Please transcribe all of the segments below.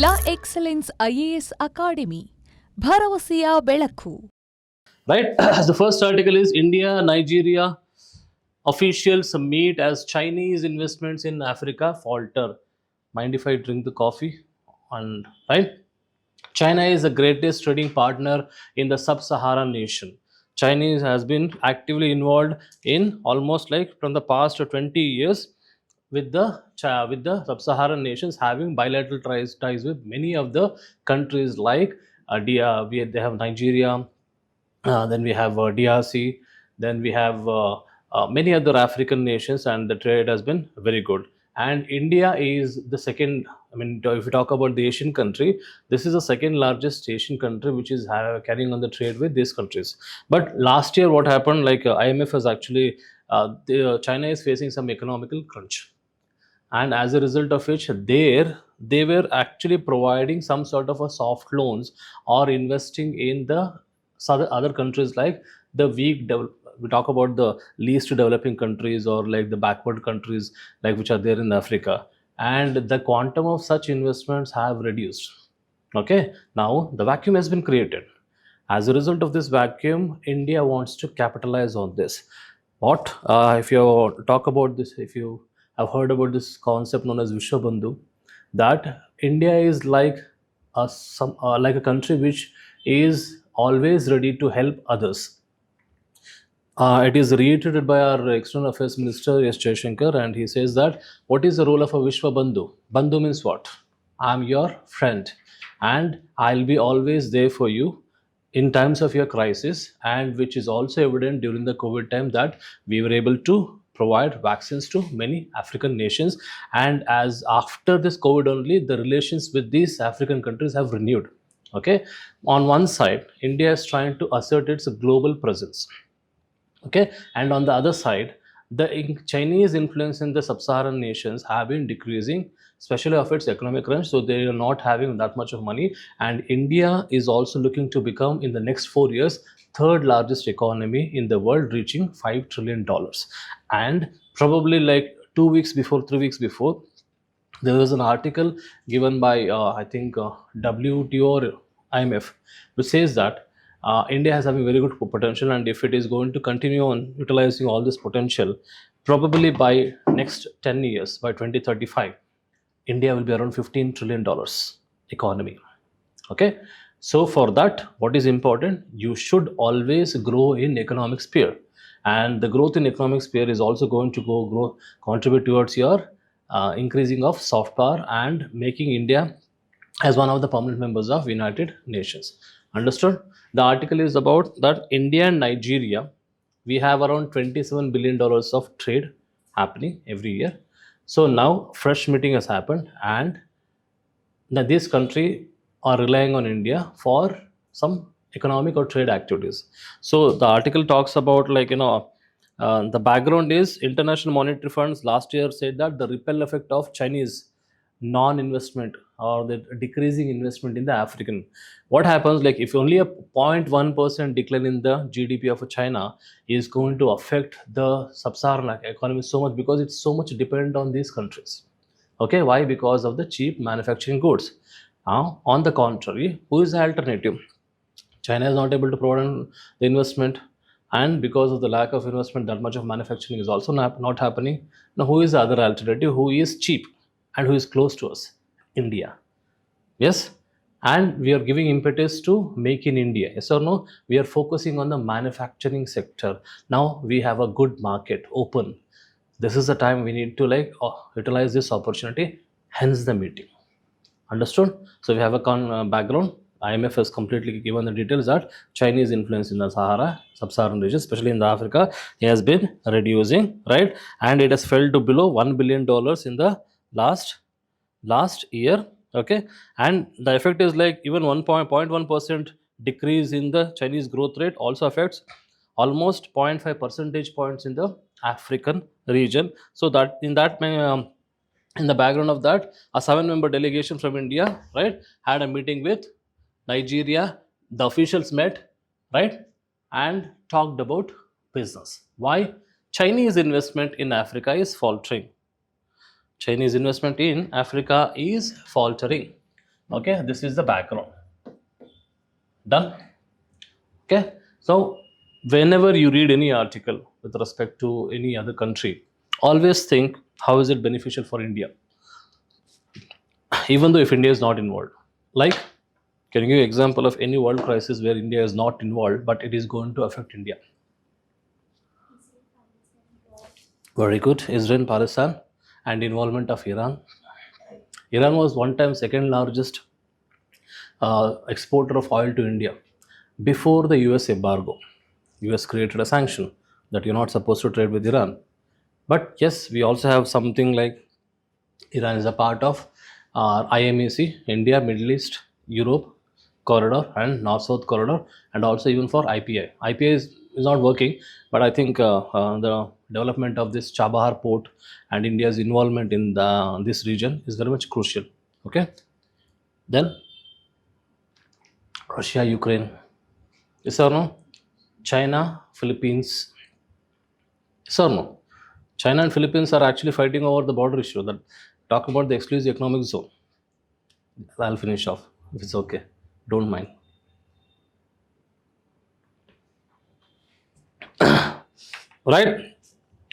LaExcellence IAS Academy. ಭರವಸೆಯ ಬೆಳಕು. Right? The first article is India, Nigeria officials meet as Chinese investments in Africa falter. Mind if I drink the coffee? And right? China is the greatest trading partner in the sub-Saharan nation. Chinese has been actively involved in almost like from the past 20 years with the sub-Saharan nations, having bilateral ties with many of the countries like they have Nigeria, then we have DRC, then we have many other African nations, and the trade has been very good. And India is the second. I mean, if we talk about the Asian country, this is the second largest Asian country which is carrying on the trade with these countries. But last year, what happened? Like IMF has actually, China is facing some economical crunch, and as a result of which, they were actually providing some sort of a soft loans or investing in the other countries like the we talk about the least developing countries or like the backward countries like which are there in Africa, and the quantum of such investments have reduced. Okay, now the vacuum has been created. As a result of this vacuum, India wants to capitalize on this. If you talk about this, if you have heard about this concept known as Vishwa Bandhu, that India is like like a country which is always ready to help others. It is reiterated by our External Affairs Minister S. Jaishankar, and he says that what is the role of a Vishwa Bandhu? Bandhu means what? I'm your friend, and I'll be always there for you in times of your crisis, and which is also evident during the COVID time that we were able to provide vaccines to many African nations. And as after this COVID only, the relations with these African countries have renewed. Okay, on one side, India is trying to assert its global presence. Okay, and on the other side, the Chinese influence in the sub-Saharan nations have been decreasing, especially of its economic crunch, so they are not having that much of money. And India is also looking to become in the next 4 years third largest economy in the world, reaching $5 trillion. And probably like 3 weeks before, there was an article given by I think WTO or IMF, which says that India has having very good potential, and if it is going to continue on utilizing all this potential, probably by next 10 years, by 2035, India will be around $15 trillion economy. Okay, so for that, what is important? You should always grow in economic sphere, and the growth in economic sphere is also going to contribute towards your increasing of soft power and making India as one of the permanent members of United Nations. Understood? The article is about that India and Nigeria, we have around $27 billion of trade happening every year. So now fresh meeting has happened, and this country are relying on India for some economic or trade activities. So the article talks about the background is International Monetary Funds last year said that the ripple effect of Chinese non-investment or the decreasing investment in the African, what happens, like if only a 0.1% decline in the GDP of China is going to affect the sub-Saharan economy so much, because it's so much dependent on these countries. Okay, why? Because of the cheap manufacturing goods. On the contrary, who is the alternative? China is not able to provide the investment, and because of the lack of investment, that much of manufacturing is also not happening. Now, who is the other alternative? Who is cheap and who is close to us? India. Yes, and we are giving impetus to make in India. Yes or no? We are focusing on the manufacturing sector. Now we have a good market open. This is the time we need to utilize this opportunity, hence the meeting. Understood? So we have a background. IMF has completely given the details that Chinese influence in the sub-Saharan region, especially in the Africa, has been reducing, right? And it has fell to below $1 billion in the last year. Okay, and the effect is like even 1.1% decrease in the Chinese growth rate also affects almost 0.5 percentage points in the African region. So that in the background of that, a 7-member delegation from India, right, had a meeting with Nigeria. The officials met, right, and talked about business. Why? Chinese investment in Africa is faltering. Chinese investment in Africa is faltering. Okay, this is the background. Done. Okay, so whenever you read any article with respect to any other country, always think how is it beneficial for India, even though if India is not involved. Like, can you give example of any world crisis where India is not involved but it is going to affect India? Very good. Israel, Palestine, and involvement of Iran. Iran was one time second largest exporter of oil to India before the US embargo. US created a sanction that you're not supposed to trade with Iran. But yes, we also have something like Iran is a part of IMEC, India, Middle East, Europe corridor, and North-South corridor, and also even for IPI. IPI is not working, but I think the development of this Chabahar port and India's involvement in this region is very much crucial. Okay, then Russia, Ukraine, yes or no? China, Philippines, yes or no? China and Philippines are actually fighting over the border issue. That talk about the exclusive economic zone. I'll finish off if it's okay. Don't mind. Right?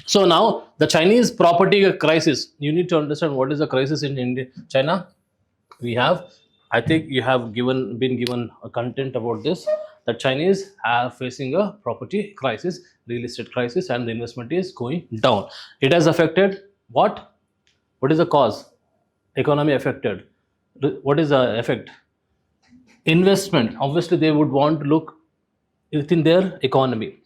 So now the Chinese property crisis. You need to understand what is the crisis in India, China. We have, I think you have been given a content about this. The Chinese are facing a property crisis, real estate crisis, and the investment is going down. It has affected what? What is the cause? Economy affected. What is the effect? Investment. Obviously, they would want to look within their economy.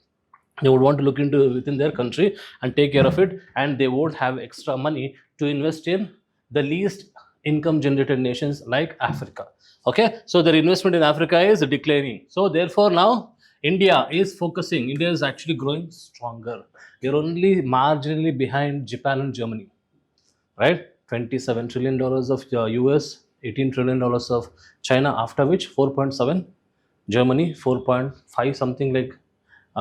They would want to look into within their country and take care of it, and they won't have extra money to invest in the least income generated nations like Africa. Okay, so their investment in Africa is declining. So therefore now India is actually growing stronger. We are only marginally behind Japan and Germany, right? $27 trillion of US, $18 trillion of China, after which 4.7 Germany, 4.5 something like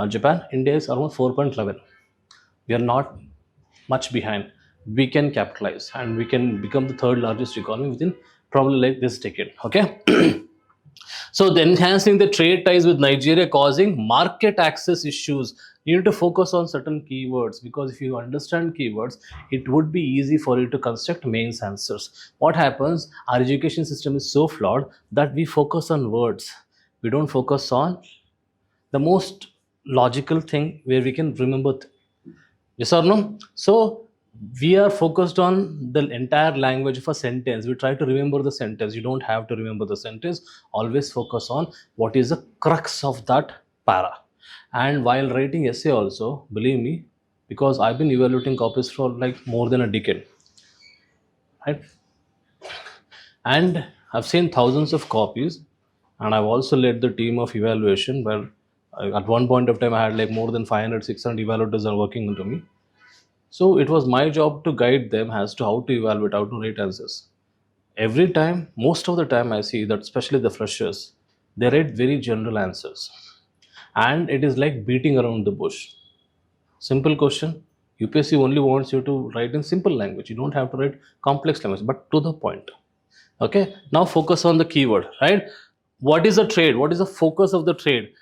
Japan. India is around 4.11. We are not much behind. We can capitalize and we can become the third largest economy within probably like this decade. Okay. So the enhancing the trade ties with Nigeria causing market access issues. You need to focus on certain keywords, because if you understand keywords, it would be easy for you to construct mains answers. What happens? Our education system is so flawed that we focus on words. We don't focus on the most logical thing where we can remember. Yes or no? So we are focused on the entire language of a sentence. We try to remember the sentence. You don't have to remember the sentence. Always focus on what is the crux of that para. And while writing essay also, believe me, because I've been evaluating copies for like more than a decade, right? And I've seen thousands of copies, and I've also led the team of evaluation where at one point of time I had like more than 500, 600 evaluators are working under me. So it was my job to guide them as to how to evaluate, how to rate answers. Every time, most of the time, I see that especially the freshers, they write very general answers, and it is like beating around the bush. Simple question. UPSC only wants you to write in simple language. You don't have to write complex language, but to the point. Okay. Now focus on the keyword, right? What is a trade? What is the focus of the trade?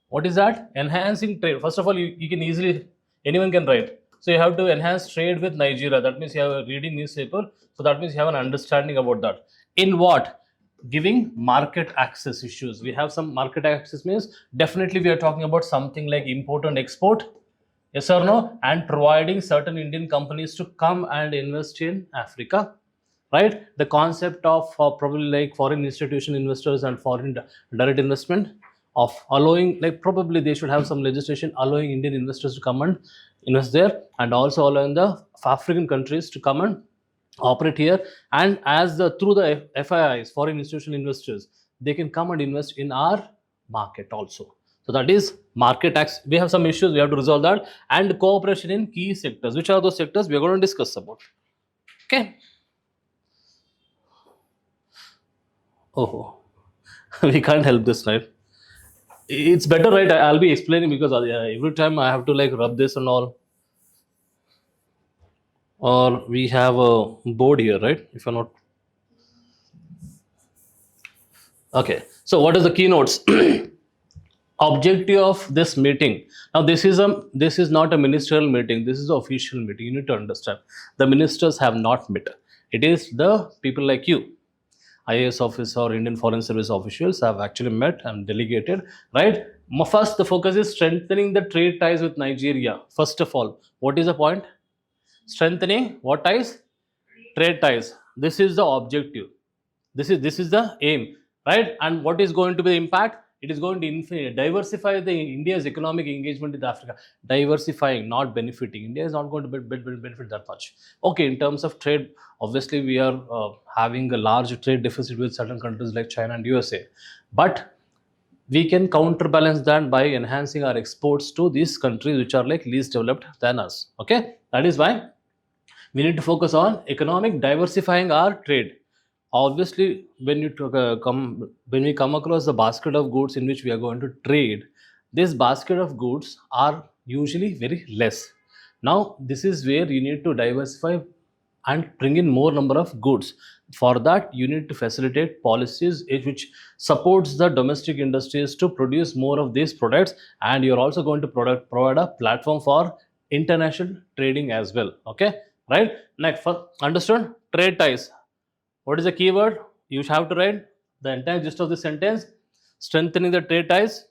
What is that? Enhancing trade. First of all, you can easily, anyone can write. So you have to enhance trade with Nigeria. That means you have a reading newspaper. So that means you have an understanding about that. In what? Giving market access issues. We have some market access means definitely we are talking about something like import and export. Yes or no? And providing certain Indian companies to come and invest in Africa, right? The concept of probably like foreign institution investors and foreign direct investment, of allowing, like probably they should have some legislation allowing Indian investors to come and invest there, and also allowing the African countries to come and operate here. And as the through the FIIs, foreign institutional investors, they can come and invest in our market also. So that is market tax. We have some issues, we have to resolve that. And cooperation in key sectors. Which are those sectors we are going to discuss about? Okay. Oh, we can't help this, right? It's better, right? I'll be explaining, because every time I have to like rub this and all. Or we have a board here, right? If you're not. Okay, so what is the keynotes? Objective of this meeting. Now this is not a ministerial meeting, this is an official meeting. You need to understand, the ministers have not met. It is the people like you, IAS officer or Indian Foreign Service officials, have actually met and delegated, right? First, the focus is strengthening the trade ties with Nigeria. First of all, what is the point? Strengthening what ties? Trade ties. This is the objective. This is the aim, right? And what is going to be the impact? It is going to diversify the India's economic engagement with Africa. Diversifying, not benefiting. India is not going to benefit that much. Okay, in terms of trade, obviously we are having a large trade deficit with certain countries like China and USA, but we can counterbalance that by enhancing our exports to these countries which are like least developed than us. Okay, that is why we need to focus on economic diversifying our trade. Obviously, when when we come across the basket of goods in which we are going to trade, this basket of goods are usually very less. Now this is where you need to diversify and bring in more number of goods. For that, you need to facilitate policies which supports the domestic industries to produce more of these products, and you're also going to provide a platform for international trading as well. Okay, right? Next, understood? Trade ties. What is the keyword? You have to write the entire gist of the sentence. Strengthening the trade ties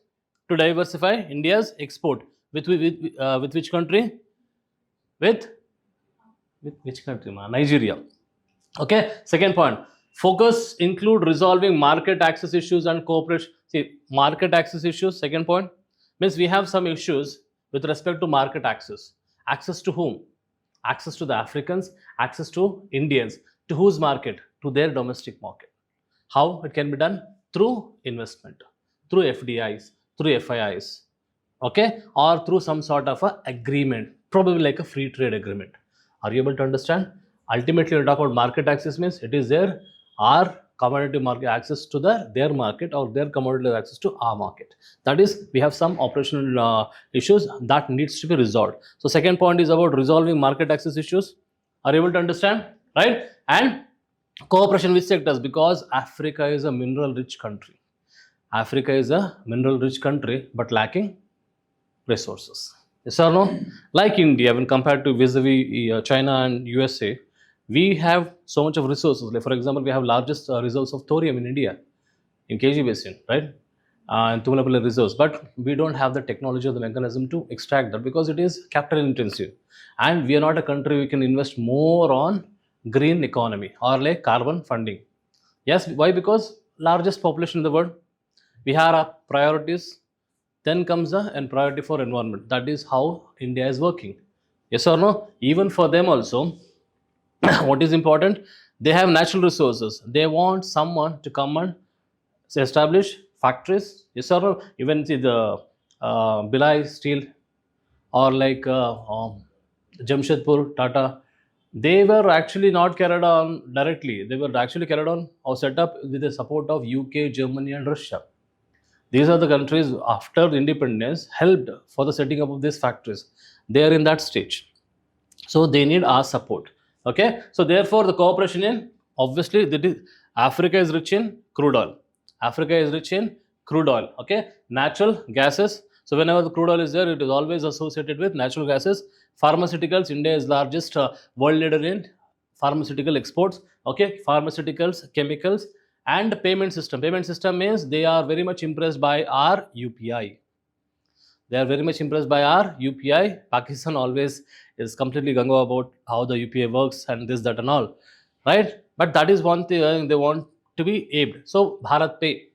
to diversify India's export. With which country? With which country? Nigeria. Okay. Second point. Focus include resolving market access issues and cooperation. See, market access issues. Second point means we have some issues with respect to market access. Access to whom? Access to the Africans. Access to Indians. To whose market? To their domestic market. How it can be done? Through investment, through FDIs, through FIIs, okay, or through some sort of a agreement, probably like a free trade agreement. Are you able to understand? Ultimately, when we talk about market access, means it is there our commodity market access to their market, or their commodity access to our market. That is, we have some operational issues that needs to be resolved. So second point is about resolving market access issues. Are you able to understand? Right? And cooperation with sectors, because Africa is a mineral rich country. Africa is a mineral rich country but lacking resources. Yes or no? Like India, when compared to vis-a-vis China and USA, we have so much of resources. Like for example, we have largest reserves of thorium in India, in KG basin, right? And Tumulapalli reserves, but we don't have the technology or the mechanism to extract that because it is capital intensive, and we are not a country we can invest more on green economy or like carbon funding. Yes, why? Because largest population in the world, we have our priorities, then comes the and priority for environment. That is how India is working. Yes or no? Even for them also, what is important? They have natural resources. They want someone to come and establish factories. Yes or no? Even see the Bilai Steel or like Jamshedpur Tata, they were actually not carried on directly. They were actually carried on or set up with the support of UK, Germany, and Russia. These are the countries after independence helped for the setting up of these factories. They are in that stage, so they need our support. Okay, so therefore the cooperation in, obviously Africa is rich in crude oil. Africa is rich in crude oil. Okay, natural gases. So whenever the crude oil is there, it is always associated with natural gases. Pharmaceuticals. India is largest world leader in pharmaceutical exports. Okay, pharmaceuticals, chemicals, and payment system. Payment system means they are very much impressed by our UPI. They are very much impressed by our UPI. Pakistan always is completely gung-ho about how the UPI works and this, that, and all, right? But that is one thing they want to be aided. So Bharat Pay,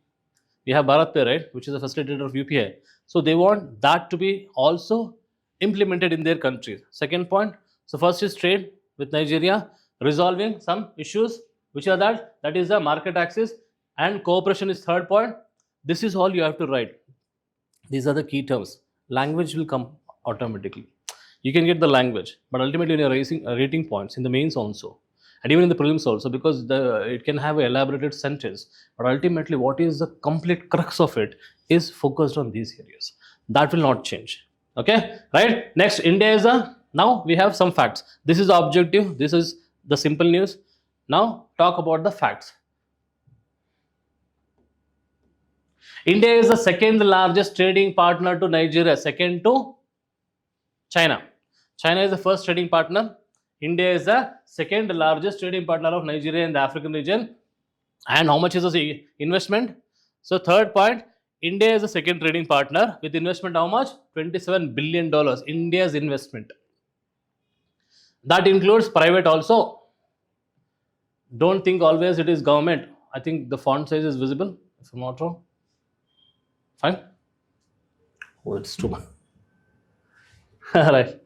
we have Bharat Pay, right, which is a facilitator of UPI. So they want that to be also implemented in their countries. Second point. So first is trade with Nigeria, resolving some issues, which are that is the market access, and cooperation is third point. This is all you have to write. These are the key terms. Language will come automatically. You can get the language, but ultimately you're rating points in the mains also, and even in the prelims also, because it can have an elaborated sentence. But ultimately, what is the complete crux of it is focused on these areas. That will not change. Okay, right? Next, India is now we have some facts. This is the objective. This is the simple news. Now talk about the facts. India is the second largest trading partner to Nigeria, second to China. China is the first trading partner. India is the second largest trading partner of Nigeria in the African region. And how much is the investment? So third point, India is the second trading partner with investment how much? $27 billion. India's investment. That includes private also. Don't think always it is government. I think the font size is visible, if I'm not wrong. Fine. Oh, it's too much. Right.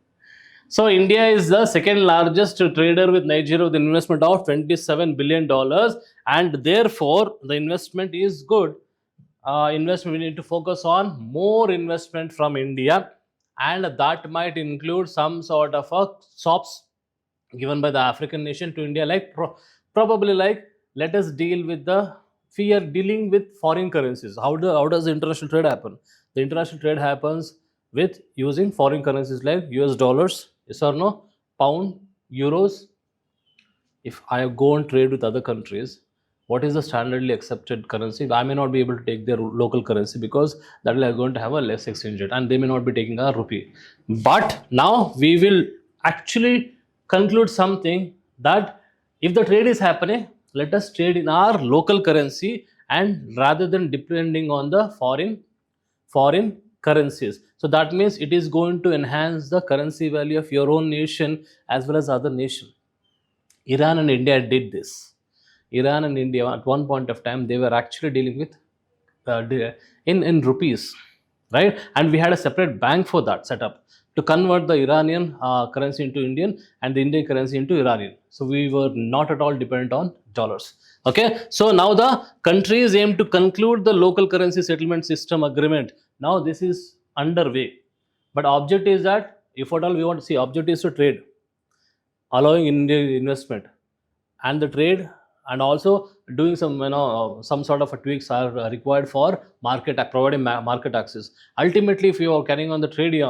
So India is the second largest trader with Nigeria with an investment of $27 billion, and therefore the investment is good. Investment, we need to focus on more investment from India, and that might include some sort of a SOPs given by the African nation to India, like probably like, let us deal with the fear dealing with foreign currencies. How does the international trade happen? The international trade happens with using foreign currencies like US dollars, yes or no, pound, euros. If I go and trade with other countries, what is the standardly accepted currency? I may not be able to take their local currency because that will going to have a less exchange rate, and they may not be taking a rupee. But now we will actually conclude something, that if the trade is happening, let us trade in our local currency, and rather than depending on the foreign currencies. So that means it is going to enhance the currency value of your own nation as well as other nation. Iran and India did this. Iran and India at one point of time, they were actually dealing with in rupees, right? And we had a separate bank for that setup to convert the Iranian currency into Indian and the Indian currency into Iranian. So we were not at all dependent on dollars. Okay, so now the countries aim to conclude the local currency settlement system agreement. Now this is underway, but object is that, if at all we want to see, object is to trade, allowing Indian investment and the trade, and also doing some sort of a tweaks are required for providing market access. Ultimately, if you are carrying on the trade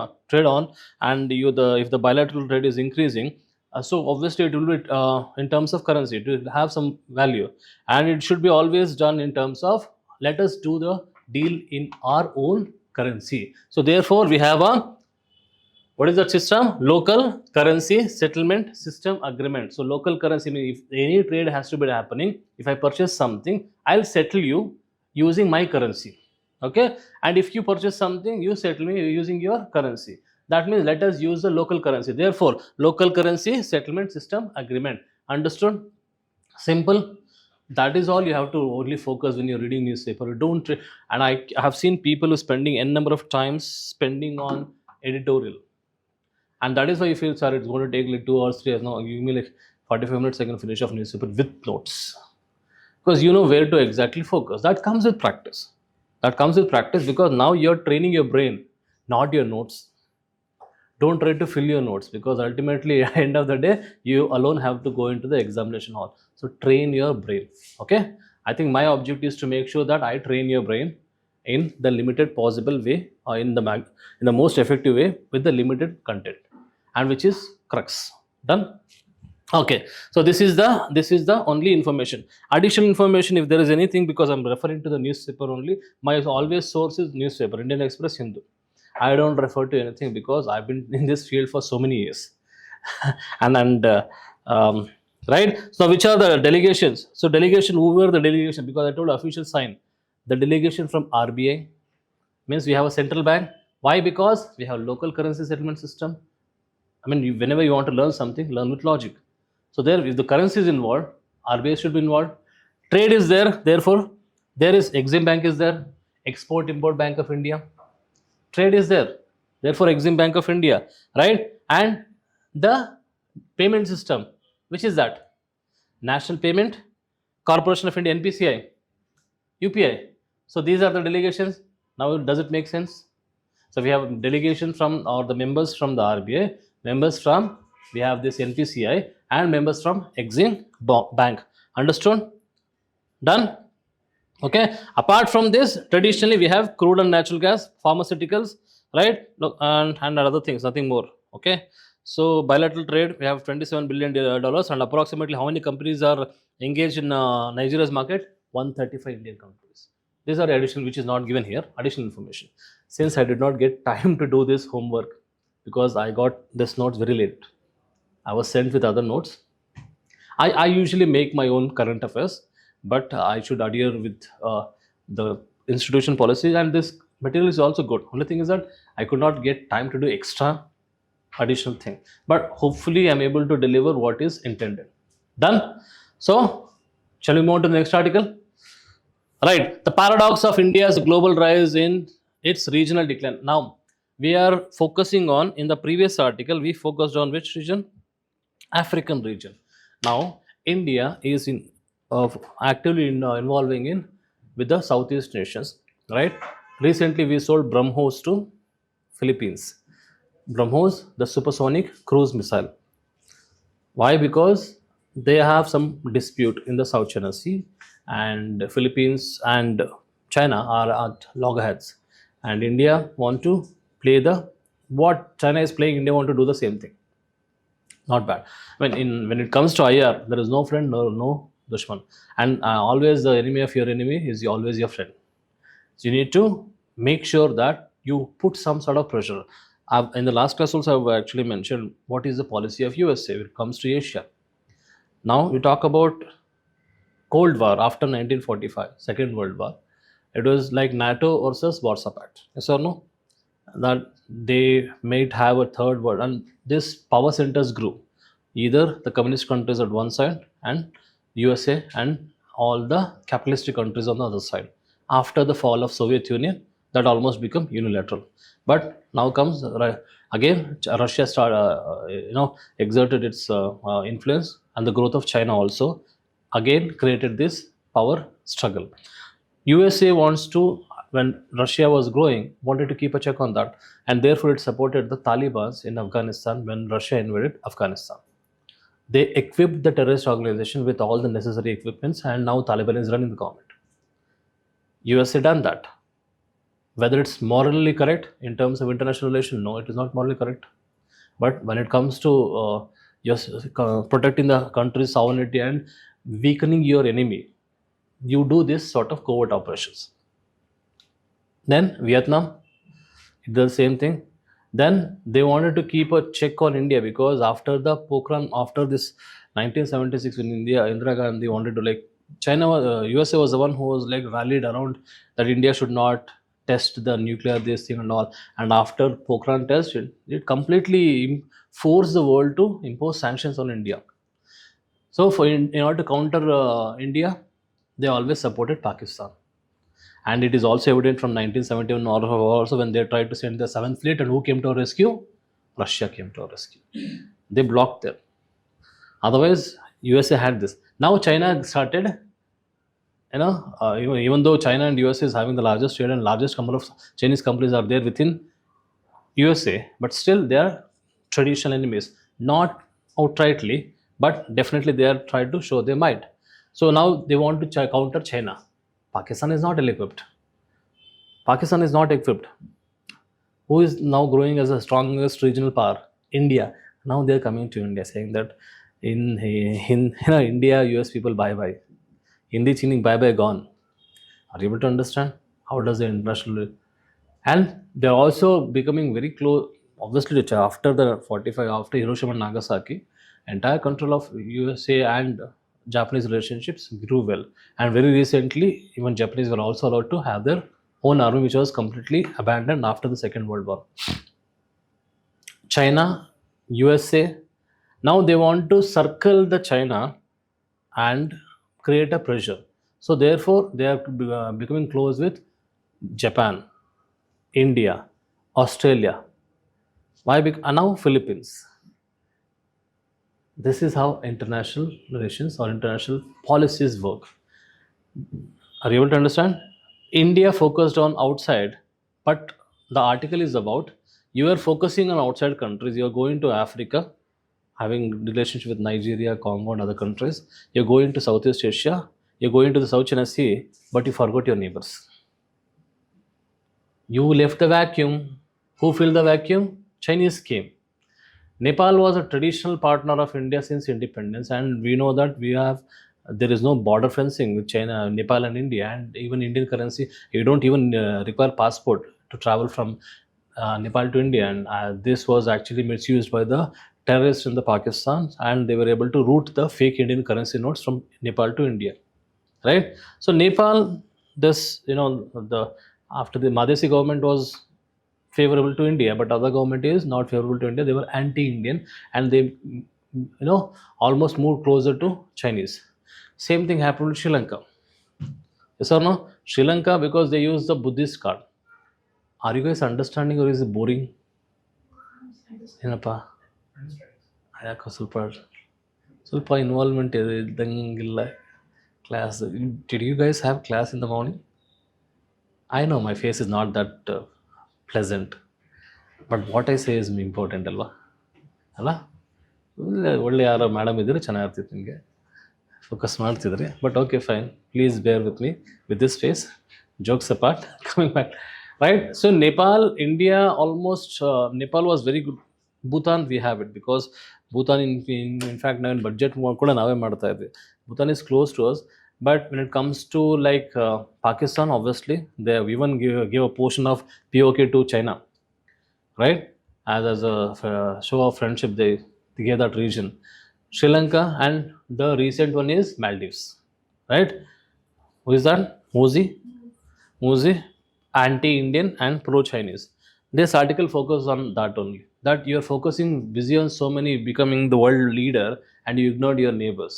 on, and if the bilateral trade is increasing, so obviously it will be in terms of currency, it will have some value, and it should be always done in terms of, let us do the deal in our own currency. So therefore we have a, what is that system? Local currency settlement system agreement. So local currency means if any trade has to be happening, if I purchase something, I'll settle you using my currency. Okay, and if you purchase something, you settle me using your currency. That means let us use the local currency. Therefore, local currency settlement system agreement. Understood? Simple. That is all you have to only focus when you're reading newspaper. Don't and I have seen people who spending n number of times spending on editorial, and that is why you feel, sir, it's going to take like 2 hours, 3 hours. No, give me like 45 minutes, I can finish off newspaper with notes, because you know where to exactly focus. That comes with practice. Because now you're training your brain, not your notes. Don't try to fill your notes, because ultimately at the end of the day, you alone have to go into the examination hall. So train your brain. Okay, I think my objective is to make sure that I train your brain in the limited possible way, or in the most effective way, with the limited content, and which is crux. Done? Okay, so this is the only information. Additional information, if there is anything, because I'm referring to the newspaper only, my always source is newspaper, Indian Express, Hindu. I don't refer to anything because I've been in this field for so many years. Right. So which are the delegations? So delegation, who were the delegation? Because I told official sign. The delegation from RBI means we have a central bank. Why? Because we have local currency settlement system. I mean, whenever you want to learn something, learn with logic. So there, if the currency is involved, RBI should be involved. Trade is there, therefore there is Exim Bank is there, Export Import Bank of India. Trade is there, therefore Exim Bank of India, right? And the payment system, which is that National Payment Corporation of India, NPCI, UPI. So these are the delegations. Now does it make sense? So we have delegation from, or the members from the RBI, members from, we have this NPCI, and members from Exim Bank. Understood? Done? Okay, apart from this, traditionally we have crude and natural gas, pharmaceuticals, right? Look, and other things, nothing more. Okay, so bilateral trade, we have $27 billion, and approximately how many companies are engaged in Nigeria's market? 135 Indian companies. These are additional, which is not given here, additional information. Since I did not get time to do this homework because I got this notes very late, I was sent with other notes. I usually make my own current affairs, but I should adhere with the institution policies, and this material is also good. Only thing is that I could not get time to do extra additional thing, but hopefully I'm able to deliver what is intended. Done. So shall we move on to the next article? Right, the paradox of India's global rise in its regional decline. Now we are focusing on, in the previous article we focused on which region? African region. Now India is in actively involving in with the Southeast nations, right? Recently we sold BrahMos to Philippines. BrahMos, the supersonic cruise missile. Why? Because they have some dispute in the South China Sea, and Philippines and China are at loggerheads, and India want to play the what China is playing. India want to do the same thing. Not bad. When it comes to IR, there is no friend, no dushman, and always the enemy of your enemy is always your friend. So you need to make sure that you put some sort of pressure. In the last class also I've actually mentioned what is the policy of USA when it comes to Asia. Now we talk about Cold War after 1945, Second World War. It was like NATO versus Warsaw Pact. Yes or no? That they might have a third world, and this power centers grew. Either the communist countries at one side and USA and all the capitalistic countries on the other side. After the fall of Soviet Union, that almost become unilateral. But now comes again Russia exerted its influence, and the growth of China also again created this power struggle. USA wants to, when Russia was growing, wanted to keep a check on that, and therefore it supported the Taliban in Afghanistan when Russia invaded Afghanistan. They equipped the terrorist organization with all the necessary equipments, and now Taliban is running the government. USA done that. Whether it's morally correct in terms of international relations, no, it is not morally correct. But when it comes to protecting the country's sovereignty and weakening your enemy, you do this sort of covert operations. Then Vietnam did the same thing. Then they wanted to keep a check on India, because after the Pokhran, after this 1976, when Indira Gandhi wanted to USA was the one who was rallied around that India should not test the nuclear this thing and all. And after Pokhran test, it completely forced the world to impose sanctions on India. So in order to counter India, they always supported Pakistan. And it is also evident from 1971 also, when they tried to send the 7th Fleet, and who came to our rescue? Russia came to our rescue. They blocked them. Otherwise, USA had this. Now China started, even though China and USA is having the largest trade and largest number of Chinese companies are there within USA, but still they are traditional enemies. Not outrightly, but definitely they are trying to show their might. So now they want to counter China. Pakistan is not ill-equipped. Pakistan is not equipped. Who is now growing as the strongest regional power? India. Now they are coming to India saying that in India, US people bye-bye. Hindi chini bye-bye gone. Are you able to understand? How does the international... And they are also becoming very close. Obviously, after the 45, after Hiroshima and Nagasaki, entire control of USA and Japanese relationships grew well. And very recently, even Japanese were also allowed to have their own army, which was completely abandoned after the Second World War. China, USA, now they want to circle the China and create a pressure. So therefore, they are becoming close with Japan, India, Australia. Why? And now Philippines. This is how international relations or international policies work. Are you able to understand? India focused on outside, but the article is about you are focusing on outside countries. You are going to Africa, having relationship with Nigeria, Congo, and other countries. You're going to Southeast Asia. You're going to the South China Sea, but you forgot your neighbors. You left the vacuum. Who filled the vacuum? Chinese came. Nepal was a traditional partner of India since independence, and we know that we have There is no border fencing with China, Nepal, and India, and even Indian currency. You don't even require passport to travel from Nepal to India, and this was actually misused by the terrorists in the Pakistan, and they were able to route the fake Indian currency notes from Nepal to India, right? So Nepal, this the after the Madhesi government was favorable to India, but other government is not favorable to India. They were anti-Indian, and they almost moved closer to Chinese. Same thing happened with Sri Lanka. Yes or no? Sri Lanka, because they use the Buddhist card. Are you guys understanding, or is it boring? ಏನಪ್ಪ ಯಾಕೋ ಸ್ವಲ್ಪ involvement ಇದ್ದಂಗಿಲ್ಲ class. Did you guys have class in the morning? I know my face is not that pleasant, but what I say is important ಅಲ್ವಾ? ಅಲ್ಲ, ಒಳ್ಳೆ ಯಾರೋ madam ಇದ್ದರೆ ಚೆನ್ನಾಗಿರ್ತಿತ್ತು, ನಿಮಗೆ ಫೋಕಸ್ ಮಾಡ್ತಿದ್ರಿ. But okay, fine, please bear with me with this face. Jokes apart, coming back, right? So Nepal, India, almost Nepal was very good. Bhutan, we have it because Bhutan, in fact, now in budget kuda nave ಮಾಡ್ತಾ ಇದ್ವಿ. Bhutan is close to us, but when it comes to like Pakistan, obviously they even give a portion of POK to China, right? As a show of friendship, they gave that region. Sri Lanka, and the recent one is Maldives, right? Who is that? Muzi, anti-Indian and pro-Chinese. This article focuses on that only. That you are focusing busy on so many becoming the world leader, and you ignored your neighbors.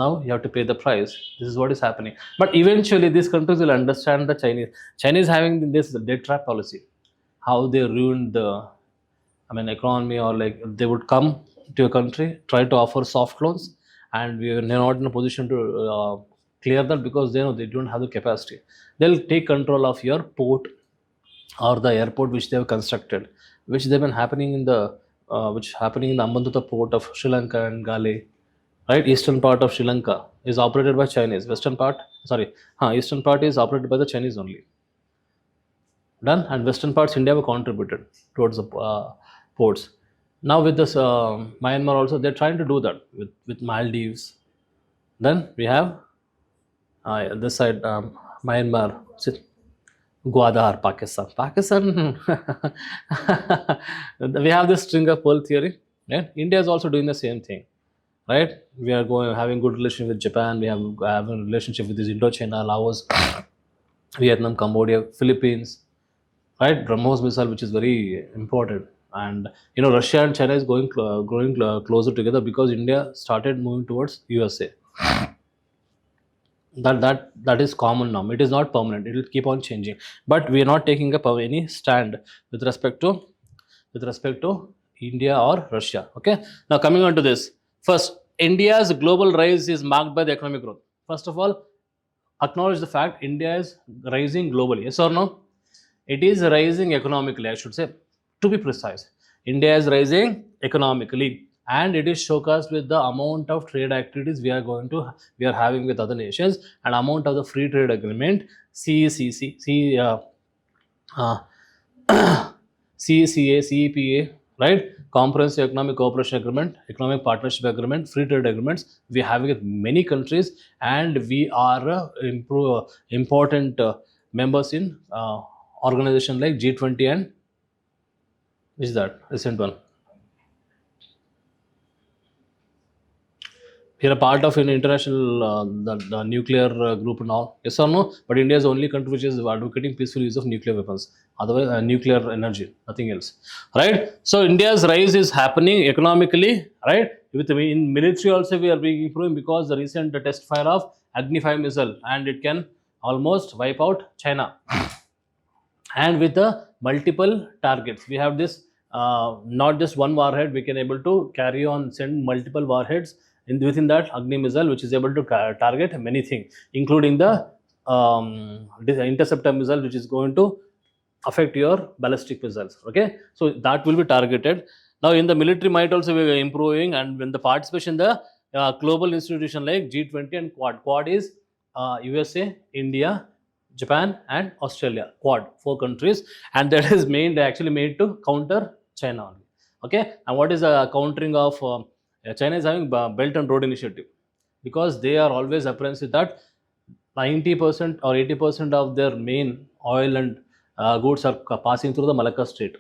Now you have to pay the price. This is what is happening. But eventually, these countries will understand the Chinese having this debt trap policy. How they ruined the, economy, or like they would come to your country, try to offer soft loans, and we are not in a position to clear that because they know they don't have the capacity. They'll take control of your port or the airport which they have constructed, which they've been happening in the Hambantota port of Sri Lanka and Gale, right? Eastern part of Sri Lanka is operated by Chinese. Eastern part is operated by the Chinese only. Done. And western parts India have contributed towards the ports. Now with this Myanmar also, they're trying to do that with Maldives. Then we have this side, Myanmar, Gwadar, Pakistan. We have this string of pearl theory, right? India is also doing the same thing, right? We are having good relationship with Japan. We have a relationship with this Indochina, Laos, Vietnam, Cambodia, Philippines, right? BrahMos missile, which is very important. And Russia and China is growing closer together because India started moving towards USA. That is common now. It is not permanent. It will keep on changing. But we are not taking up any stand with respect to India or Russia. Okay. Now coming on to this. First, India's global rise is marked by the economic growth. First of all, acknowledge the fact India is rising globally. Yes or no? It is rising economically, I should say. To be precise, India is rising economically, and it is showcased with the amount of trade activities we are having with other nations, and amount of the free trade agreement, CECA, CEPA, right? Comprehensive Economic Cooperation Agreement, Economic Partnership Agreement, free trade agreements we are having with many countries, and we are important members in organizations like G20 and which is that recent one. We are a part of an international the nuclear group and all. Yes or no? But India is the only country which is advocating peaceful use of nuclear weapons. Otherwise, nuclear energy, nothing else. Right? So India's rise is happening economically, right? In military also we are being improving because the recent test fire of Agni 5 missile, and it can almost wipe out China. And with the multiple targets, we have this not just one warhead. We can able to carry on, send multiple warheads within that Agni missile, which is able to target many things, including the interceptor missile, which is going to affect your ballistic missiles. Okay, so that will be targeted. Now in the military might also be improving, and when the participation in the global institution like G20 and Quad is USA, India, Japan and Australia, Quad, 4 countries, and that is actually made to counter China only. Okay, and what is the countering of China is having Belt and Road Initiative. because they are always apprehensive that 90% or 80% of their main oil and goods are passing through the Malacca Strait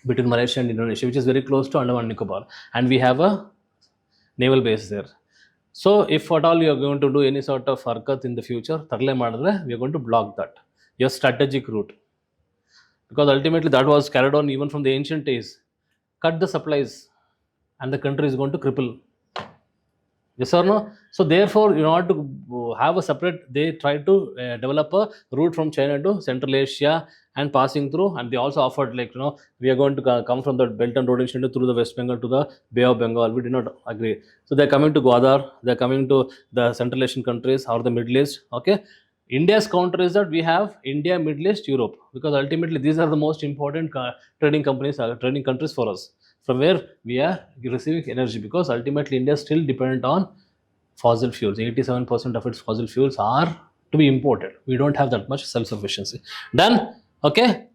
between Malaysia and Indonesia, which is very close to Andaman and Nicobar, and we have a naval base there. So if at all you are going to do any sort of harkat in the future, we are going to block that, your strategic route, because ultimately that was carried on even from the ancient days. Cut the supplies, and the country is going to cripple. Yes or no? So therefore, in order to have a separate, they try to develop a route from China to Central Asia and passing through. And they also offered, like, we are going to come from the Belt and Road Initiative through the West Bengal to the Bay of Bengal. We did not agree. So they're coming to Gwadar, they're coming to the Central Asian countries or the Middle East. Okay. India's counter is that we have India, Middle East, Europe, because ultimately these are the most important trading companies, trading countries for us, from where we are receiving energy, because ultimately India is still dependent on fossil fuels. 87% of its fossil fuels are to be imported. We don't have that much self-sufficiency. Done? Okay?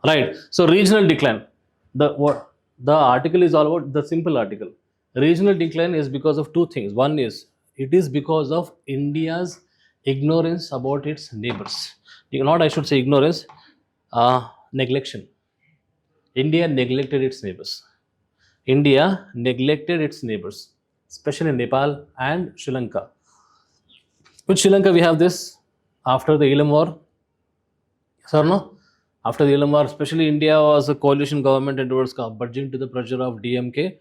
Right. So regional decline. The article is all about, the simple article. Regional decline is because of two things. One is, it is because of India's ignorance about its neighbors. Not, I should say, ignorance, neglection. India neglected its neighbors. India neglected its neighbors, especially Nepal and Sri Lanka. With Sri Lanka, we have this after the Elam War. Yes or no? After the Elam War, especially India was a coalition government and it was budging to the pressure of DMK,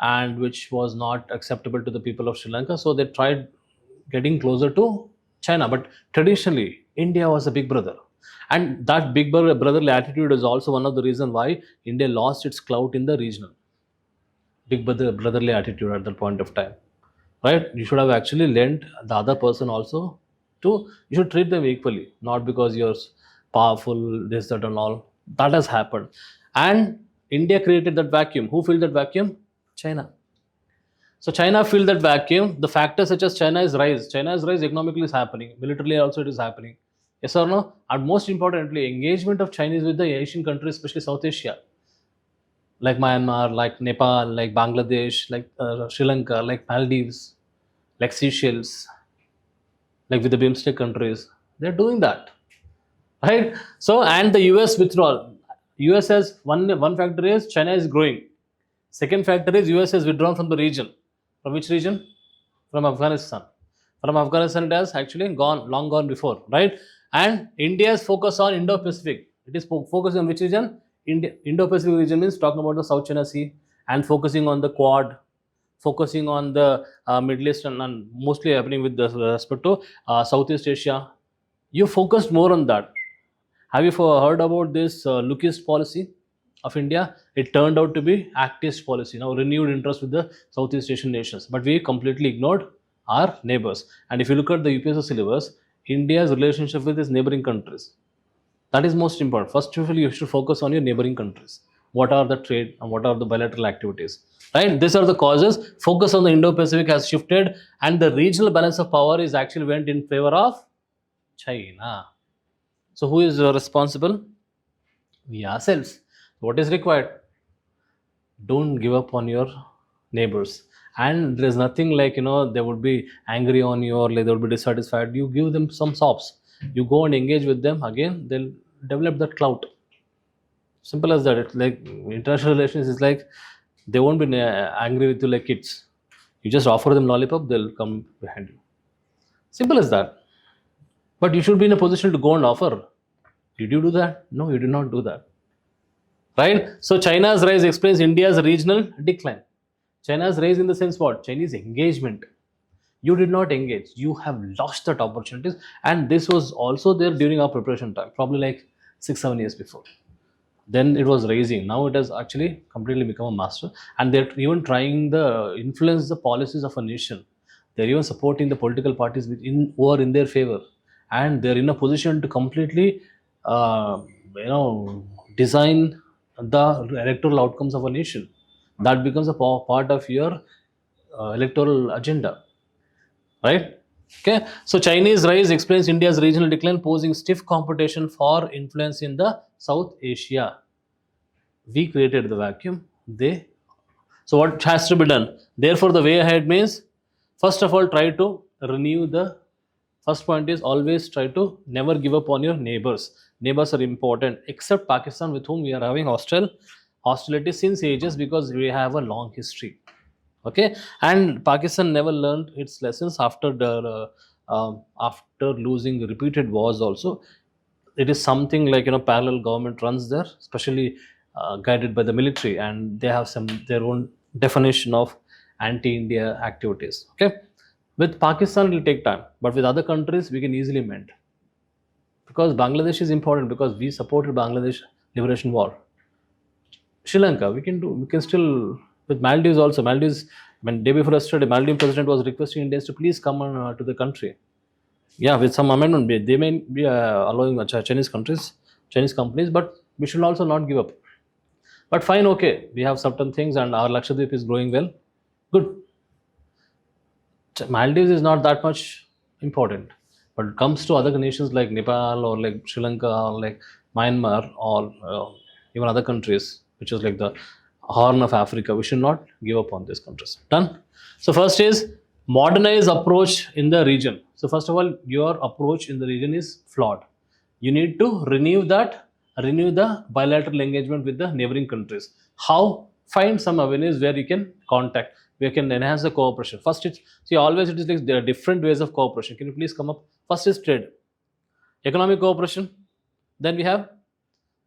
and which was not acceptable to the people of Sri Lanka. So they tried getting closer to China. But traditionally, India was a big brother. And that big brotherly attitude is also one of the reasons why India lost its clout in the regional. Big brotherly attitude at that point of time. Right? You should have actually lent the other person also to, you should treat them equally, not because you're powerful, this, that, and all. That has happened. And India created that vacuum. Who filled that vacuum? China. So China filled that vacuum. The factors such as China's rise economically is happening. Militarily also it is happening. Yes or no? And most importantly, engagement of Chinese with the Asian countries, especially South Asia, like Myanmar, like Nepal, like Bangladesh, like Sri Lanka, like Maldives, like Seychelles, like with the BIMSTEC countries. They're doing that. Right? So, and the US withdrawal. US has one factor is China is growing. Second factor is US has withdrawn from the region. From which region? From Afghanistan. From Afghanistan, it has actually long gone before, right? And India's focus on Indo-Pacific. It is focusing on which region? Indo-Pacific region means talking about the South China Sea and focusing on the Quad, focusing on the Middle East, and mostly happening with respect to Southeast Asia. You focused more on that. Have you heard about this lookist policy of India? It turned out to be actist policy. Now renewed interest with the Southeast Asian nations, but we completely ignored our neighbors. And if you look at the UPSC syllabus, India's relationship with its neighboring countries, that is most important. First of all, you should focus on your neighboring countries. What are the trade and what are the bilateral activities? Right? These are the causes. Focus on the Indo-Pacific has shifted, and the regional balance of power is actually went in favor of China. So who is responsible? We ourselves. What is required? Don't give up on your neighbors. And there's nothing like, they would be angry on you or like they would be dissatisfied. You give them some sops. You go and engage with them. Again, they'll develop that clout. Simple as that. It's like international relations is like they won't be angry with you like kids. You just offer them lollipop, they'll come behind you. Simple as that. But you should be in a position to go and offer. Did you do that? No, you did not do that. Right? So China's rise explains India's regional decline. China's rise in the sense what? Chinese engagement. You did not engage. You have lost that opportunities. And this was also there during our preparation time, probably like 6-7 years before. Then it was rising. Now it has actually completely become a master. And they're even trying to influence the policies of a nation. They're even supporting the political parties who are in their favor. And they're in a position to completely, design the electoral outcomes of a nation. That becomes a part of your electoral agenda. Right? Okay. So Chinese rise explains India's regional decline, posing stiff competition for influence in the South Asia. We created the vacuum. They So what has to be done? Therefore, the way ahead means, first of all, try to renew the first point is always try to never give up on your neighbors. Neighbors are important, except Pakistan, with whom we are having hostility since ages because we have a long history. Okay, and Pakistan never learned its lessons after losing repeated wars. Also, it is something like, parallel government runs there, especially guided by the military, and they have some their own definition of anti-India activities. Okay, with Pakistan it will take time, but with other countries we can easily mend, because Bangladesh is important because we supported Bangladesh liberation war. Sri Lanka, we can still, with Maldives also. Maldives, when day before yesterday, Maldives president was requesting Indians to please come on, to the country. Yeah, with some amendment, they may be allowing Chinese companies, but we should also not give up. But fine, okay, we have certain things, and our Lakshadweep is growing well. Good. Maldives is not that much important, but it comes to other nations like Nepal or like Sri Lanka or like Myanmar or even other countries, which is like the Horn of Africa. We should not give up on these countries. Done. So first is modernize approach in the region. So first of all, your approach in the region is flawed. You need to renew the bilateral engagement with the neighboring countries. How? Find some avenues where you can contact, where you can enhance the cooperation. First, always it is like there are different ways of cooperation. Can you please come up? First is trade, economic cooperation. Then we have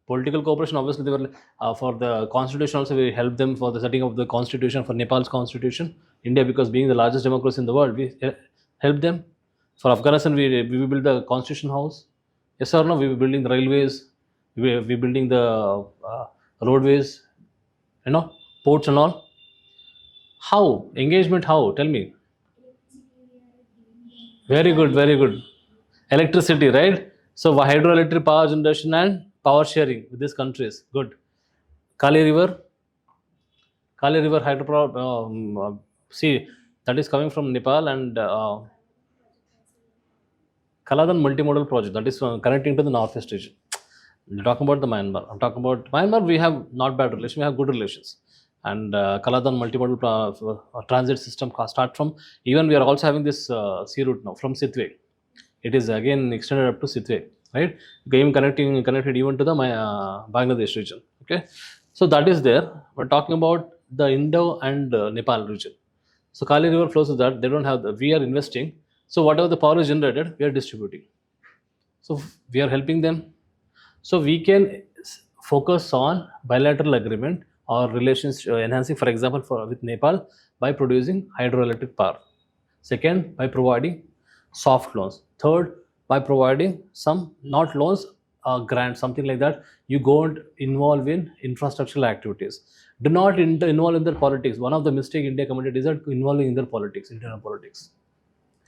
political cooperation. Obviously, they were for the constitution also. We helped them for the setting of the constitution, for Nepal's constitution. India, because being the largest democracy in the world, we helped them. For Afghanistan, we built the constitution house. Yes or no? We were building the railways. We were building the roadways, ports and all. How? Engagement, how? Tell me. Very good, very good. Electricity, right? So hydroelectric power generation and power sharing with these countries. Good. Kali River hydropower. See, that is coming from Nepal, and Kaladan multimodal project that is connecting to the northeast region. You're talking about the Myanmar. I'm talking about Myanmar. We have not bad relations. We have good relations. And Kaladan multimodal transit system start from, even we are also having this sea route now from Sitwe. It is again extended up to Sitwe, right? Game connected even to the Bangladesh region. Okay, so that is there. We're talking about the Indo and Nepal region. So Kali River flows to that. They don't have we are investing. So whatever the power is generated, we are distributing. So we are helping them. So we can focus on bilateral agreement or relations enhancing, for example, with Nepal by producing hydroelectric power. Second, by providing soft loans. Third, by providing some, not loans, grants, something like that. You go and involve in infrastructural activities. Do not involve in their politics. One of the mistake India committed is that involving in their politics, internal politics.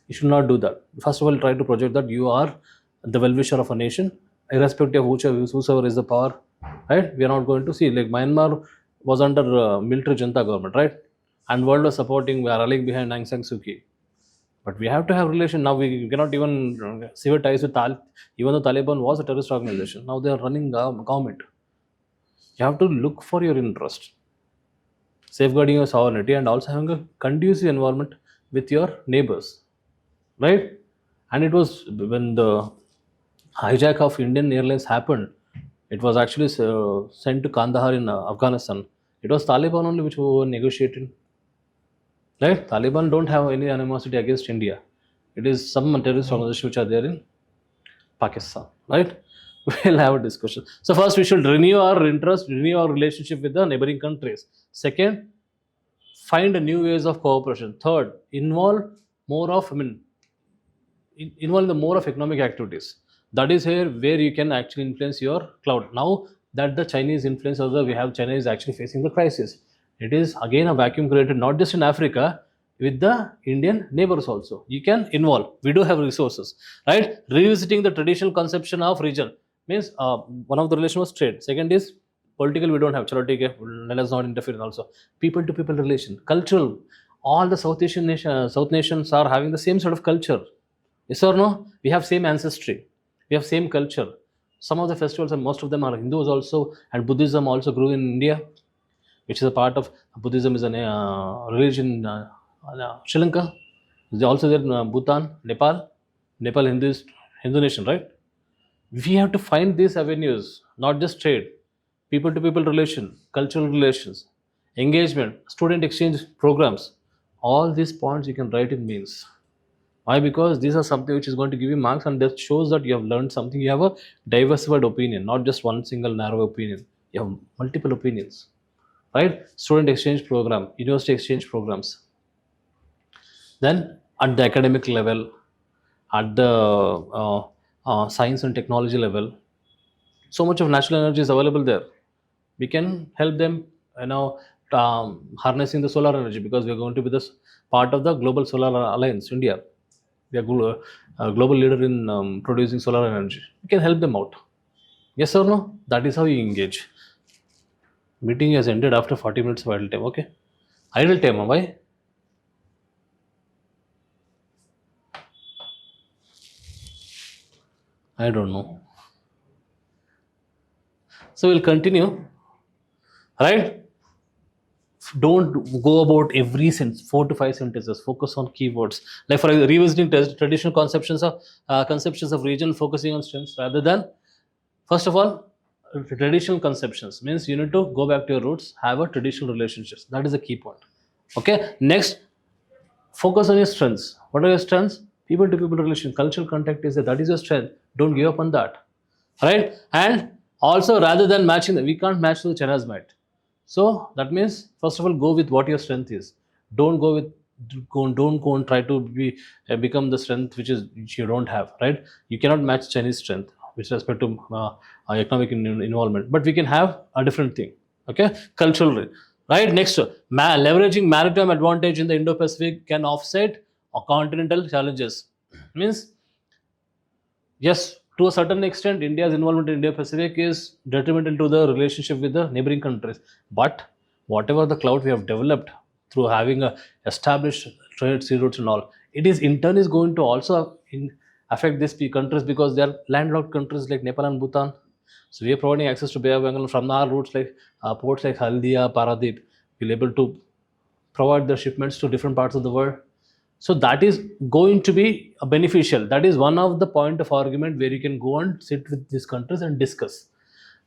You should not do that. First of all, try to project that you are the well-wisher of a nation, irrespective of whosoever is the power, right? We are not going to see, like Myanmar was under military junta government, right? And world was supporting, we are rallying behind Aung San Suu Kyi. But we have to have relation. Now we cannot even sever ties with even though Taliban was a terrorist organization. Now they are running government. You have to look for your interest, safeguarding your sovereignty, and also having a conducive environment with your neighbors, right? And it was when the hijack of Indian Airlines happened, it was actually sent to Kandahar in Afghanistan. It was Taliban only which were negotiating. Right? Taliban don't have any animosity against India. It is some terrorist organizations which are there in Pakistan. Right? We'll have a discussion. So first we should renew our interest, renew our relationship with the neighboring countries. Second, find new ways of cooperation. Third, involve in the more of economic activities. That is here where you can actually influence your cloud. Now that the Chinese influence, although we have China is actually facing the crisis, it is again a vacuum created not just in Africa, with the Indian neighbors also. You can involve. We do have resources, right? Revisiting the traditional conception of region means one of the relation was trade. Second is political. We don't have. Chalo, theek hai, let us not interfere. Also, people to people relation, cultural. All the South nations are having the same sort of culture. Yes or no? We have same ancestry. We have same culture. Some of the festivals, and most of them are Hindus also, and Buddhism also grew in India. which is a part of Buddhism, is a religion in Sri Lanka. Is also there in Bhutan, Nepal Hindu nation, right? We have to find these avenues, not just trade, people to people relation, cultural relations, engagement, student exchange programs. All these points you can write in means. Why? Because these are something which is going to give you marks, and that shows that you have learned something. You have a diversified opinion, not just one single narrow opinion. You have multiple opinions, right? Student exchange program, university exchange programs. Then at the academic level, at the science and technology level, so much of natural energy is available there. We can help them, harnessing the solar energy, because we are going to be this part of the global solar alliance. India, we are a global leader in producing solar energy. We can help them out. Yes or no? That is how you engage. Meeting has ended after 40 minutes of idle time. Okay, idle time. Why? I don't know. So we'll continue, right? Don't go about every sentence, 4 to 5 sentences. Focus on keywords. Like for revisiting traditional conceptions of region, focusing on strengths rather than, first of all, traditional conceptions means you need to go back to your roots, have a traditional relationships. That is a key point. Okay. Next, focus on your strengths. What are your strengths? People to people relation, cultural contact is that is your strength. Don't give up on that, right? And also, rather than matching, we can't match to China's might. So that means, first of all, go with what your strength is. Don't go with don't go and try to become the strength which you don't have, right? You cannot match Chinese strength with respect to economic involvement, but we can have a different thing. Okay, cultural, right? Next, leveraging maritime advantage in the Indo-Pacific can offset continental challenges. Means, yes, to a certain extent, India's involvement in Indo-Pacific is detrimental to the relationship with the neighboring countries. But whatever the clout we have developed through having a established trade sea routes and all, it is in turn is going to also affect these countries, because they are landlocked countries like Nepal and Bhutan. So we are providing access to Bay of Bengal from our routes like ports like Haldia, Paradip. We're able to provide the shipments to different parts of the world. So that is going to be beneficial. That is one of the point of argument where you can go and sit with these countries and discuss.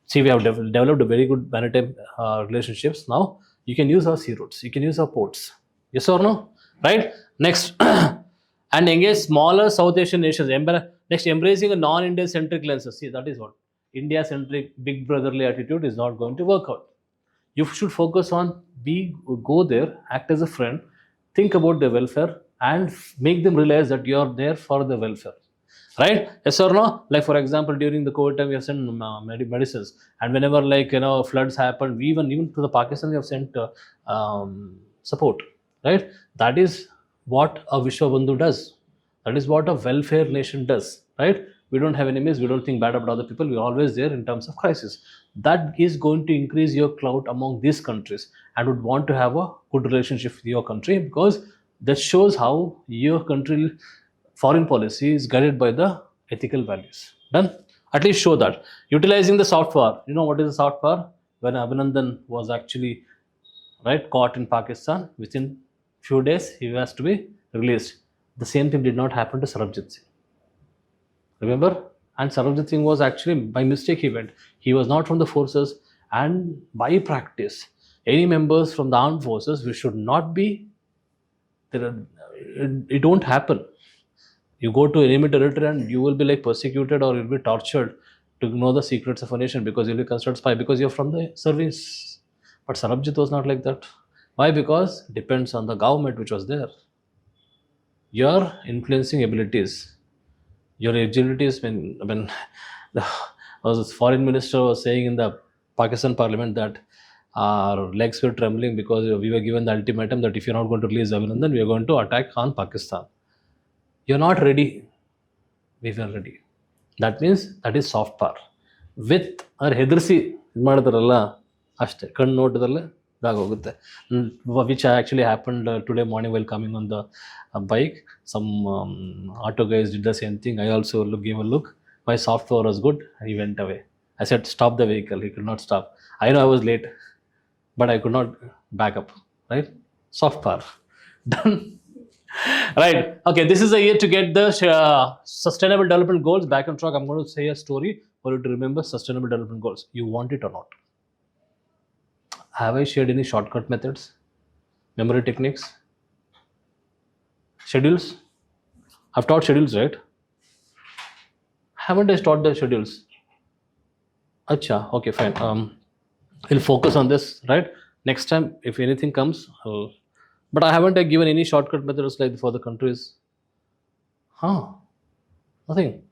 See, we have developed a very good maritime relationships. Now you can use our sea routes, you can use our ports. Yes or no? Right? Next, and engage smaller South Asian nations. Next, embracing a non-India centric lenses. See, that is what India centric big brotherly attitude is not going to work out. You should focus on go there, act as a friend, think about their welfare, and make them realize that you are there for the welfare, right? Yes or no? Like for example, during the COVID time, we have sent medicines, and whenever floods happen, even to the Pakistan we have sent support, right? That is what a Vishwa Bandhu does. That is what a welfare nation does, right? We don't have enemies, we don't think bad about other people, we're always there in terms of crisis. That is going to increase your clout among these countries, and would want to have a good relationship with your country, because that shows how your country foreign policy is guided by the ethical values. Done? At least show that. Utilizing the soft power. You know what is the soft power? When Abhinandan was actually caught in Pakistan, within few days he has to be released. The same thing did not happen to Sarabjit Singh. Remember? And Sarabjit Singh was actually by mistake he went. He was not from the forces, and by practice, any members from the armed forces, we should not be. It don't happen. You go to enemy territory and you will be persecuted, or you'll be tortured to know the secrets of a nation, because you'll be considered spy because you're from the service. But Sarabjit was not like that. Why? Because it depends on the government which was there. Your influencing abilities, your agilities. When the foreign minister was saying in the Pakistan parliament that our legs were trembling because we were given the ultimatum that if you're not going to release Abhinandan, we are going to attack on Pakistan. You're not ready. We were ready. That means that is soft power. With our ಹೆದರಿಸಿ ಇದು ಮಾಡಿದಾರಲ್ಲ ಅಷ್ಟೇ, ಕಣ್ಣು ನೋಟದಲ್ಲೇ ಇದಾಗೋಗುತ್ತೆ. Which actually happened today morning while coming on the bike. Some auto guys did the same thing. I also gave a look. My soft power was good. He went away. I said, stop the vehicle. He could not stop. I know I was late. but I could not back up, right? Soft power. Done. Right. Okay, this is the year to get the sustainable development goals back on track. I'm going to say a story for you to remember sustainable development goals. You want it or not? Have I shared any shortcut methods, memory techniques, schedules? I've taught schedules, right? Haven't I taught the schedules? Acha, okay, fine. We'll focus on this, right? Next time, if anything comes, but I haven't given any shortcut methods like for the countries. Huh? Nothing.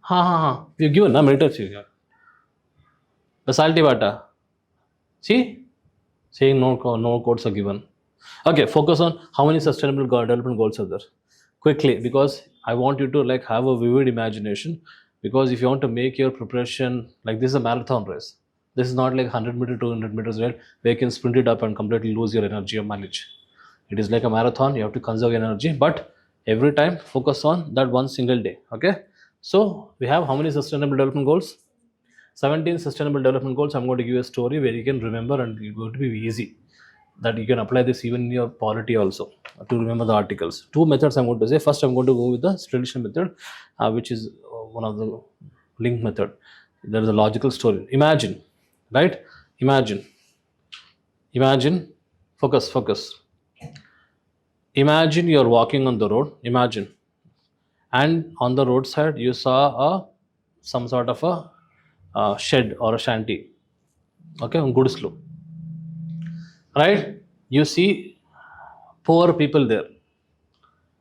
Ha. You've given, na meditation. The salty bata. See? Saying no codes are given. Okay, focus on how many sustainable development goals are there. Quickly, because I want you to like have a vivid imagination. Because if you want to make your preparation like this is a marathon race. This is not like 100 meter, 200 meters, right? Where you can sprint it up and completely lose your energy or mileage. It is like a marathon. You have to conserve energy, but every time focus on that one single day. Okay. So we have how many sustainable development goals? 17 sustainable development goals. I'm going to give you a story where you can remember and it's going to be easy. That you can apply this even in your polity also to remember the articles. Two methods I'm going to say. First, I'm going to go with the traditional method, which is one of the link method. There is a logical story. Imagine, right? Imagine. Focus. Imagine you're walking on the road. Imagine, and on the roadside you saw some sort of a shed or a shanty. Okay, on good slope. Right? You see poor people there.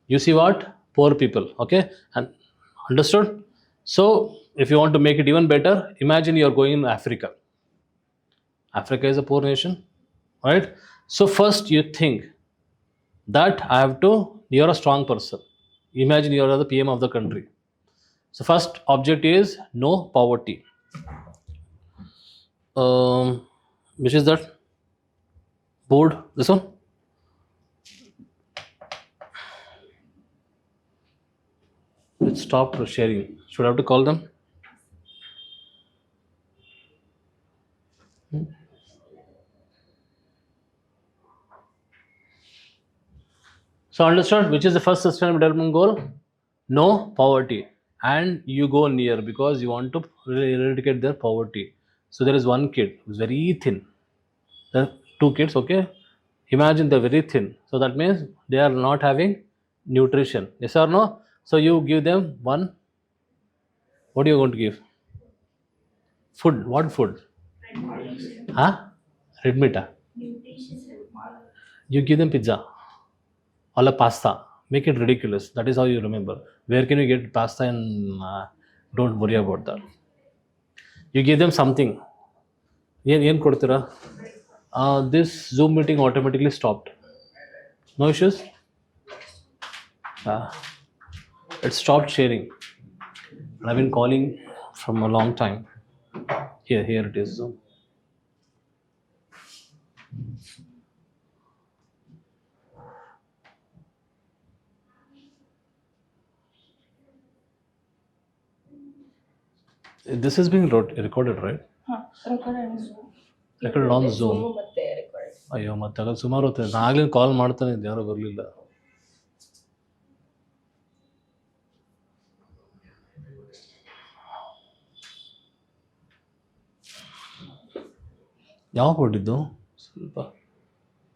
You see what? Poor people. Okay, and understood? So, if you want to make it even better, imagine you're going in Africa. Africa is a poor nation, right? So, first you think that you're a strong person. Imagine you're the PM of the country. So, first object is no poverty. Which is that? Board, this one? It stopped sharing. Should I have to call them? So understand which is the first sustainable development goal? No poverty. And you go near because you want to eradicate their poverty. So there is one kid who's very thin. There are two kids, okay? Imagine they're very thin. So that means they are not having nutrition. Yes or no? So you give them one. What are you going to give? Food. What food? Huh? Red meat. You give them pizza or a pasta. Make it ridiculous. That is how you remember. Where can you get pasta and don't worry about that. You give them something. ಏನು ಕೊಡ್ತೀರಾ? This Zoom meeting automatically stopped. No issues? It stopped sharing. I've been calling from a long time. Here it is. Zoom. This is being recorded, right? Recorded on Zoom. ಅಯ್ಯೋ ಮತ್ತೆ ಆಗ ಸುಮಾರು ಹೊತ್ತು ನಾನು ಆಗ್ಲೇ ಕಾಲ್ ಮಾಡ್ತಾನೆ ಇದ್ದೆ, ಯಾರೋ ಬರಲಿಲ್ಲ. ಯಾವ ಕೊಟ್ಟಿದ್ದು? ಸ್ವಲ್ಪ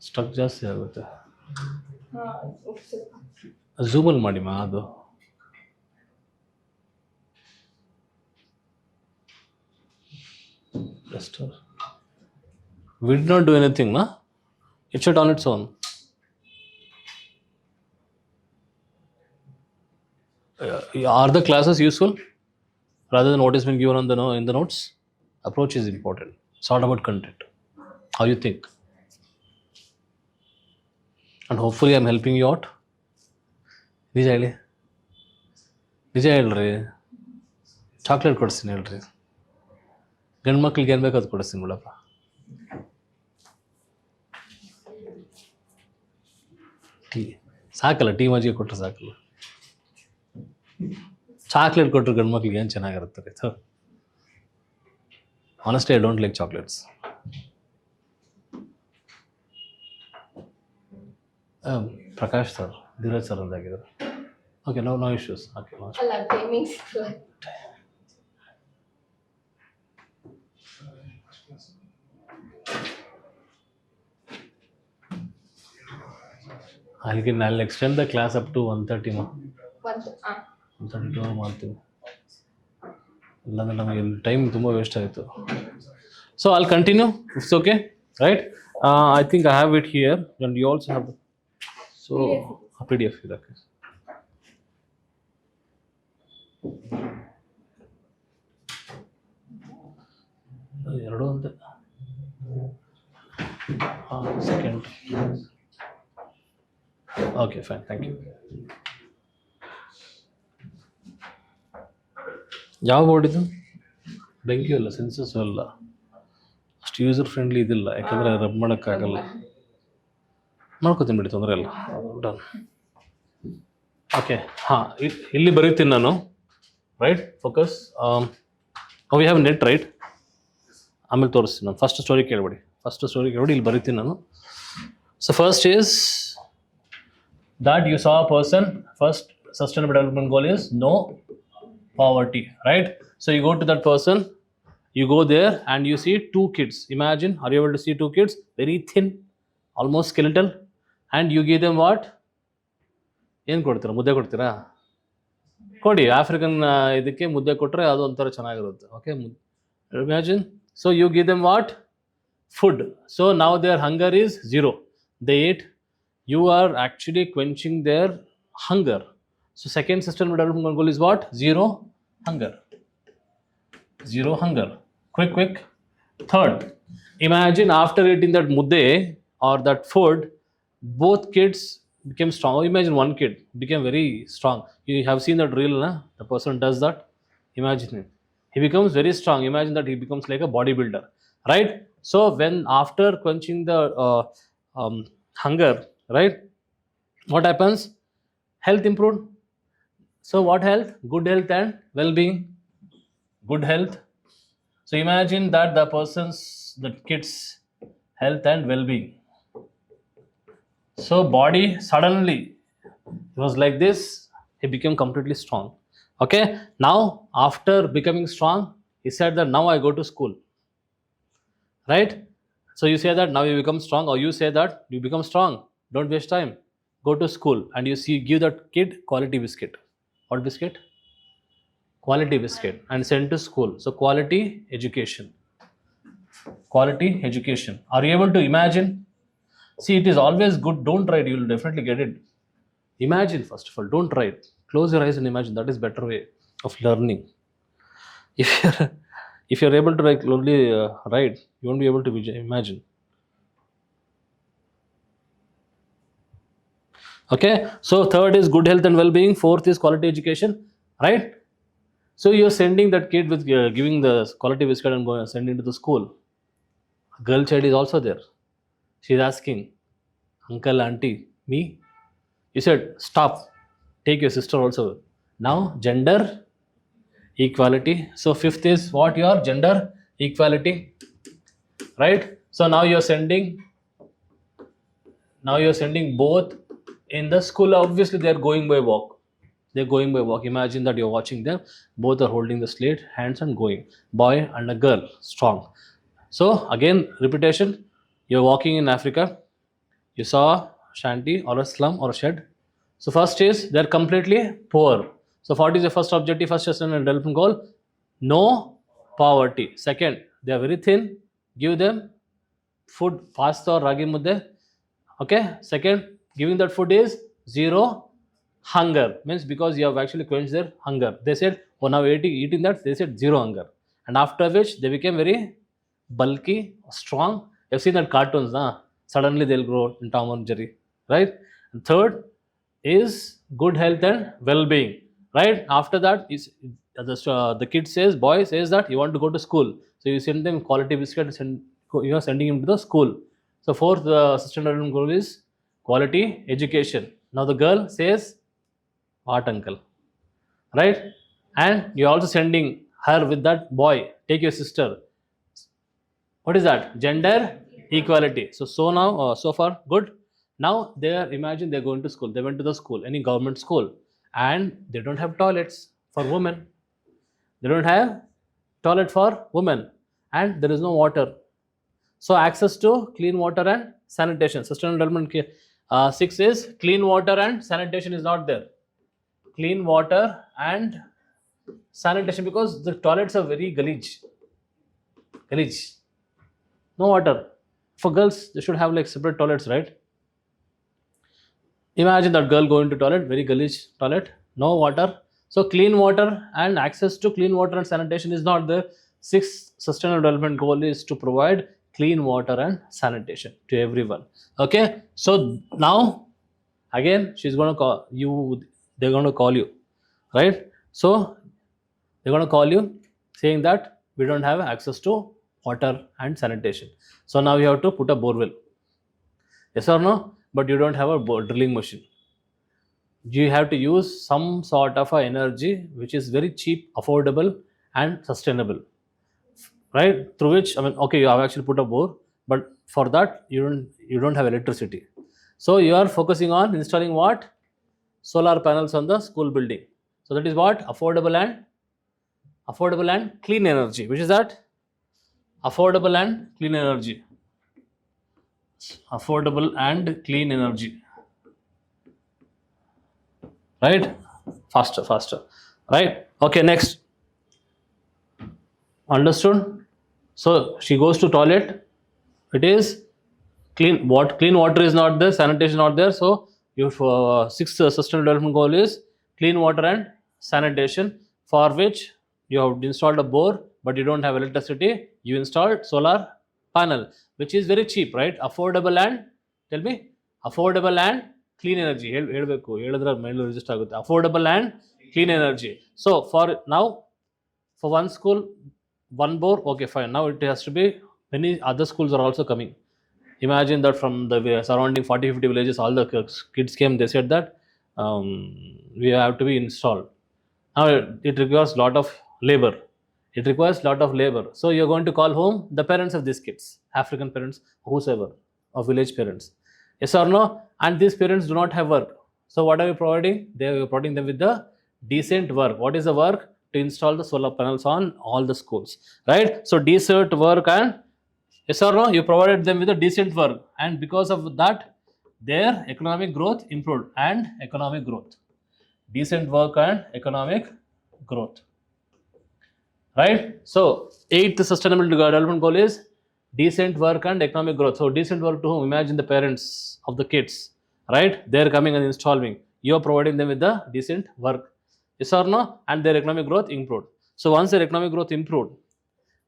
ಸ್ಟ್ರಕ್ ಜಾಸ್ತಿ ಆಗುತ್ತೆ. ಝೂಮಲ್ಲಿ ಮಾಡಿ ಮಾ ಅದು. We did not do anything, na? It shut on its own. Are the classes useful rather than what has been given on in the notes? Approach is important. It's all about content. How you think. And hopefully I'm helping you out. ನಿಜ ಹೇಳ್ರಿ, chocolate ಕೊಡಿಸ್ತೀನಿ ಹೇಳ್ರಿ. ಗಂಡು ಮಕ್ಳಿಗೆ ಏನು ಬೇಕು ಅದು ಕೊಡಿಸ್ತೀನಿ ಬಿಡಪ್ಪ. ಟೀ ಸಾಕಲ್ಲ, ಟೀ ಮಜ್ಜಿಗೆ ಕೊಟ್ಟರೆ ಸಾಕಲ್ಲ. ಚಾಕ್ಲೇಟ್ ಕೊಟ್ಟರು ಗಂಡು ಮಕ್ಳಿಗೆ ಏನು ಚೆನ್ನಾಗಿರುತ್ತೆ. Honestly, I don't like chocolates. Prakash sir, Dheeraj sir ಅಂದಾಗಿದ್ದಾರೆ. Okay, no issues. Okay, no issues. ಅಲ್ಲ timings I'll extend the class up to 1:30. ಒಂದು 1:32 ಮಾಡ್ತೀವಿ. ಇಲ್ಲಾಂದ್ರೆ ನಮಗೆ ಟೈಮ್ ತುಂಬ ವೇಸ್ಟ್ ಆಯಿತು. So I'll continue. It's okay, right? I think I have it here, and you also have. So PDF ಇದೆ. ಎರಡು ಒಂದೇ. Second. Okay, fine. Thank you. ಯಾವ ಬೋರ್ಡ್ ಇದು? ಬೆಂಕಿ ಅಲ್ಲ, ಸೆನ್ಸಸ್ ಅಲ್ಲ, ಅಷ್ಟು ಯೂಸರ್ ಫ್ರೆಂಡ್ಲಿ ಇದಿಲ್ಲ, ಯಾಕಂದರೆ ರಬ್ ಮಾಡೋಕ್ಕಾಗಲ್ಲ. ಮಾಡ್ಕೋತೀನಿ ಬಿಡಿ, ತೊಂದರೆ ಇಲ್ಲ. ಡನ್. ಓಕೆ, ಹಾಂ, ಇಲ್ಲಿ ಬರೀತೀನಿ ನಾನು. Right, focus. We have net, right? ಆಮೇಲೆ ತೋರಿಸ್ತೀನಿ ನಾನು. ಫಸ್ಟ್ ಸ್ಟೋರಿ ಕೇಳ್ಬೇಡಿ, ಇಲ್ಲಿ ಬರೀತೀನಿ ನಾನು. So first is that you saw a person, first sustainable development goal is no poverty, right? So you go to that person, you go there and you see two kids. Imagine, are you able to see two kids? Very thin, almost skeletal, and you give them what? ಏನು ಕೊಡ್ತೀರಾ? ಮುದ್ದೆ ಕೊಡ್ತೀರಾ? ಕೊಡಿ, African ಇದಕ್ಕೆ ಮುದ್ದೆ ಕೊಟ್ಟರೆ ಅದು ಒಂಥರ ಚೆನ್ನಾಗಿರುತ್ತೆ. Okay, imagine. So you give them what? Food. So now their hunger is 0. They ate. You are actually quenching their hunger. So second sustainable development goal is what? Zero hunger. Quick. Third, imagine after eating that mudde or that food, both kids became strong. Imagine one kid became very strong. You have seen that reel, na? The person does that. Imagine it. He becomes very strong. Imagine that he becomes like a bodybuilder, right? So when after quenching the hunger, right, what happens? Health improved. So what health? Good health and well-being. Good health. So imagine that the kids health and well-being. So body suddenly, it was like this, he became completely strong. Okay, now after becoming strong, he said that now I go to school, right? So you say that now you become strong, or you say that you become strong, don't waste time, go to school, and you see, give that kid quality biscuit. What biscuit? Quality biscuit, and send to school. So quality education. Are you able to imagine? See, it is always good. Don't write, you will definitely get it. Imagine, first of all, don't write. Close your eyes and imagine. That is better way of learning. If you're able to write, only write, you won't be able to imagine. Okay, so third is good health and well-being. Fourth is quality education, right? So you're sending that kid with giving the quality biscuit and sending to the school. A girl child is also there. She's asking, uncle, auntie, me? You said, stop, take your sister also. Now gender equality. So fifth is what? Your gender equality, right? So now you're sending both in the school. Obviously they're going by walk. Imagine that you're watching them, both are holding the slate, hands, and going. Boy and a girl, strong. So again, repetition. You're walking in Africa, you saw a shanty or a slum or a shed. So first is they're completely poor. So what is the first objective, first sustainable development goal? No poverty. Second, they are very thin, give them food, pasta or ragi mudde. Okay, second, giving that food is zero hunger, means because you have actually quenched their hunger. They said, oh, now eating that, they said zero hunger, and after which they became very bulky, strong. You've seen that cartoons, nah? Suddenly they'll grow in Tom and Jerry, right? And third is good health and well-being, right? After that is the kid says, boy says that you want to go to school, so you send them quality biscuit, you are sending him to the school. So fourth sustainable goal is quality education. Now the girl says, what, uncle, right? And you're also sending her with that boy, take your sister, What is that? Gender equality. So now, so far, good. Now imagine they're going to school. They went to the school, any government school, and they don't have toilets for women. They don't have toilet for women, and there is no water. So access to clean water and sanitation. Sustainable development 6 is clean water and sanitation is not there. Clean water and sanitation, because the toilets are very galeej. No water. For girls, they should have like separate toilets, right? Imagine that girl going to toilet, very galeej toilet, no water. So clean water and access to clean water and sanitation is not there. 6th sustainable development goal is to provide clean water and sanitation to everyone. Okay, so now again she's going to call you, they're going to call you, right? So they're going to call you saying that we don't have access to water and sanitation. So now you have to put a borewell. Yes or no? But you don't have a drilling machine. You have to use some sort of a energy which is very cheap, affordable, and sustainable, right? Through which, I mean, okay, you have actually put a bore, but for that you don't have electricity. So you are focusing on installing what? Solar panels on the school building. So that is what? Affordable and clean energy. Which is that? Affordable and clean energy. Affordable and clean energy. Right? Faster. Right? Okay, next. Understood? So she goes to toilet. It is clean. What? Clean water is not there. Sanitation not there. So your 6th sustainable development goal is clean water and sanitation, for which you have installed a bore, but you don't have electricity. You installed solar panel, which is very cheap, right? Affordable and, tell me, affordable and clean energy. Affordable and clean energy. So for now, for one school, one bore, okay, fine. Now it has to be, many other schools are also coming. Imagine that from the surrounding 40-50 villages, all the kids came. They said that we have to be installed. Now it requires lot of labor. So you're going to call home the parents of these kids, African parents, whosoever, or village parents. Yes or no? And these parents do not have work. So what are you providing? They are providing them with the decent work. What is the work? To install the solar panels on all the schools, right? So decent work, and yes or no? You provided them with a decent work, and because of that, their economic growth improved. And economic growth, decent work and economic growth, right? So 8th sustainable development goal is decent work and economic growth. So decent work to whom? Imagine the parents of the kids, right? They're coming and installing. You're providing them with the decent work. Yes or no? And their economic growth improved. So once their economic growth improved,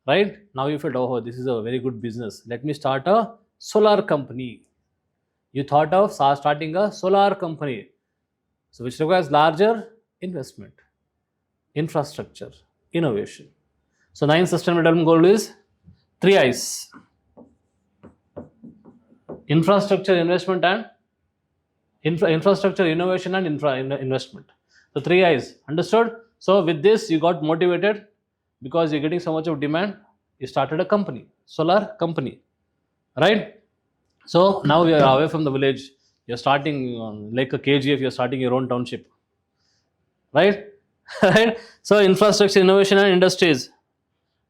right? Now you felt, oh, this is a very good business. Let me start a solar company. You thought of starting a solar company. So which requires larger investment, infrastructure, innovation. So 9th sustainable development goal is 3 I's. Infrastructure, investment, and infrastructure, innovation, and investment. So 3 I's. Understood? So with this, you got motivated because you're getting so much of demand. You started a company, solar company, right? So now we are away from the village. You're starting like a KGF. You're starting your own township, right? Right? So infrastructure, innovation, and industries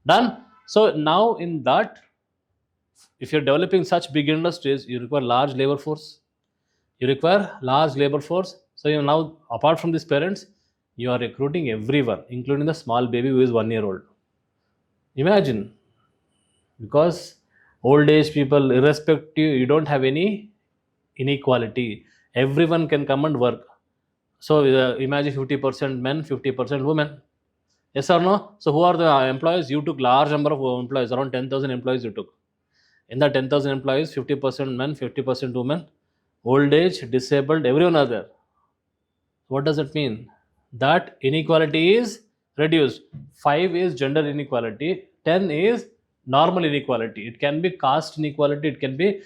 done. So now in that, if you're developing such big industries, you require large labor force. So you now, apart from these parents, you are recruiting everyone, including the small baby who is 1 year old. Imagine, because old age people, irrespective, you don't have any inequality. Everyone can come and work. So imagine 50% men, 50% women. Yes or no? So who are the employees? You took large number of employees, around 10,000 employees you took. In that 10,000 employees, 50% men, 50% women, old age, disabled, everyone are there. What does it mean? That inequality is reduced. 5 is gender inequality, 10 is normal inequality. It can be caste inequality, it can be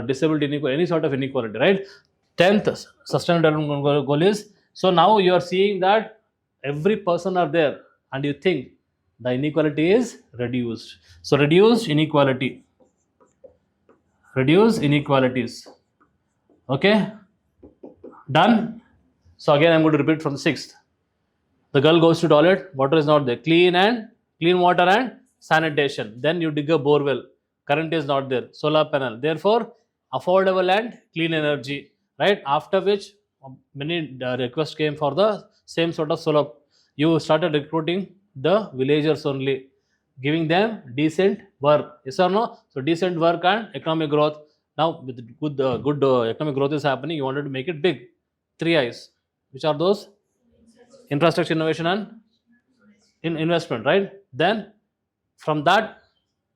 disabled inequality, any sort of inequality, right? 10th sustainable development goal is, so now you are seeing that every person are there, and you think the inequality is reduced. So reduced inequality, reduce inequalities. Okay, done. So again, I'm going to repeat from the sixth. The girl goes to toilet, water is not there. Clean water and sanitation. Then you dig a bore well. Current is not there. Solar panel. Therefore, affordable and clean energy. Right? After which, many requests came for the same sort of solar. You started recruiting the villagers only, giving them decent work. Yes or no? So decent work and economic growth. Now, with good economic growth is happening, you wanted to make it big. Three eyes. Which are those? Infrastructure, innovation, and investment, right? Then from that,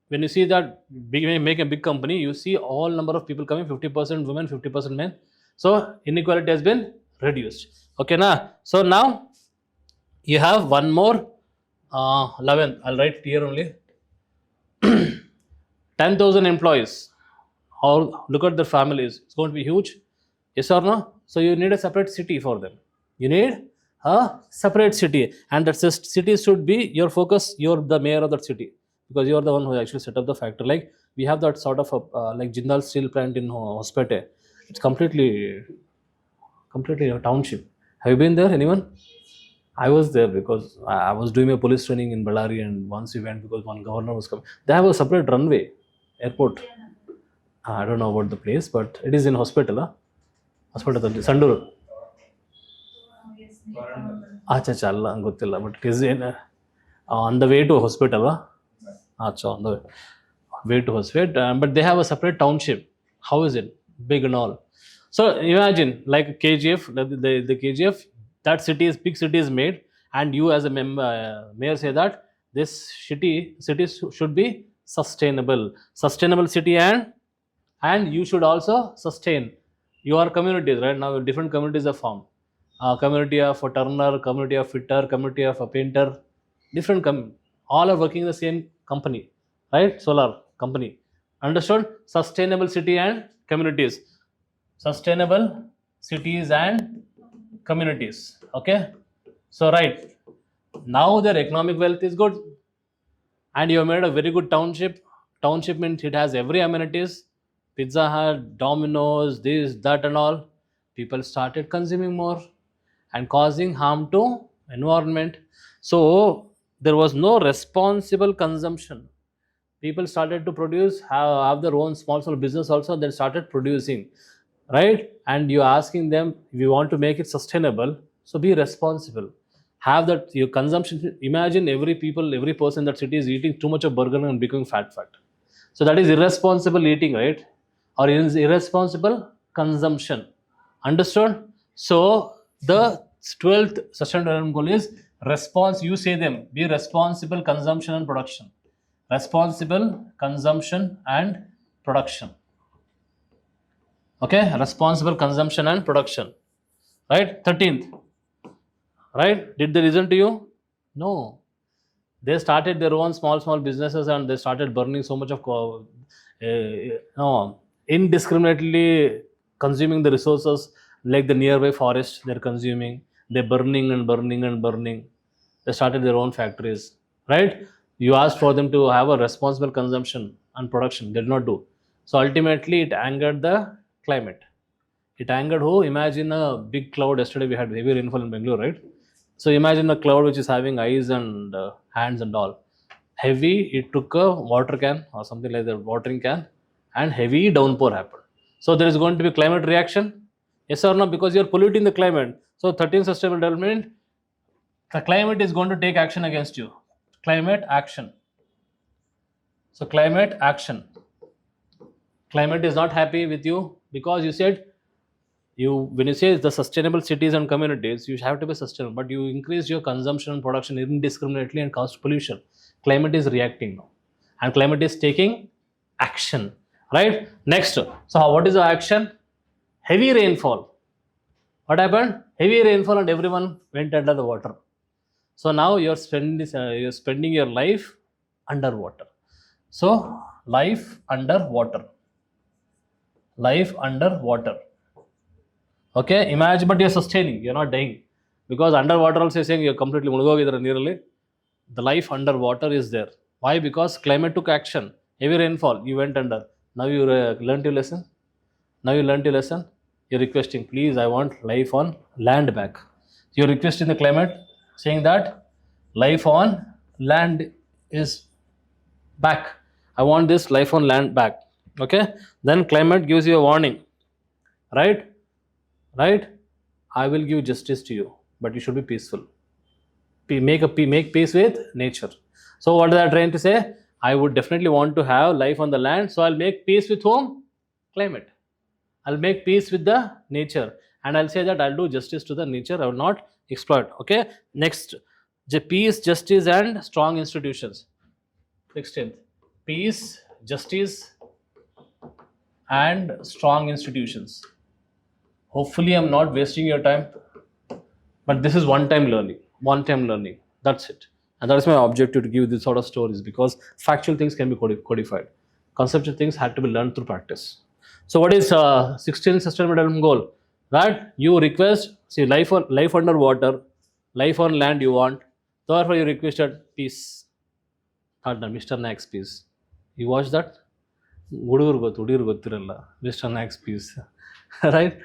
when you see that make a big company, you see all number of people coming, 50% women, 50% men. So inequality has been reduced. Okay, now so now you have one more 11th. I'll write it here only. 10,000 employees. Or look at the families. It's going to be huge. Yes or no? So you need a separate city for them. You need a separate city, and that city should be your focus. You're the mayor of that city because you're the one who actually set up the factory. Like we have that sort of like Jindal steel plant in Hospete. It's completely a township. Have you been there? Anyone? I was there because I was doing a police training in Bellary, and once we went because one governor was coming. They have a separate runway, airport. I don't know about the place, but it is in hospital. Hospital, Sanduru. Acha challa gottilla, but it is in on the way to hospital. Acha, on the way to hospital, but they have a separate township. How is it? Big and all. So imagine like KGF, the KGF, that big city is made, and you as a mayor say that this city should be sustainable city, and you should also sustain your communities. Right now, different communities are formed. Community of a turner, community of fitter, community of a painter, different all are working in the same company, right? Solar company. Understood? Sustainable city and communities. Sustainable cities and communities. Okay. So right now their economic wealth is good, and you have made a very good township. Township means it has every amenities. Pizza Hut, Domino's, this, that, and all. People started consuming more and causing harm to environment. So there was no responsible consumption. People started to produce, have their own small business also. They started producing, right? And you're asking them, if you want to make it sustainable, so be responsible. Have that your consumption. Imagine every person in that city is eating too much of burger and becoming fat. So that is irresponsible eating, right? Or irresponsible consumption. Understood? So the 12th sustainable development goal is response. You say them. Be responsible consumption and production. Responsible consumption and production. Okay? Responsible consumption and production. Right? 13th. Right? Did they listen to you? No. They started their own small businesses, and they started burning so much of indiscriminately consuming the resources, like the nearby forest they're consuming. They're burning and burning. They started their own factories, right? You asked for them to have a responsible consumption and production. They did not do. So ultimately it angered the climate. It angered who? Imagine a big cloud. Yesterday we had heavy rainfall in Bengaluru, right? So imagine a cloud which is having eyes and hands and all. Heavy, it took a water can or something like that, watering can, and heavy downpour happened. So there is going to be climate reaction. Yes or no? Because you are polluting the climate. So 13 sustainable development, the climate is going to take action against you. Climate action. So climate action. Climate is not happy with you because you said when you say the sustainable cities and communities, you have to be sustainable, but you increase your consumption and production indiscriminately and cause pollution. Climate is reacting now, and climate is taking action. Right? Next. So what is the action? Heavy rainfall. What happened? Heavy rainfall, and everyone went under the water. So now you're spending your life underwater. So life underwater. Life underwater. Okay, imagine, but you're sustaining, you're not dying. Because underwater also you're saying you're completely ಮುಳುಗೋಗಿದ್ದೀರ ನೀರಲ್ಲಿ. the life underwater is there. Why? Because climate took action. Heavy rainfall, you went under. Now you learned your lesson. Now you learned your lesson. You're requesting, please, I want life on land back. You're requesting the climate, saying that life on land is back. I want this life on land back. Okay. Then climate gives you a warning. Right? Right? I will give justice to you, but you should be peaceful. Make peace with nature. So what is that trying to say? I would definitely want to have life on the land, so I'll make peace with whom? Climate. I'll make peace with the nature, and I'll say that I'll do justice to the nature. I will not exploit. Okay. Next, peace, justice, and strong institutions. 16th, peace, justice, and strong institutions. Hopefully, I'm not wasting your time, but this is one-time learning. One-time learning. That's it. And that is my objective, to give this sort of stories, because factual things can be codified. Conceptual things had to be learned through practice. So what is 16th Sustainable Development Goal? That you request, see, life under water, life on land you want. Therefore, you requested peace. Partner, Mr. Nax peace. You watch that? Mr. Nax peace. Right?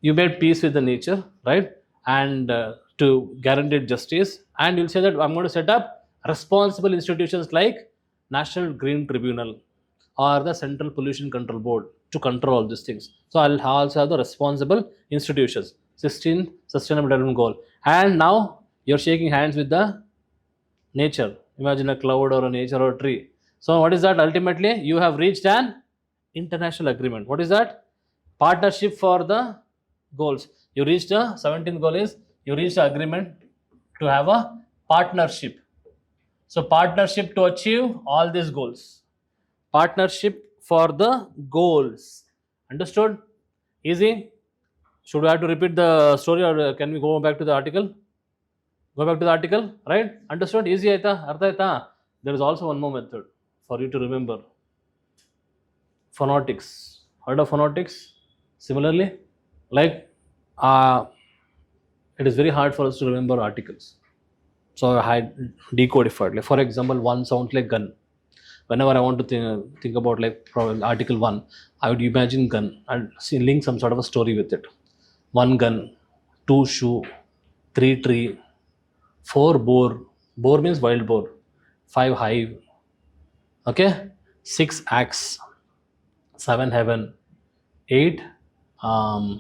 You made peace with the nature, right? And to guarantee justice, and you'll say that I'm going to set up responsible institutions like National Green Tribunal or the Central Pollution Control Board to control all these things. So I'll also have the responsible institutions. 16th Sustainable Development Goal. And now you're shaking hands with the nature. Imagine a cloud or a nature or a tree. So what is that? Ultimately, you have reached an international agreement. What is that? Partnership for the goals. You reached the 17th goal is you reached the agreement to have a partnership. So partnership to achieve all these goals. Partnership for the goals. Understood? Easy? Should we have to repeat the story, or can we go back to the article? Go back to the article, right? Understood? Easy aita? Artha aita? There is also one more method for you to remember. Phonetics. Heard of phonetics? Similarly, like it is very hard for us to remember articles. So I had decodified. Like for example, one sounds like gun. Whenever I want to think about like article 1, I would imagine gun and link some sort of a story with it. 1 gun, 2 shoe, 3 tree, 4 boar. Boar means wild boar. 5 hive. Okay. 6 axe. 7 heaven. 8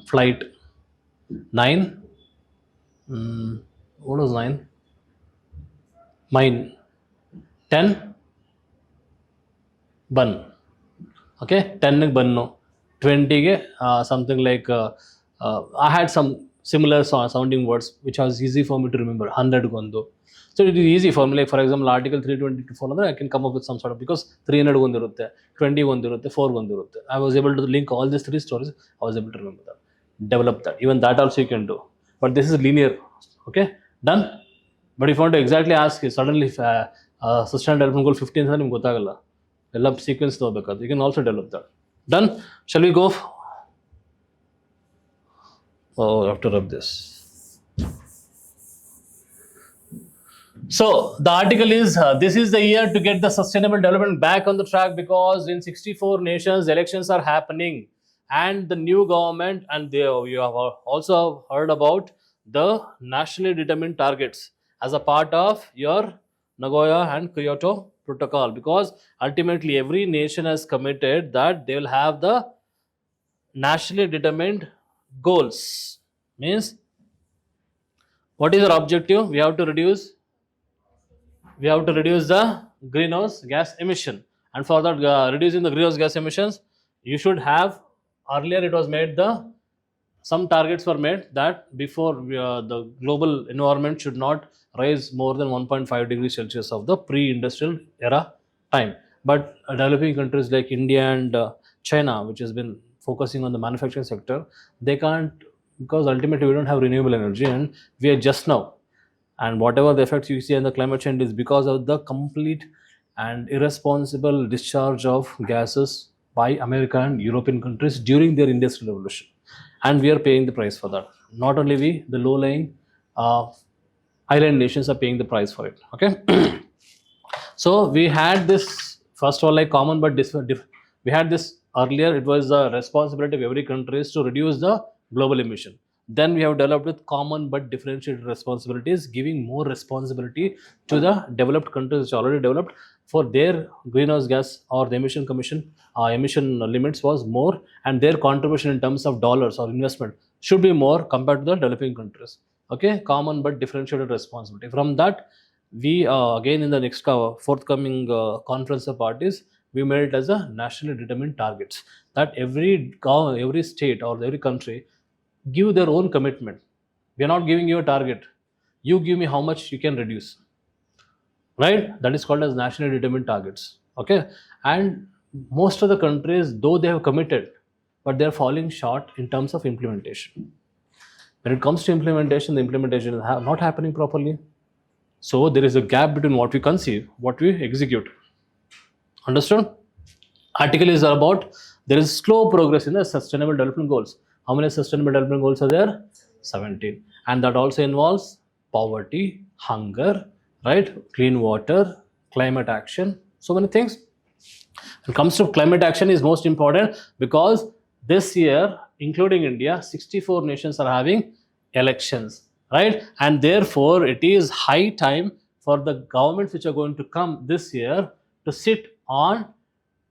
flight. 9. What was 9? Mine. 10. Bun. Okay. 10 banno. 20 something like I had some similar sounding words which was easy for me to remember. 100 gondo. So it is easy for me. Like for example, article 322 I can come up with some sort of, because 300 gondirutte, 20 gondirutte, 4 gondirutte. I was able to link all these 3 stories. I was able to remember that. Develop that. Even that also you can do. But this is linear. Okay. Done. But if you want to exactly ask, suddenly Sustainable Development Goal 15 is ಗೊತ್ತಾಗಲ್ಲ. ಎಲ್ಲ sequence ತಗೋಬೇಕಾದ್ರೆ you can also develop that. Done. Shall we go? Oh, I have to rub this. So the article is this is the year to get the sustainable development back on the track, because in 64 nations elections are happening, and the new government, and you have also heard about the nationally determined targets as a part of your Nagoya and Kyoto protocol, because ultimately every nation has committed that they will have the nationally determined goals. Means what is our objective? We have to reduce the greenhouse gas emission, and for that reducing the greenhouse gas emissions, you should have, earlier it was made some targets were made that before the global environment should not rise more than 1.5 degrees Celsius of the pre-industrial era time. But developing countries like India and China, which has been focusing on the manufacturing sector, they can't, because ultimately we don't have renewable energy, and we are just now. And whatever the effects you see in the climate change is because of the complete and irresponsible discharge of gases by America and European countries during their industrial revolution. And we are paying the price for that. Not only we, the low-lying island nations are paying the price for it. Okay. So we had this first of all like common but we had this earlier. It was the responsibility of every country is to reduce the global emission. Then we have developed with common but differentiated responsibilities, giving more responsibility to the developed countries which are already developed for their greenhouse gas or the emission commission emission limits was more, and their contribution in terms of dollars or investment should be more compared to the developing countries. Okay, common but differentiated responsibility. From that, we again in the next forthcoming conference of parties, we made it as a nationally determined targets that every state or every country give their own commitment. We are not giving you a target. You give me how much you can reduce. Right? That is called as nationally determined targets. Okay. And most of the countries, though they have committed, but they are falling short in terms of implementation. When it comes to implementation, the implementation is not happening properly. So there is a gap between what we conceive, what we execute. Understood? Article is about there is slow progress in the sustainable development goals. How many sustainable development goals are there? 17. And that also involves poverty, hunger, right? Clean water, climate action, so many things. When it comes to climate action is most important because this year, including India, 64 nations are having elections, right? And therefore, it is high time for the governments which are going to come this year to sit on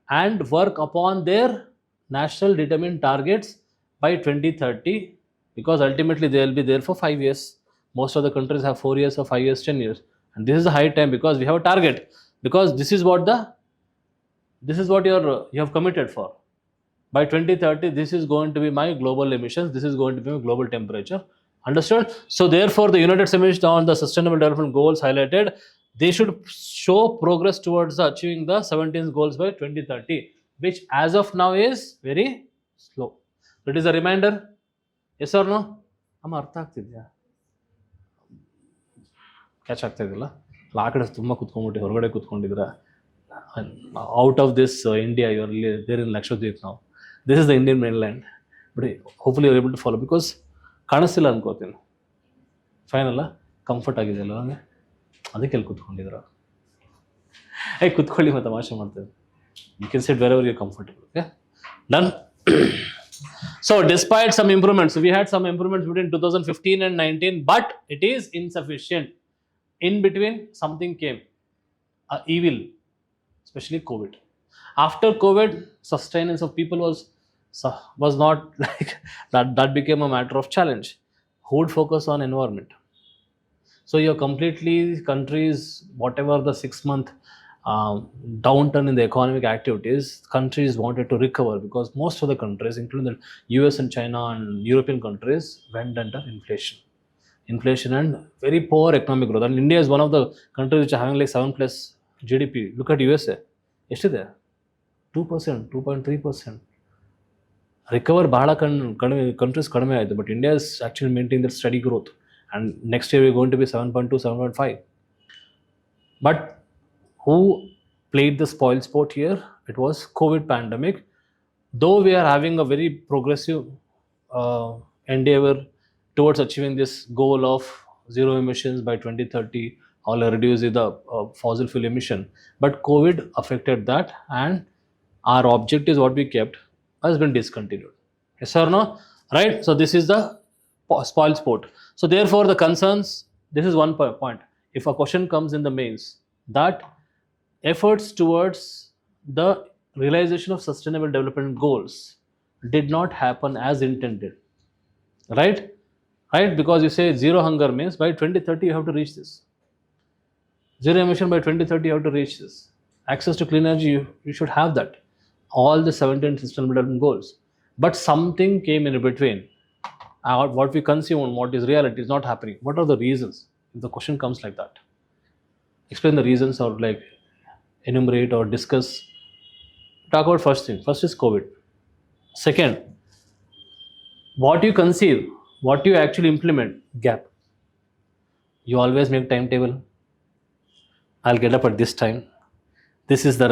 and work upon their national determined targets by 2030, because ultimately they will be there for 5 years. Most of the countries have 4 years or 5 years, 10 years, and this is a high time because we have a target, because this is what you have committed for. By 2030, this is going to be my global emissions, this is going to be my global temperature. Understood? So therefore, the United Nations on the Sustainable Development Goals highlighted they should show progress towards achieving the 17 goals by 2030, which as of now is very slow. It is a reminder. Yes or no? ಅಮ್ಮ ಅರ್ಥ ಆಗ್ತಿದ್ಯಾ? Catch ಆಗ್ತಾ ಇದೆಯಲ್ಲ? ಆ ಕಡೆ ತುಂಬ ಕುತ್ಕೊಂಡ್ಬಿಟ್ಟು ಹೊರಗಡೆ ಕುತ್ಕೊಂಡಿದ್ರ out of this India you are there in Lakshadweep ನಾವು. This is the Indian mainland. But hopefully you are able to follow because ಕಾಣಿಸ್ತಿಲ್ಲ ಅನ್ಕೋತೀನಿ. ಫೈನ್ ಅಲ್ಲ? ಕಂಫರ್ಟ್ ಆಗಿದೆಯಲ್ಲ ನನಗೆ, ಅದಕ್ಕೆ ಅಲ್ಲಿ ಕುತ್ಕೊಂಡಿದ್ರ. ಕುತ್ಕೊಳ್ಳಿ ಮತ್ತೆ ತಮಾಷೆ ಮಾಡ್ತೇವೆ. You can sit wherever you comfortable. Okay, done. So despite some improvements, we had some improvements between 2015 and 19, but it is insufficient. In between something came, evil, especially COVID. After COVID, sustenance of people was not like that became a matter of challenge. Who would focus on environment? So you're completely countries, whatever the 6-month downturn in the economic activities, countries wanted to recover because most of the countries, including the US and China and European countries, went under inflation and very poor economic growth. And India is one of the countries which are having like 7+ GDP. Look at USA. Yesterday 2%, 2.3%. Recover bahada countries kadame aitu, but India is actually maintaining that steady growth, and next year we're going to be 7.2, 7.5. But who played the spoil sport here? It was COVID pandemic. Though we are having a very progressive endeavor towards achieving this goal of zero emissions by 2030, or reducing the fossil fuel emission, but COVID affected that, and our objectives what we kept has been discontinued. Yes or no? Right? So this is the spoil sport. So therefore the concerns, this is one point. If a question comes in the mains that efforts towards the realization of sustainable development goals did not happen as intended, right? Because you say zero hunger means by 2030 you have to reach this. Zero emission by 2030 you have to reach this. Access to clean energy, you should have that. All the 17 sustainable development goals. But something came in between. What we consume and what is reality is not happening. What are the reasons? If the question comes like that, explain the reasons, or like enumerate or discuss. Talk about first thing. First is COVID. Second, what you conceive, what you actually implement, gap. You always make timetable. I'll get up at this time. This is the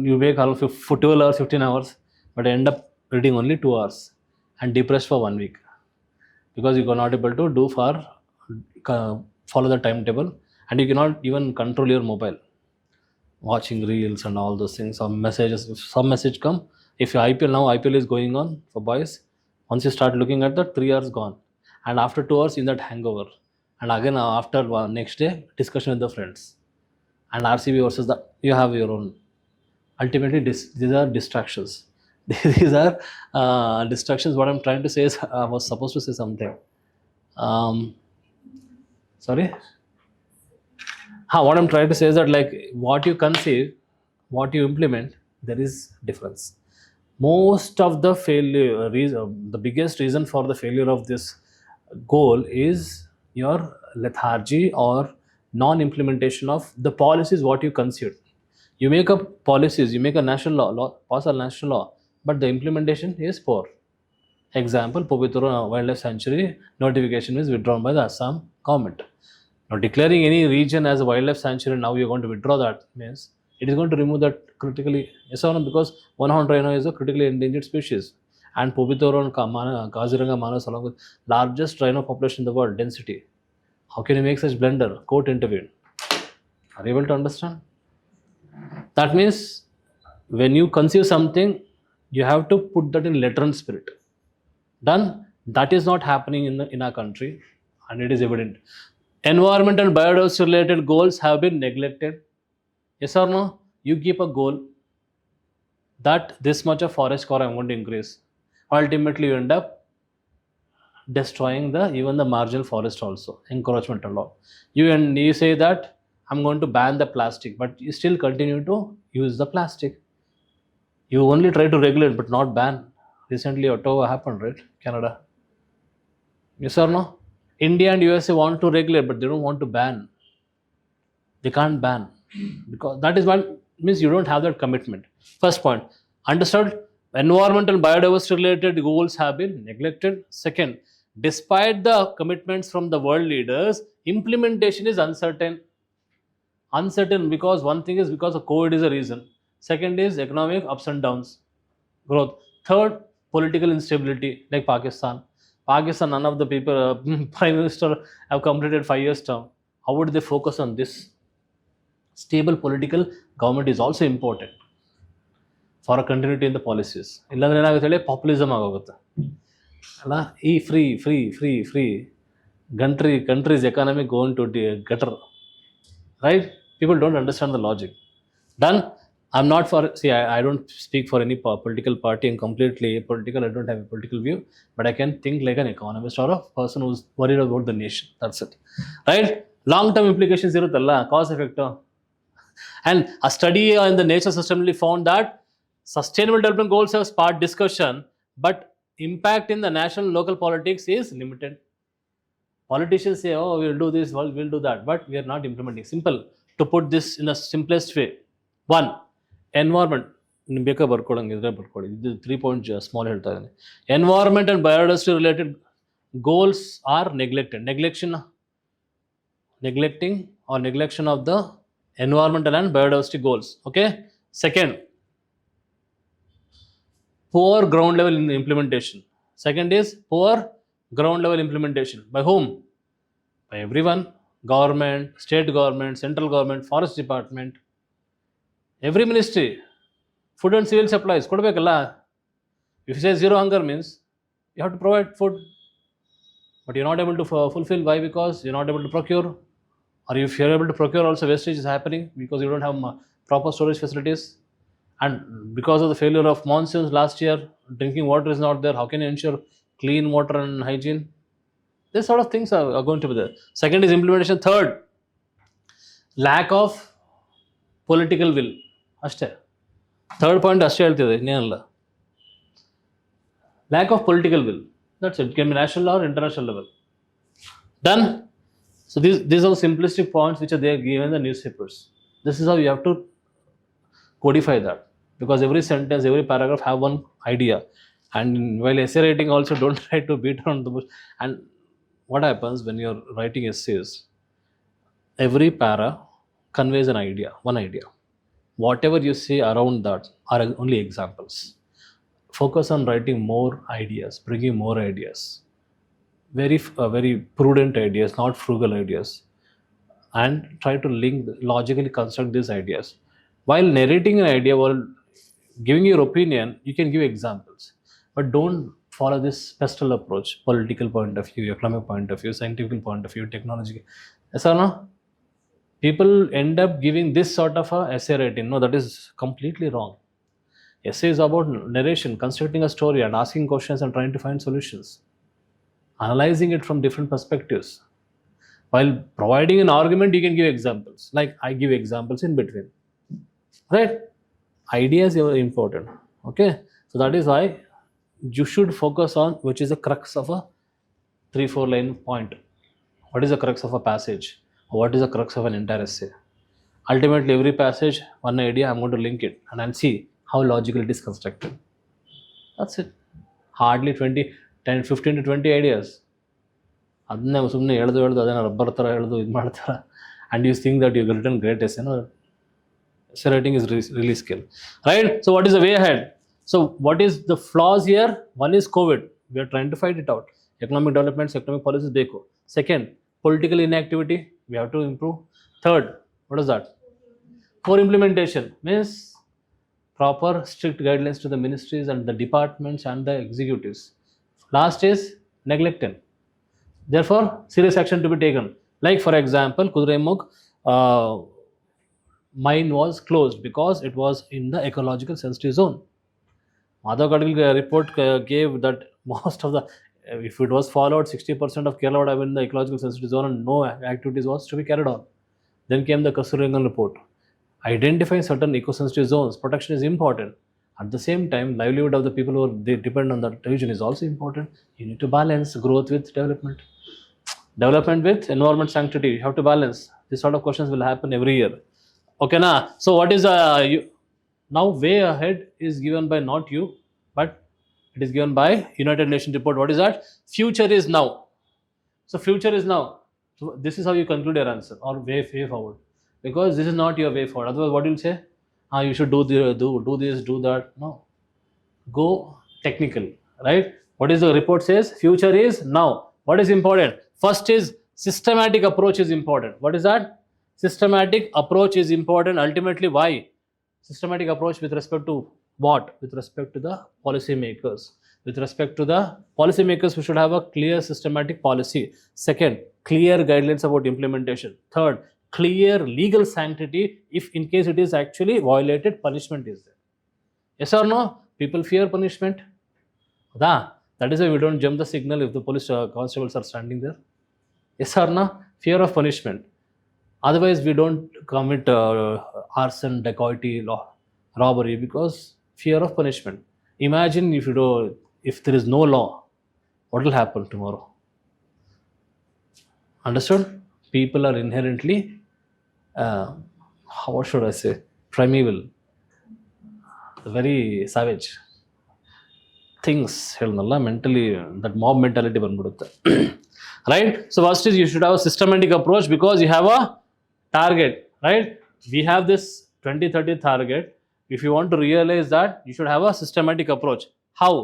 you make all 12 hours, 15 hours, but I end up reading only 2 hours and depressed for 1 week because you are not able to do for follow the timetable, and you cannot even control your mobile, watching reels and all those things. Some messages, if some message come, if your IPL, now IPL is going on for boys, once you start looking at that, 3 hours gone, and after 2 hours in that hangover, and again after next day discussion with the friends, and RCB versus the, you have your own. Ultimately these are distractions. These are distractions. What I'm trying to say is, I was supposed to say something. Sorry. What I'm trying to say is that, like, what you conceive, what you implement, there is difference. Most of the failure reason, the biggest reason for the failure of this goal is your lethargy or non-implementation of the policies what you considered. You make up policies, you make a national law, pass a national law, but the implementation is poor. Example, Povituru Wildlife Sanctuary notification is withdrawn by the Assam government. Now, declaring any region as a wildlife sanctuary, now you're going to withdraw that, means it is going to remove that critically, yes or no, because one horned rhino is a critically endangered species. And Povituru and Kaziranga Manas, along with largest rhino population in the world, density. How can you make such blunder? Court intervened. Are you able to understand? That means when you conceive something, you have to put that in letter and spirit. Done. That is not happening in our country, and it is evident. Environment and biodiversity related goals have been neglected. Yes or no? You keep a goal that this much of forest cover I'm going to increase. Ultimately, you end up destroying even the marginal forest also, encroachment and all. You say that I'm going to ban the plastic, but you still continue to use the plastic. You only try to regulate but not ban. Recently, Ottawa happened, right? Canada. Yes or no? India and USA want to regulate, but they don't want to ban. They can't ban, because that is what means you don't have that commitment. First point, understood. Environmental and biodiversity related goals have been neglected. Second, despite the commitments from the world leaders, implementation is uncertain. Uncertain because one thing is because of COVID is a reason. Second is economic ups and downs, growth. Third, political instability, like Pakistan. Pakistan, none of the people, prime minister have completed 5 years term. How would they focus on this? Stable political government is also important for a continuity in the policies. ಇಲ್ಲಾಂದ್ರೆ ಏನಾಗುತ್ತೆ ಹೇಳಿ, ಪಾಪ್ಯುಲಿಸಮ್ ಆಗೋಗುತ್ತೆ ಅಲ್ಲ. ಈ free country's economy going to gutter, right? People don't understand the logic. Done. I'm not for, see, I don't speak for any political party and completely political. I don't have a political view, but I can think like an economist or a person who's worried about the nation. That's it, right? Long-term implications iruttalla, cause effect. And a study in the Nature Sustainability found that sustainable development goals have sparked discussion, but impact in the national and local politics is limited. Politicians say, oh, we'll do this, we'll do that, but we are not implementing. Simple. To put this in the simplest way. One, environment. ಬೇಕಾ ಬರ್ಕೊಳಂಗಿದ್ರೆ ಬರ್ಕೊಳ್ಳಿ. ಇದು 3 point small ಹೇಳ್ತಾ ಇದ್ದೀನಿ. Environment and biodiversity related goals are neglected. Neglection of the environmental and biodiversity goals. Okay. Second, poor ground level implementation. Second is poor ground level implementation. By whom? By everyone. Government, state government, central government, forest department, every ministry. Food and civil supplies ಕೊಡಬೇಕಲ್ಲ. If you say zero hunger means you have to provide food, but you're not able to fulfill. Why? Because you're not able to procure, or if you're able to procure also, wastage is happening because you don't have proper storage facilities. And because of the failure of monsoons last year, drinking water is not there. How can you ensure clean water and hygiene? This sort of things are going to be there. Second is implementation. Third, lack of political will. ಅಷ್ಟೇ. Third point ಅಷ್ಟೇ ಹೇಳ್ತಿದೆ, ಇನ್ನೇನಲ್ಲ. Lack of political will. That's it. It can be national or international level. Done. So these are simplistic points which are there given in the newspapers. This is how you have to codify that, because every sentence, every paragraph have one idea. And while essay writing also, don't try to beat around the bush. And what happens when you're writing essays, every para conveys an idea, one idea. Whatever you say around that are only examples. Focus on writing more ideas, bringing more ideas, very prudent ideas, not frugal ideas. and try to logically construct these ideas. While narrating an idea or giving your opinion, you can give examples, but don't follow this pestle approach: political point of view, economic point of view, scientific point of view, technology. Yes or no? People end up giving this sort of a essay writing. No, that is completely wrong. Essay is about narration, constructing a story and asking questions and trying to find solutions, analyzing it from different perspectives. While providing an argument, you can give examples. Like I give examples in between. Right? Ideas are important. Okay? So that is why you should focus on which is the crux of a 3-4 line point. What is the crux of a passage? What is the crux of an entire essay? Ultimately, every passage, one idea, I'm going to link it and I'll see how logical it is constructed. That's it. Hardly 15 to 20 ideas. ಅದನ್ನೇ ಸುಮ್ಮನೆ ಎಳೆದು ಅದನ್ನು rubber ಥರ ಎಳೆದು ಇದು ಮಾಡ್ತಾರೆ. And you think that you've written great essay. No? Essay writing is really skill. Right? So what is the way ahead? So what is the flaws here? One is COVID. We are trying to fight it out. Economic developments, economic policies, beko. Second, political inactivity. We have to improve. Third, what is that? Poor implementation. Means proper strict guidelines to the ministries and the departments and the executives. Last is neglected. Therefore, serious action to be taken. Like for example, Kudremukh mine was closed because it was in the ecological sensitive zone. Madhav Gadgil report gave that most of the, if it was followed, 60% of Kerala would have been in the ecological sensitive zone and no activities was to be carried on. Then came the Kasturirangan report. Identifying certain eco-sensitive zones, protection is important. At the same time, livelihood of the people who they depend on that region is also important. You need to balance growth with development. Development with environment sanctity. You have to balance. These sort of questions will happen every year. Okay, na? So what is now way ahead is given by not you, but it is given by United Nations report. What is that? Future is now. So future is now. So this is how you conclude your answer or way forward. Because this is not your way forward. Otherwise, what you'll say? You should do this, do that. No. Go technical, right? What is the report says? Future is now. What is important? First is systematic approach is important. What is that? Systematic approach is important. Ultimately, why? Systematic approach with respect to what? With respect to the policy makers. With respect to the policy makers, we should have a clear systematic policy. Second, clear guidelines about implementation. Third, clear legal sanctity. If in case it is actually violated, punishment is there. Yes or no? People fear punishment. That is why we don't jump the signal if the police constables are standing there. Yes or no? Fear of punishment. Otherwise, we don't commit arson, dacoity, robbery because fear of punishment. Imagine if there is no law, what will happen tomorrow? Understood? People are inherently, what should I say, primeval, very savage. Things ಹೇಳನಲ್ಲ mentally that mob mentality ಬಂದ್ಬಿಡುತ್ತೆ. Right? So first is you should have a systematic approach because you have a target, right? We have this 2030 target. If you want to realize that, you should have a systematic approach. How?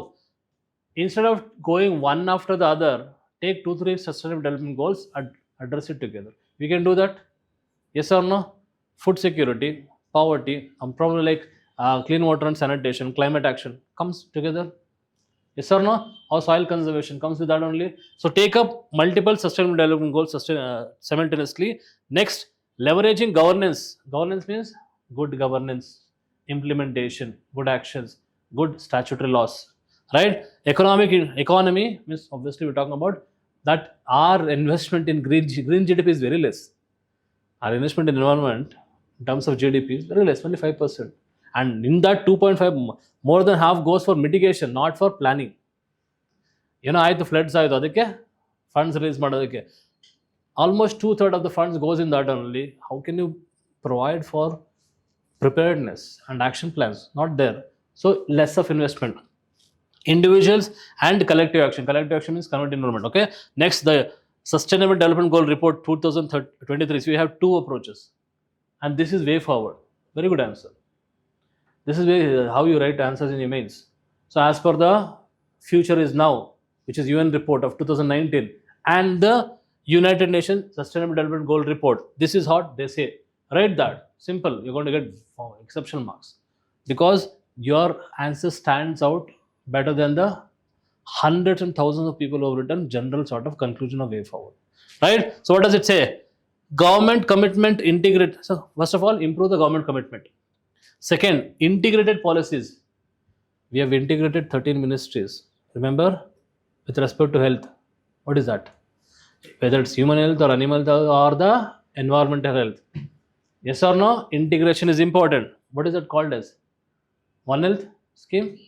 Instead of going one after the other, take 2-3 sustainable development goals and address it together. We can do that. Yes or no? Food security, poverty, probably like clean water and sanitation, climate action comes together. Yes or no? Or soil conservation comes with that only. So take up multiple sustainable development goals simultaneously. Next, leveraging governance. Governance means good governance, implementation, good actions, good statutory laws. Right? Economy means obviously we're talking about that our investment in green GDP is very less. Our investment in environment in terms of GDP is very less, only 5%. And in that 2.5, more than half goes for mitigation, not for planning. ಆಯಿತು floods ಆಯಿತು ಅದಕ್ಕೆ funds release ಮಾಡೋದಕ್ಕೆ almost 2/3 of the funds goes in that only. How can you provide for preparedness and action plans? Not there. So less of investment. Individuals and collective action. Collective action means convert environment. Okay. Next, the Sustainable Development Goal Report 2023. So we have 2 approaches, and this is way forward. Very good answer. This is how you write answers in your mains. So as per the Future is Now, which is UN report of 2019, and the United Nations Sustainable Development Goal Report. This is hot, they say. Write that. Simple. You're going to get exceptional marks. Because your answer stands out better than the hundreds and thousands of people who have written general sort of conclusion of way forward. Right? So what does it say? Government commitment integrate. So first of all, improve the government commitment. Second, integrated policies. We have integrated 13 ministries. Remember, with respect to health. What is that? Whether it's human health or animal health or the environmental health. Yes or no? Integration is important. What is that called as? One Health scheme?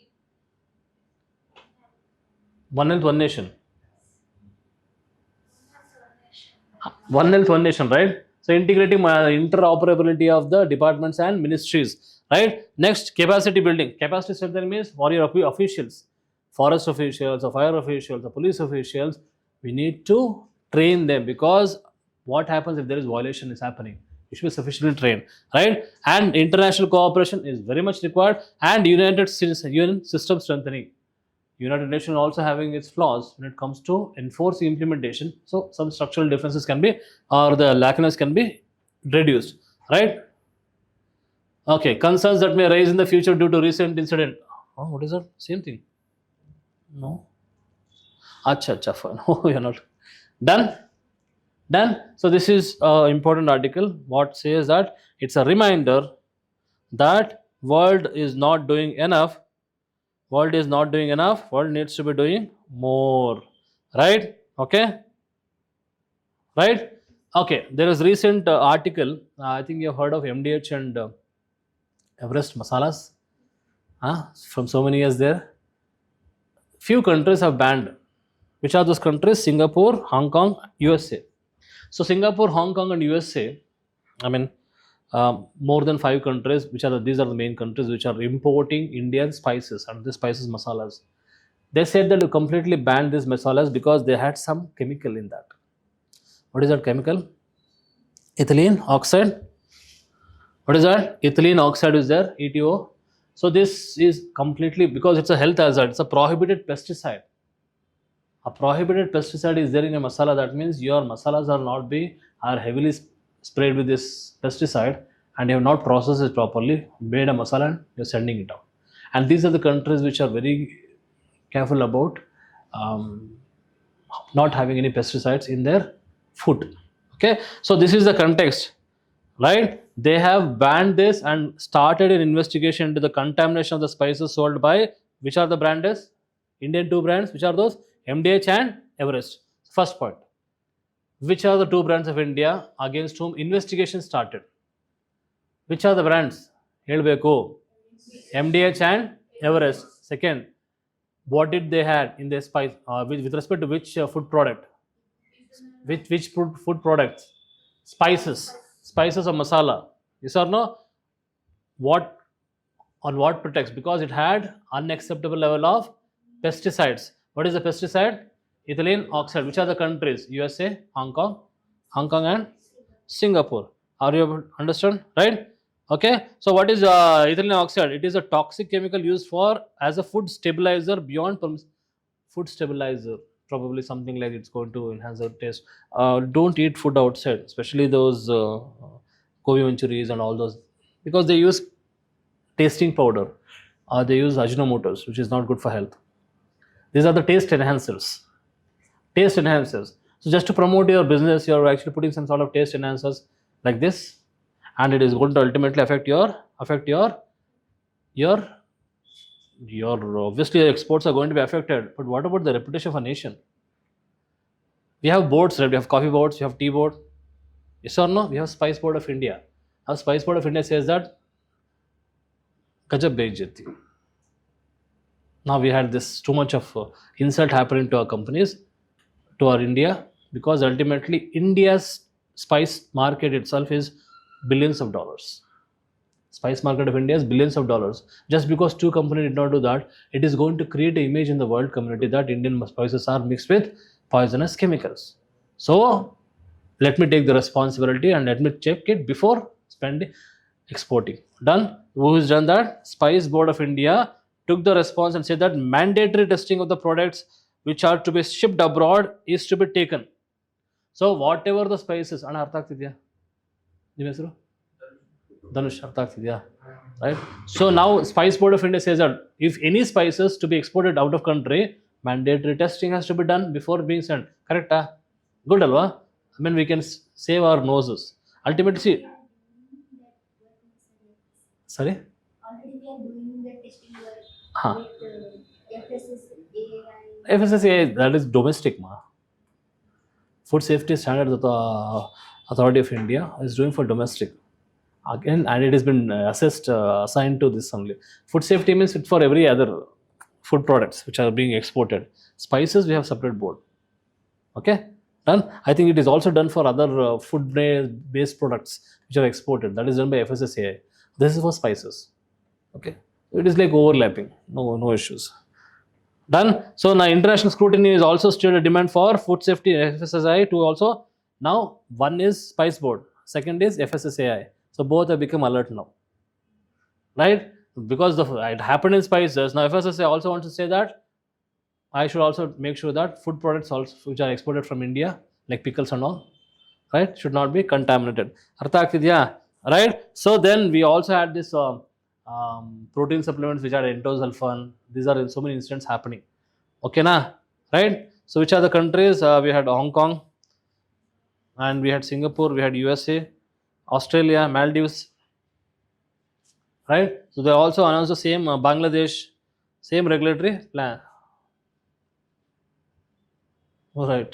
One Health, One Nation. One Health, One Nation, right? So integrating interoperability of the departments and ministries, right? Next, capacity building. Capacity strengthening means for your officials, forest officials, or fire officials, or police officials, we need to train them, because what happens if there is violation is happening? You should be sufficiently trained, right? And international cooperation is very much required, and UN system strengthening. United Nations also having its flaws when it comes to enforcing implementation. So some structural differences can be, or the lackness can be reduced, right? Okay, concerns that may arise in the future due to recent incident. Oh, what is that? Same thing. No. Acha, fine. Oh, you're not. Done? Done? So this is an important article. What says that it's a reminder that world is not doing enough. World is not doing enough. World needs to be doing more. Right? Okay? Right? Okay. There is recent article. I think you have heard of MDH and Everest masalas. From so many years there. Few countries have banned. Which are those countries? Singapore, Hong Kong, USA. So Singapore, Hong Kong, and USA, I mean, more than 5 countries, these are the main countries which are importing Indian spices and the spices masalas. They said that to completely ban these masalas because they had some chemical in that. What is that chemical? Ethylene oxide. What is that? Ethylene oxide is there, ETO. So this is completely, because it's a health hazard, it's a prohibited pesticide. A prohibited pesticide is there in a masala. That means your masalas are heavily sprayed with this pesticide, and you have not processed it properly, made a masala, and you're sending it out. And these are the countries which are very careful about not having any pesticides in their food. Okay, so this is the context, right? They have banned this and started an investigation into the contamination of the spices sold by, which are the brands? Indian 2 brands. Which are those? MDH and Everest. First point. Which are the 2 brands of India against whom investigation started? Which are the brands? Helbeko, MDH and Everest. Second, what did they had in their spice? With respect to which food product? Which food products? Spices or masala. Yes or no? What protects? Because it had unacceptable level of pesticides. What is the pesticide? Ethylene oxide. Which are the countries? USA, Hong Kong and Singapore. Are you able to understand? Right? Okay. So what is ethylene oxide? It is a toxic chemical used as a food stabilizer beyond food stabilizer. Probably something like it's going to enhance the taste. Don't eat food outside, especially those Gobi manchuris and all those, because they use tasting powder. They use ajinomotos, which is not good for health. These are the taste enhancers. So just to promote your business, you're actually putting some sort of taste enhancers like this, and it is going to ultimately affect your obviously your exports are going to be affected. But what about the reputation of a nation? We have boards, right? We have coffee boards, we have tea board. Yes or no? We have Spice Board of India. Our Spice Board of India says that Gajab Bejati. Now we had this too much of insult happening to our companies, to our India, because ultimately India's spice market itself is billions of dollars. Spice market of India is billions of dollars. Just because 2 companies did not do that, it is going to create an image in the world community that Indian spices are mixed with poisonous chemicals. So let me take the responsibility and let me check it before exporting. Done? Who has done that? Spice Board of India took the response and said that mandatory testing of the products which are to be shipped abroad is to be taken. So what ever the spices, ಅಣ್ಣ ಅರ್ಥ ಆಗ್ತಿದ್ಯಾ? ನಿಮ್ಮ ಹೆಸರು ಧನುಷ್, ಅರ್ಥ ಆಗ್ತಿದ್ಯಾ? Right? So now Spice Board of India says that if any spices to be exported out of country, mandatory testing has to be done before being sent. Correct? Good alwa? I mean, we can save our noses. Ultimately, see, sorry? Already we are doing the testing work Huh. with FSSAI. FSSAI, that is domestic, ma. Food Safety Standards Authority of India is doing for domestic. Again, and it has been assessed, assigned to this only. Food safety means it for every other food products which are being exported. Spices, we have separate board. Okay, done. I think it is also done for other food based products which are exported. That is done by FSSAI. This is for spices. Okay, it is like overlapping. No issues. Done. So now international scrutiny is also still a demand for food safety FSSAI to also. Now one is Spice Board, second is FSSAI. So both have become alert now, right? Because it happened in spices. Now FSSAI also wants to say that I should also make sure that food products also which are exported from India, like pickles and all, right, should not be contaminated. Artha agtidya? Right? So then we also had this protein supplements which are endosulfan. These are in so many incidents happening. Okay, na? Right? So which are the countries? We had Hong Kong, and we had Singapore, we had USA, Australia, Maldives, right? So they also announced the same Bangladesh, same regulatory plan. All right.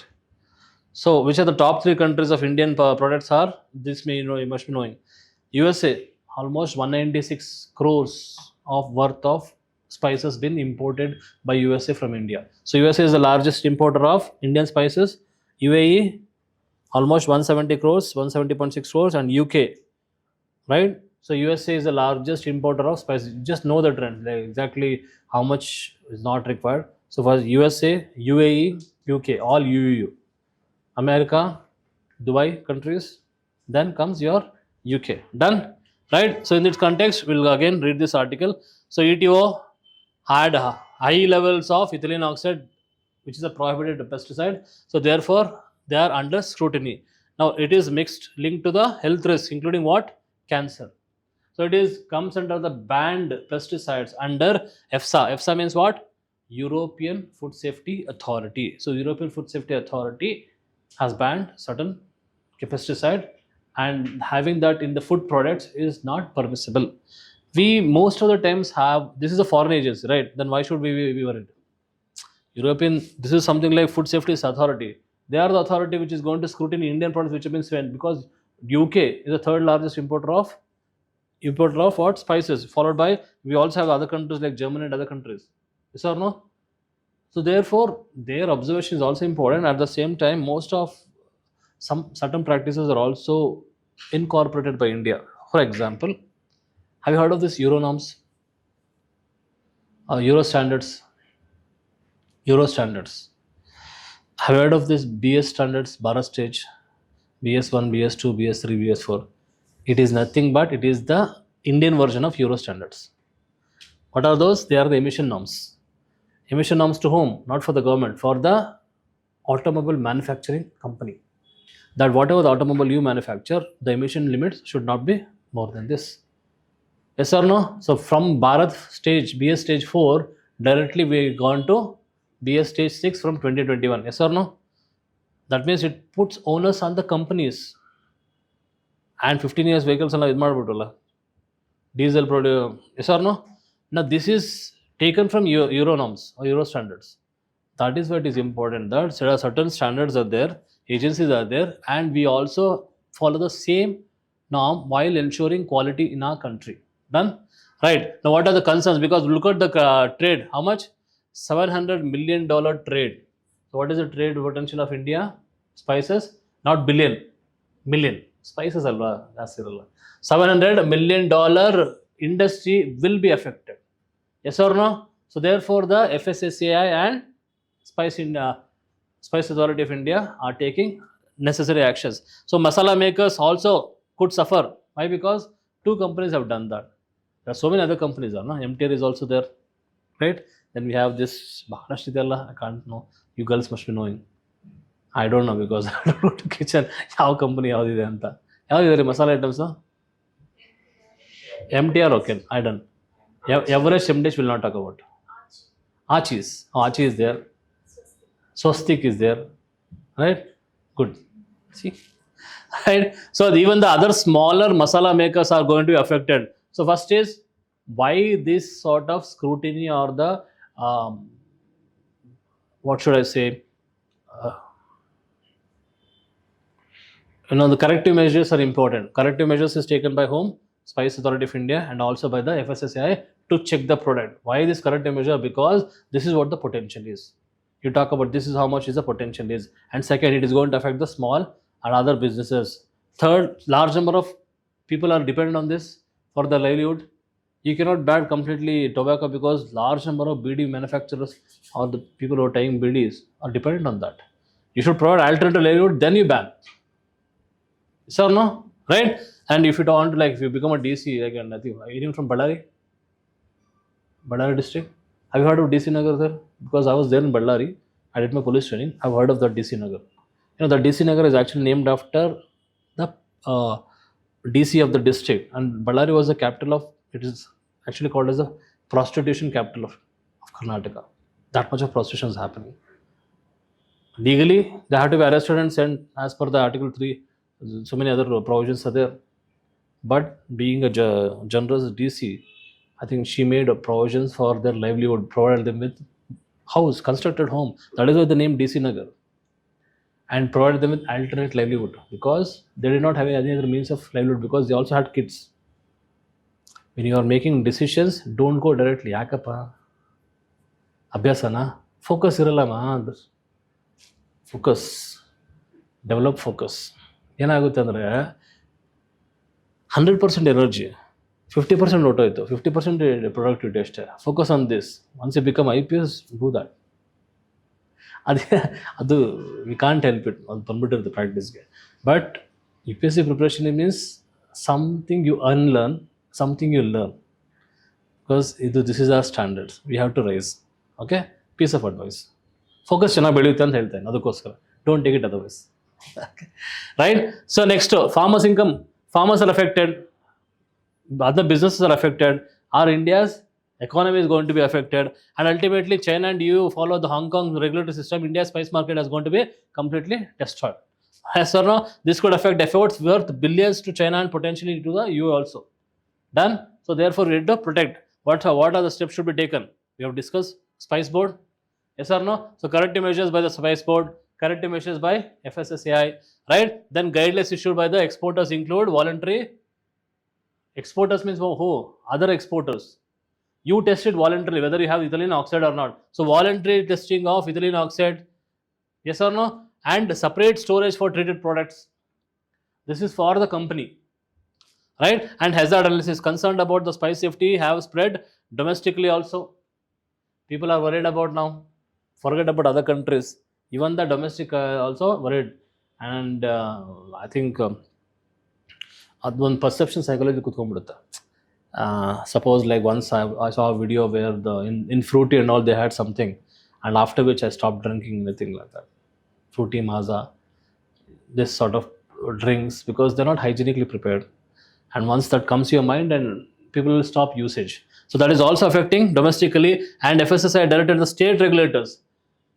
So which are the top 3 countries of Indian products are? This may you must be knowing. USA, almost 196 crores of worth of spices been imported by USA from India. So USA is the largest importer of Indian spices. UAE, almost 170 crores, 170.6 crores, and UK, right? So USA is the largest importer of spices. Just know the trend, like exactly how much is not required. So for USA, UAE, UK, all UUU, America, Dubai countries, then comes your UK. Done, right? So in this context, we'll again read this article. So ETO had high levels of ethylene oxide, which is a prohibited pesticide. So therefore they are under scrutiny. Now it is mixed, linked to the health risk, including what? Cancer. So it is comes under the banned pesticides under EFSA. EFSA means what? European Food Safety Authority. So European Food Safety Authority has banned certain pesticide, and having that in the food products is not permissible. We most of the times have, this is a foreign agency, right? Then why should we be worried? European, this is something like Food Safety Authority. They are the authority which is going to scrutiny Indian products which have been spent, because UK is the third largest importer of what? Spices, followed by, we also have other countries like Germany and other countries. Yes or no? So therefore their observation is also important. At the same time, most of some certain practices are also incorporated by India. For example, have you heard of this Euro norms? Euro standards. Have you heard of this BS standards, Bharat stage? BS1, BS2, BS3, BS4. It is nothing but it is the Indian version of Euro standards. What are those? They are the emission norms. Emission norms to whom? Not for the government, for the automobile manufacturing company. That whatever the automobile you manufacture, the emission limits should not be more than this. Yes or no? So from Bharat stage, BS stage 4, directly we gone to BS stage 6 from 2021. Yes or no? That means it puts onus on the companies. And 15 years vehicles alla idu madbiಟ್ಟಲ್ಲ, diesel produce. Yes or no? Now this is taken from Euro norms or Euro standards. That is what is important, that there are certain standards are there, agencies are there, and we also follow the same norm while ensuring quality in our country. Done, right? Now what are the concerns? Because look at the trade, how much? $700 million trade. So what is the trade potential of India? Spices, not billion, million. Spices alva ಜಾಸ್ತಿ ಇರಲ್ಲ. $700 million industry will be affected. Yes or no? So therefore the FSSAI and Spice Authority of India are taking necessary actions. So masala makers also could suffer. Why? Because 2 companies have done that. There are so many other companies, MTR is also there, right? Then we have this Maharashtra, I can't know, you girls must be knowing. I don't know because I don't go to kitchen. ಯಾವ company ಯಾವುದಿದೆ ಅಂತ. ಯಾವುದಿದೆ ರೀ ಮಸಾಲೆ items? MTR, okay, I done. Everest Simdish will not talk about. Archie's. Oh, Archie is there. Swastik is there. Right? Good. See? Right? So even the other smaller masala makers are going to be affected. So first is why this sort of scrutiny or the what should I say? The corrective measures are important. Corrective measures is taken by whom? Spice Authority of India and also by the FSSAI to check the product. Why this corrective measure? Because this is what the potential is. You talk about this is how much is the potential is. And second, it is going to affect the small and other businesses. Third, large number of people are dependent on this for their livelihood. You cannot ban completely tobacco because large number of BD manufacturers or the people who are taking BDs are dependent on that. You should provide alternative livelihood, then you ban. Yes or no? Right? And if you want to, like, if you become a DC, like, I think, anyone from Ballari district? Have you heard of DC Nagar there? Because I was there in Ballari, I did my police training. I've heard of that DC Nagar. The DC Nagar is actually named after the DC of the district, and Ballari was the capital of, it is actually called as the prostitution capital of Karnataka. That much of prostitution is happening. Legally, they have to be arrested and sent as per the Article 3. So many other provisions are there. But being a generous DC, I think she made provisions for their livelihood, provided them with house, constructed home. That is why the name DC Nagar. And provided them with alternate livelihood because they did not have any other means of livelihood because they also had kids. When you are making decisions, don't go directly. Yakappa, abhyasana, focus irallama. Focus, develop focus. ಏನಾಗುತ್ತೆ ಅಂದರೆ 100% energy, 50% ಹೊಟ್ಟೋಯ್ತು, 50% productivity ಅಷ್ಟೇ. Focus on this. Once you become IPS, do that. ಅದು we can't help it, ಅದು ಬಂದ್ಬಿಟ್ಟಿರುತ್ತೆ ಪ್ರಾಕ್ಟೀಸ್ಗೆ. But UPSC preparation means something you unlearn, something you learn. Because this is our standards, we have to raise. Okay, piece of advice. Focus ಚೆನ್ನಾಗಿ ಬೆಳೆಯುತ್ತೆ ಅಂತ ಹೇಳ್ತೇನೆ, ಅದಕ್ಕೋಸ್ಕರ don't take it otherwise. Right? So next, farmers' income. Farmers are affected. Other businesses are affected. Our India's economy is going to be affected. And ultimately, China and EU follow the Hong Kong regulatory system. India's spice market is going to be completely destroyed. Yes or no? This could affect efforts worth billions to China and potentially to the EU also. Done? So therefore, we need to protect. What are the steps should be taken? We have discussed Spice Board. Yes or no? So corrective measures by the Spice Board. Corrective measures by FSSAI, right? Then guidelines issued by the exporters include voluntary. Exporters means who? Other exporters. You tested voluntarily whether you have ethylene oxide or not. So voluntary testing of ethylene oxide, yes or no? And separate storage for treated products. This is for the company, right? And hazard analysis. Concerned about the spice safety have spread domestically also. People are worried about now. Forget about other countries. Even the domestic also worried. And I think ಅದೊಂದು perception psychology ಕುತ್ಕೊಂಡ್ಬಿಡುತ್ತೆ. Suppose like once I saw a video where in Fruity and all they had something, and after which I stopped drinking anything like that. Fruity, Maaza, this sort of drinks, because they're not hygienically prepared. And once that comes to your mind, and people will stop usage. So that is also affecting domestically. And FSSAI directed the state regulators.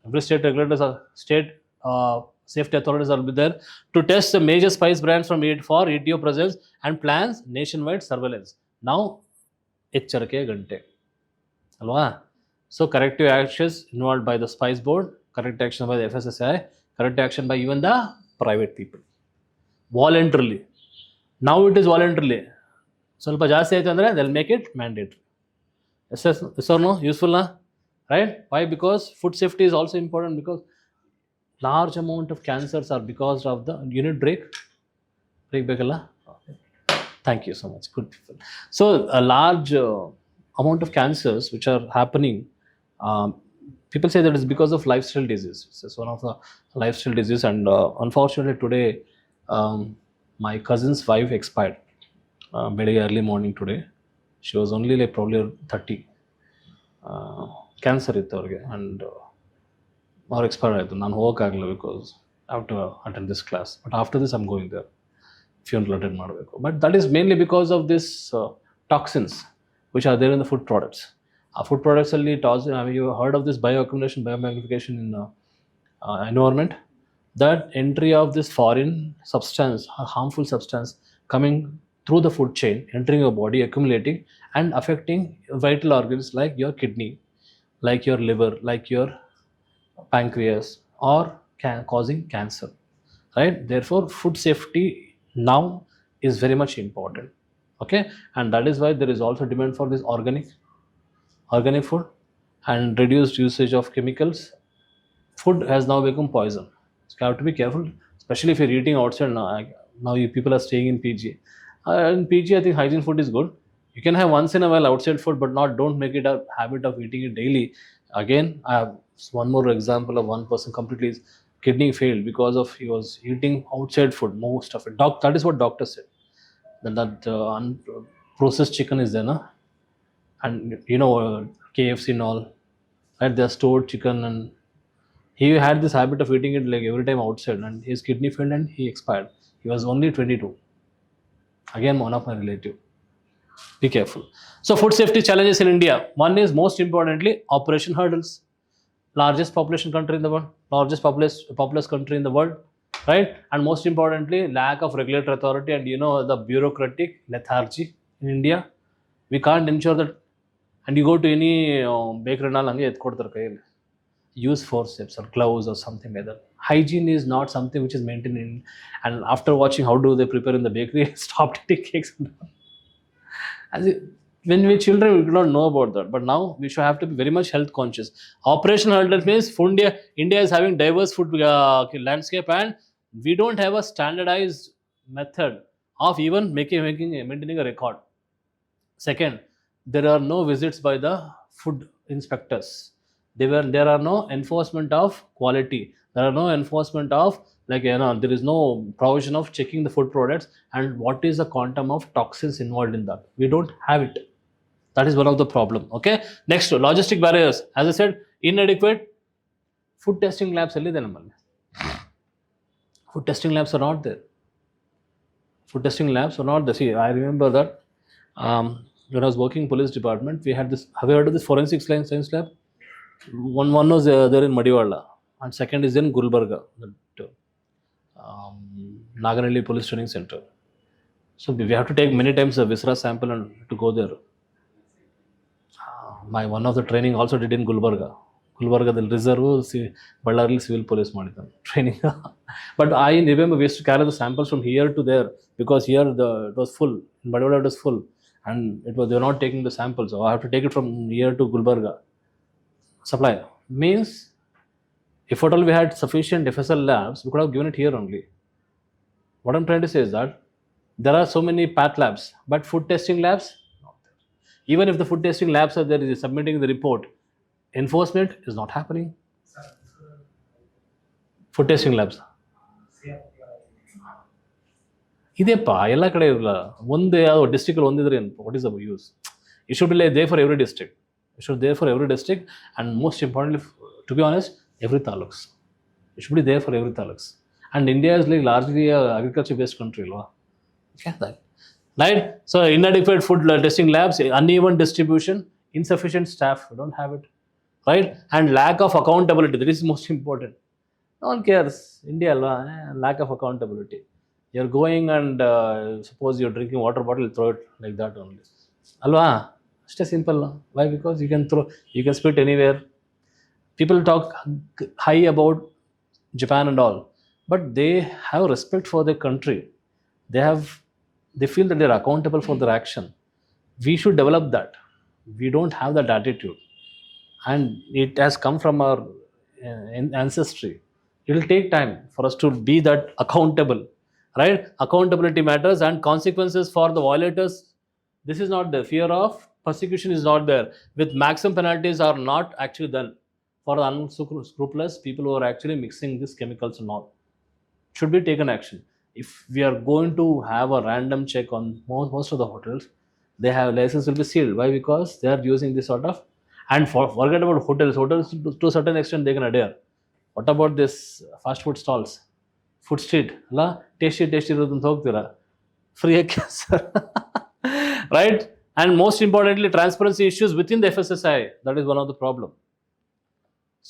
Every state regulators or state safety authorities will be there to test the major spice brands for ETO presence and plans nationwide surveillance. Now, ಎಚ್ಚರಿಕೆ ಗಂಟೆ ಅಲ್ವಾ? So corrective actions involved by the Spice Board, corrective action by the FSSAI, corrective action by even the private people. Voluntarily. Now it is voluntarily. ಸ್ವಲ್ಪ ಜಾಸ್ತಿ ಆಯಿತು ಅಂದರೆ they'll make it mandatory. Yes or no? Useful na? Right? Why? Because food safety is also important, because large amount of cancers are because of the unit break bekala. Thank you so much, good people. So a large amount of cancers which are happening, people say that it's because of lifestyle disease. It's one of the lifestyle disease, and unfortunately today my cousin's wife expired very early morning today. She was only like probably 30. Cancer ಇತ್ತು ಅವ್ರಿಗೆ, and ಅವ್ರು expire ಆಯಿತು. ನಾನು ಹೋಗೋಕ್ಕಾಗಲಿಲ್ಲ because I have to attend this class. But after this, I'm going there. Funeral attend ಮಾಡಬೇಕು. But that is mainly because of this toxins which are there in the food products. Food products ಅಲ್ಲಿ have you heard of this bioaccumulation, biomagnification in environment? That entry of this foreign substance, harmful substance coming through the food chain, entering your body, accumulating and affecting vital organs like your kidney, like your liver, like your pancreas, or causing cancer, right? Therefore food safety now is very much important. Okay, and that is why there is also demand for this organic food and reduced usage of chemicals. Food has now become poison, so you have to be careful, especially if you're eating outside now. Now you people are staying in PG. In PG, I think hygiene food is good. You can have once in a while outside food, but don't make it a habit of eating it daily. Again, I have one more example of one person completely kidney failed because of he was eating outside food, most of it. That is what doctor said. That processed chicken is there, na? And you know, KFC and all, right? They are stored chicken, and he had this habit of eating it like every time outside, and his kidney failed and he expired. He was only 22. Again, one of my relative. Be careful. So food safety challenges in India. One is, most importantly, operation hurdles. Largest population country in the world, largest populous country in the world, right? And most importantly, lack of regulatory authority and the bureaucratic lethargy in India. We can't ensure that. And you go to any bakery, use forceps or gloves or something like that. Hygiene is not something which is maintained in. And after watching how do they prepare in the bakery, stopped eating cakes. As when we were children, we did not know about that, but now we should have to be very much health conscious. Operational hurdle means India is having diverse food landscape, and we don't have a standardized method of even maintaining a record. Second, there are no visits by the food inspectors. There are no enforcement of quality. There are no enforcement of, like, there is no provision of checking the food products and what is the quantum of toxins involved in that. We don't have it. That is one of the problem. Okay, next, logistic barriers. As I said, inadequate food testing labs. Food testing labs are not there. See, I remember that when I was working in police department, we had this. Have you heard of this forensic science lab? One was there in Madiwala, and second is in Gulbarga, Naganelli Police Training Center. So we have to take many times a viscera sample and to go there. My one of the training also did in Gulbarga. Gulbarga reserve Ballari civil police ಮಾಡಿದ್ದ training. But I remember we used to carry the samples from here to there, because here it was full. In Madiwala it was full, and they were not taking the samples. So I have to take it from here to Gulbarga. Supply means, if at all we had sufficient FSL labs, we could have given it here only. What I'm trying to say is that there are so many path labs, but food testing labs, not there. Even if the food testing labs are there, is submitting the report, enforcement is not happening. Food testing labs ಇದೆಪ್ಪ ಎಲ್ಲ ಕಡೆ ಇರಲ್ಲ. ಒಂದೇ ಯಾವ district ಒಂದಿದ್ರೆ what is the use? It should be like there for every district. It should be there for every district, and most importantly, to be honest, every taluks. It should be there for every taluks. And India is like largely a agriculture-based country, okay, that. Right? So inadequate food testing labs, uneven distribution, insufficient staff, we don't have it, right? And lack of accountability, that is most important. No one cares. India, lack of accountability. You're going and suppose you're drinking water bottle, throw it like that only. Alva? Just simple. Why? Because you can spit anywhere. People talk high about Japan and all, but they have respect for their country. They feel that they're accountable for their action. We should develop that. We don't have that attitude, and it has come from our ancestry. It will take time for us to be that accountable, right? Accountability matters, and consequences for the violators. This is not the fear of persecution is not there. With maximum penalties are not actually done for the unscrupulous people who are actually mixing these chemicals and all. Should be taken action. If we are going to have a random check on most of the hotels, they have license will be sealed. Why? Because they are using this sort of, and forget about hotels to a certain extent they can adhere. What about this fast food stalls? Food street ಅಲ್ಲ, tasty ಇರೋದಂತ ಹೋಗ್ತೀರಾ, free ಯಾಕೆ sir? Right. And most importantly transparency issues with in the FSSAI, that is one of the problem.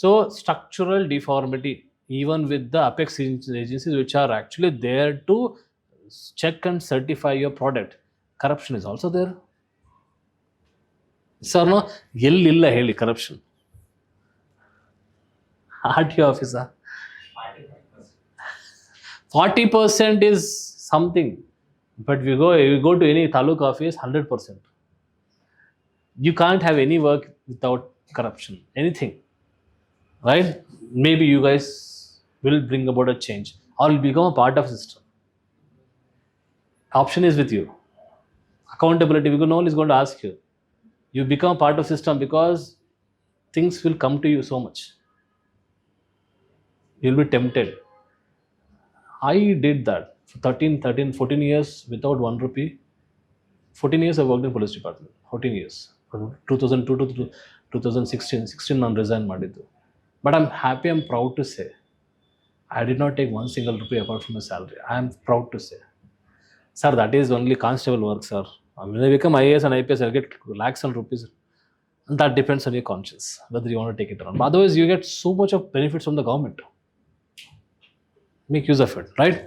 So structural deformity, even with the apex agencies which are actually there to check and certify your product, corruption is also there. Sir, no, ella heli corruption. RTO officer 40% is something, but we go to any taluk office 100%. You can't have any work without corruption, anything. Right? Maybe you guys will bring about a change or will become a part of system. Option is with you. Accountability, because no one is going to ask you. You become part of system because things will come to you so much. You'll be tempted. I did that for 14 years without 1 rupee. 14 years I worked in police department. 14 years. From 2002 to 2016 ನಾನು resign ಮಾಡಿದ್ದು. But I'm happy, I'm proud to say, I did not take 1 single rupee apart from my salary. I am proud to say. Sir, that is only constable work, sir. When I become IAS and IPS, I'll get lakhs and rupees. And that depends on your conscience, whether you want to take it or not. But otherwise, you get so much of benefits from the government. Make use of it, right?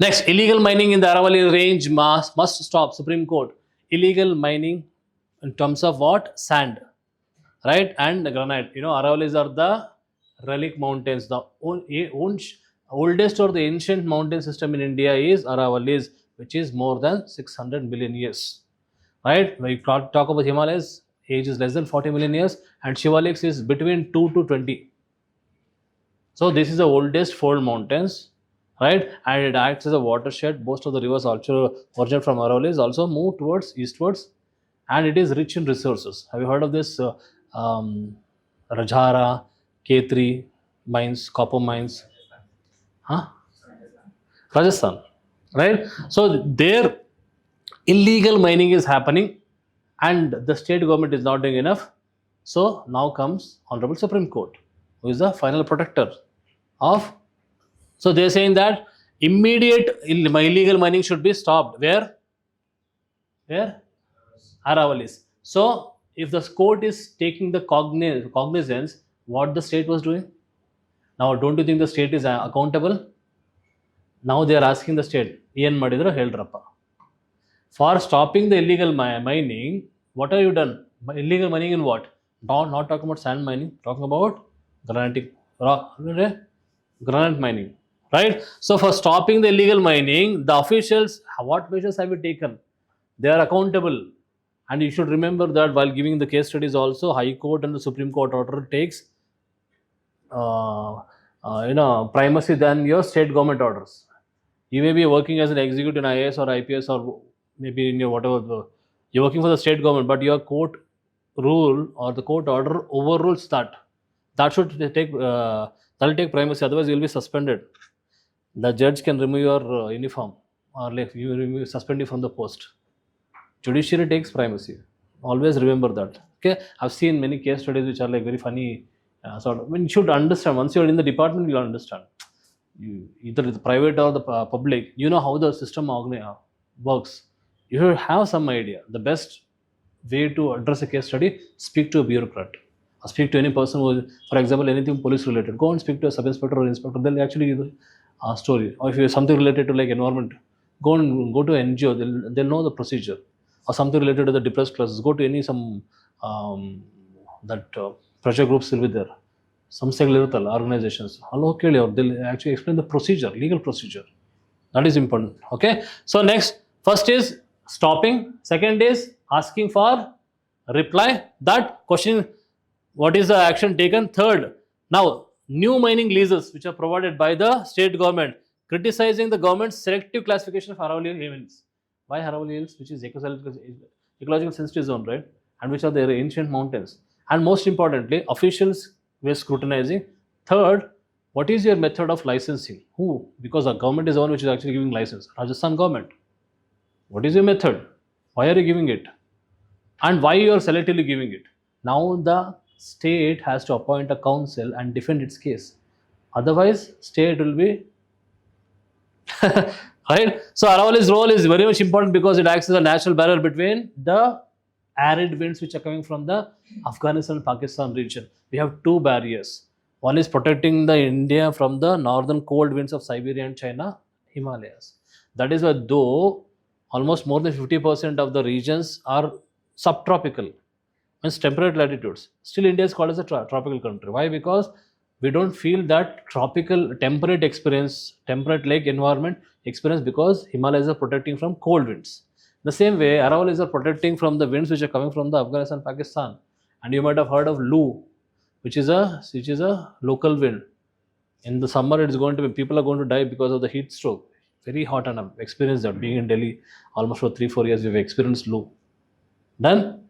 Next, illegal mining in the Aravalli range must stop. Supreme Court. Illegal mining in terms of what? Sand. Right? And the granite. You know, Aravallis are the relic mountains. The oldest or the ancient mountain system in India is Aravallis, which is more than 600 million years. Right? When you talk about Himalayas, age is less than 40 million years, and Shivaliks is between 2 to 20. So this is the oldest fold mountains, right? And it acts as a watershed. Most of the rivers also originate from Aravallis, also move towards eastwards, and it is rich in resources. Have you heard of this Rajhara, K3 mines, copper mines? Huh? Rajasthan, right? So there illegal mining is happening and the state government is not doing enough. So now comes Honorable Supreme Court, who is the final protector of. So they are saying that immediate illegal mining should be stopped. Where? Aravallis. So if the court is taking the cognizance what the state was doing, now don't you think the state is accountable? Now they are asking the state, ಏನು ಮಾಡಿದ್ರು ಹೇಳ್ರಪ್ಪ. For stopping the illegal mining, what have you done? Illegal mining in what? Not talking about sand mining, talking about granite mining, right? So for stopping the illegal mining, the officials, what measures have you taken? They are accountable. And you should remember that while giving the case studies also, High Court and the Supreme Court order takes primacy than your state government orders. You may be working as an executive in IAS or IPS or maybe in your whatever, you're working for the state government, but your court rule or the court order overrules that. That should take, that will take primacy, otherwise you will be suspended. The judge can remove your uniform or like you suspend you from the post. Judiciary takes primacy. Always remember that. Okay, I've seen many case studies which are like very funny sort of. I mean, you should understand. Once you're in the department, you'll understand. Either the private or the public, you know how the system works. You should have some idea. The best way to address a case study: speak to a bureaucrat, or speak to any person who, for example, anything police related. Go and speak to a sub inspector or inspector. They'll actually give a story. Or if you have something related to like environment, go to an NGO. They'll know the procedure. Or something related to the depressed classes, go to any pressure groups will be there. Some organizations. They'll actually explain the procedure, legal procedure. That is important. Okay. So next, first is stopping. Second is asking for reply. That question, what is the action taken? Third, now new mining leases which are provided by the state government, criticizing the government's selective classification of Aravalli Hills. Why Aravalli Hills, which is ecological sensitive zone, right? And which are their ancient mountains. And most importantly, officials were scrutinizing. Third, what is your method of licensing? Who? Because the government is the one which is actually giving license. Rajasthan government. What is your method? Why are you giving it? And why you are selectively giving it? Now the state has to appoint a council and defend its case. Otherwise, state will be Right? So Aravalli's role is very much important because it acts as a natural barrier between the arid winds which are coming from the Afghanistan and Pakistan region. We have two barriers. One is protecting the India from the northern cold winds of Siberia and China, Himalayas. That is why though almost more than 50% of the regions are subtropical, means temperate latitudes. Still, India is called as a tropical country. Why? Because we don't feel that tropical, temperate experience, temperate like environment experience because Himalayas are protecting from cold winds. The same way, Aravallis are protecting from the winds which are coming from the Afghanistan, Pakistan. And you might have heard of Loo, which is a local wind. In the summer, it's going to be people are going to die because of the heat stroke. Very hot, and I've experienced that. Being in Delhi almost for 3-4 years, we've experienced Loo. Then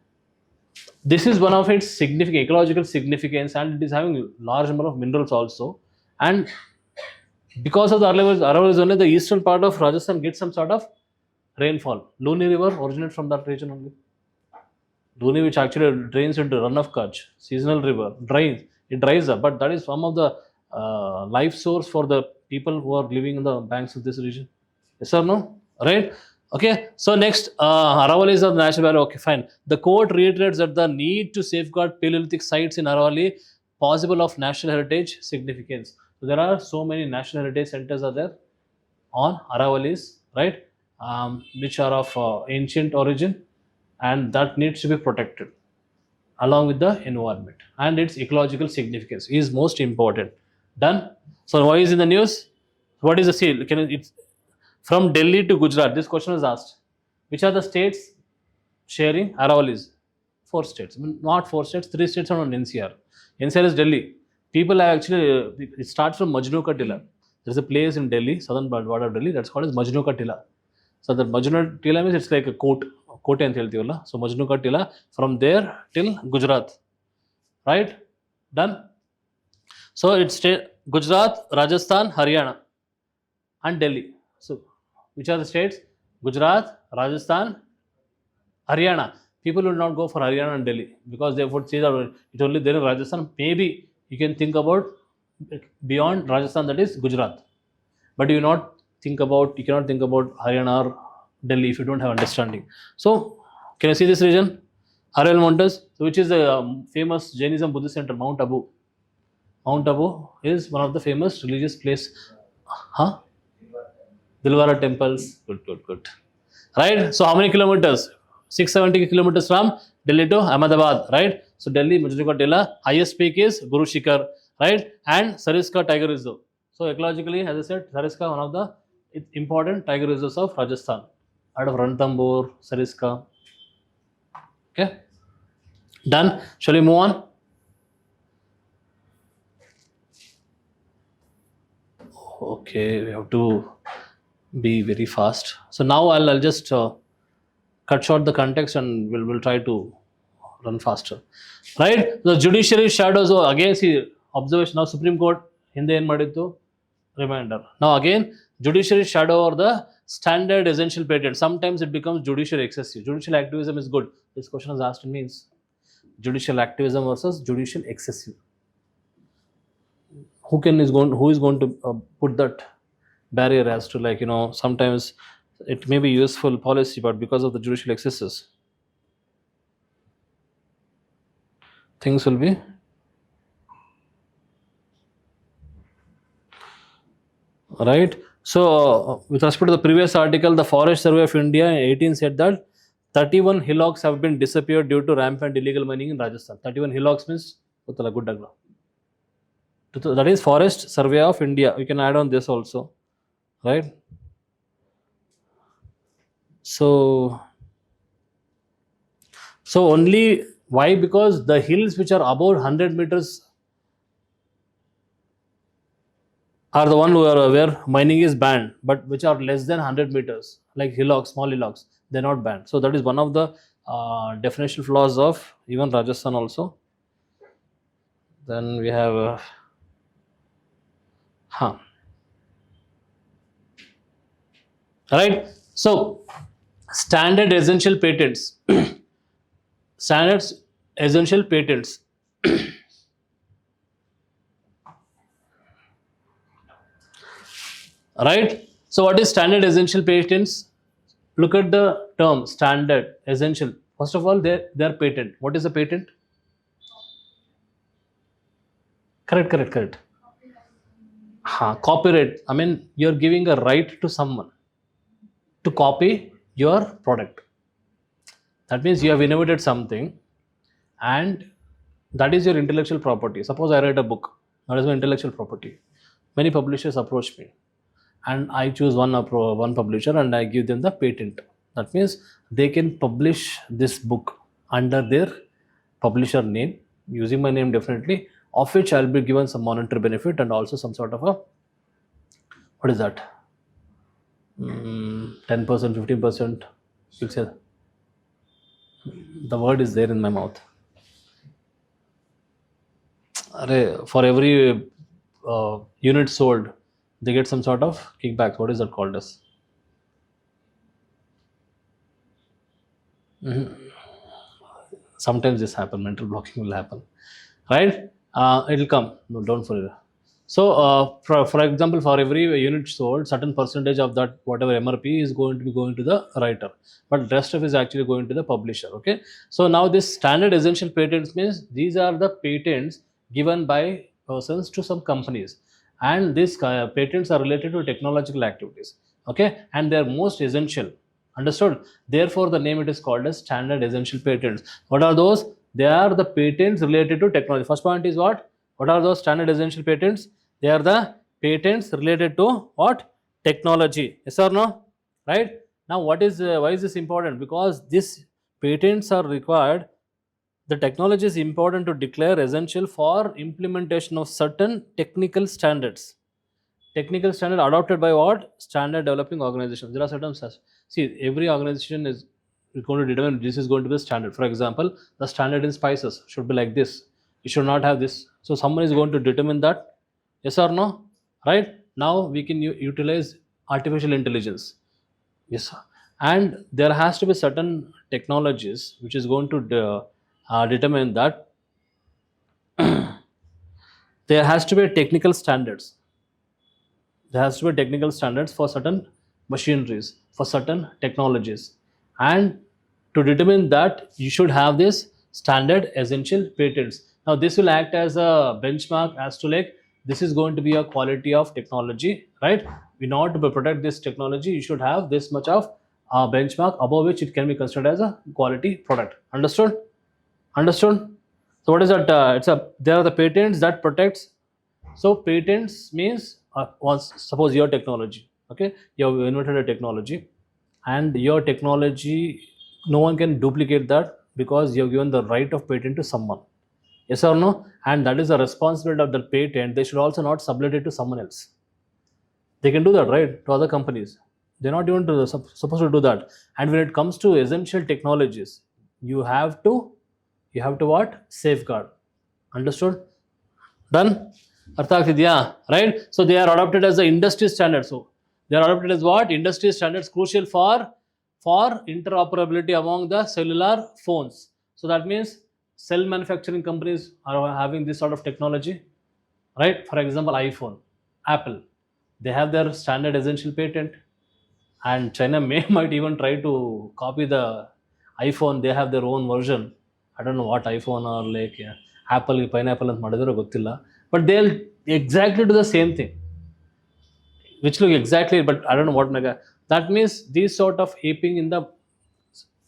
this is one of its significant ecological significance, and it is having large number of minerals also. And because of the Aravallis only, the eastern part of Rajasthan gets some sort of rainfall. Luni River originates from that region only. Luni, which actually drains into Run of Kutch, seasonal river, dries up, but that is some of the life source for the people who are living in the banks of this region. Yes or no? Right? Okay. So next, Aravalli is the national value. Okay, fine. The court reiterates that the need to safeguard Paleolithic sites in Aravalli possible of national heritage significance. So there are so many national heritage centers are there on Aravallis, right? Which are of ancient origin, and that needs to be protected along with the environment, and its ecological significance is most important. Done. So why is in the news? What is the seal? It's from Delhi to Gujarat. This question was asked. Which are the states sharing Aravallis? 4 states. Not 4 states. 3 states are on NCR. NCR is Delhi. People are actually. It starts from Majnu Ka Tilla. There's a place in Delhi, southern border of Delhi, that's called as Majnu Ka Tilla. So the Majnu Tilla means it's like a coat ಅಂತ ಹೇಳ್ತೀವಲ್ಲ. So Majnu Ka Tilla from there till Gujarat, right? Done. So it's Gujarat, Rajasthan, Haryana, and Delhi. So which are the states? Gujarat, Rajasthan, Haryana. People will not go for Haryana and Delhi because they would say that it's only there in Rajasthan. Maybe you can think about beyond Rajasthan, that is Gujarat, but you cannot think about Haryana or Delhi if you don't have understanding. So can you see this region? Aravalli Mountains, so which is the famous Jainism Buddhist center, Mount Abu. Mount Abu is one of the famous religious place. Huh? Dilwara temples. Good. Right? So how many kilometers? 670 kilometers from Delhi to Ahmedabad, right? So Delhi, Majnu Ka Tilla, highest peak is Guru Shikhar, right? And Sariska Tiger Reserve. So ecologically, as I said, Sariska, one of the important tiger reserves of Rajasthan, out of Ranthambore, Sariska. Okay, done. Shall we move on? Okay, we have to be very fast. So now I'll just cut short the context and we'll try to run faster. Right? The judiciary shadows. Again, see observation. Now Supreme Court ಹಿಂದೆ ಏನು ಮಾಡಿತ್ತು? Reminder. Now again, judiciary shadow or the standard essential patent. Sometimes it becomes judicial excessive. Judicial activism is good. This question was asked in means judicial activism versus judicial excessive. Who is going to put that barrier as to, like, sometimes it may be useful policy, but because of the judicial excesses, things will be right. So with respect to the previous article, the Forest Survey of India in 18 said that 31 hillocks have been disappeared due to rampant illegal mining in Rajasthan. 31 hillocks means Guddagla. That is Forest Survey of India. We can add on this also, right? So only why? Because the hills which are above 100 meters are the one where mining is banned, but which are less than 100 meters, like hillocks, small hillocks, they're not banned. So that is one of the definitional flaws of even Rajasthan also. Then we have right. So standard essential patents. Standards essential patents. Right? So what is standard essential patents? Look at the term standard essential. First of all, they're patent. What is a patent? Correct. Copyright. I mean, you're giving a right to someone to copy your product. That means you have innovated something, and that is your intellectual property. Suppose I write a book, that is my intellectual property. Many publishers approach me, and I choose one publisher and I give them the patent. That means they can publish this book under their publisher name, using my name definitely, of which I'll be given some monetary benefit and also some sort of a, what is that, 10%, 15%, you'll say. The word is there in my mouth. For every unit sold, they get some sort of kickbacks. What is that called as? Sometimes this happen, mental blocking will happen, right? It'll come. No, don't worry. So, for example, for every unit sold, certain percentage of that whatever MRP is going to be going to the writer, but the rest of it is actually going to the publisher. Okay. So now this standard essential patents means these are the patents given by persons to some companies, and these patents are related to technological activities. Okay, and they are most essential. Understood? Therefore, the name it is called as standard essential patents. What are those? They are the patents related to technology. First point is what? What are those standard essential patents? They are the patents related to what? Technology. Yes or no? Right? Now, why is this important? Because these patents are required. The technology is important to declare essential for implementation of certain technical standards. Technical standard adopted by what? Standard developing organizations. There are certain see, every organization is going to determine this is going to be a standard. For example, the standard in spices should be like this. You should not have this. So someone is going to determine that. Yes or no? Right? Now we can utilize artificial intelligence. Yes, sir. And there has to be certain technologies which is going to determine that there has to be technical standards. There has to be technical standards for certain machineries, for certain technologies, and to determine that you should have this standard essential patents. Now this will act as a benchmark as to like this is going to be a quality of technology, right? In order to protect this technology, you should have this much of a benchmark above which it can be considered as a quality product. Understood? Understood? So what is that? There are the patents that protects. So patents means once suppose your technology, okay, you have invented a technology, and your technology no one can duplicate that because you have given the right of patent to someone. Yes or no? And that is the responsibility of the patent. They should also not sublet it to someone else. They can do that, right? To other companies. They're not even supposed to do that. And when it comes to essential technologies, you have to what? Safeguard. Understood? Done? Right? So they are adopted as the industry standard. So they are adopted as what? Industry standards crucial for interoperability among the cellular phones. So that means cell manufacturing companies are having this sort of technology, right? For example, iPhone, Apple, they have their standard essential patent, and China might even try to copy the iPhone. They have their own version. I don't know what iPhone or like Apple pineapple and madadaro gottilla, but they'll exactly do the same thing, which look exactly, but I don't know what mega. That means these sort of aping in the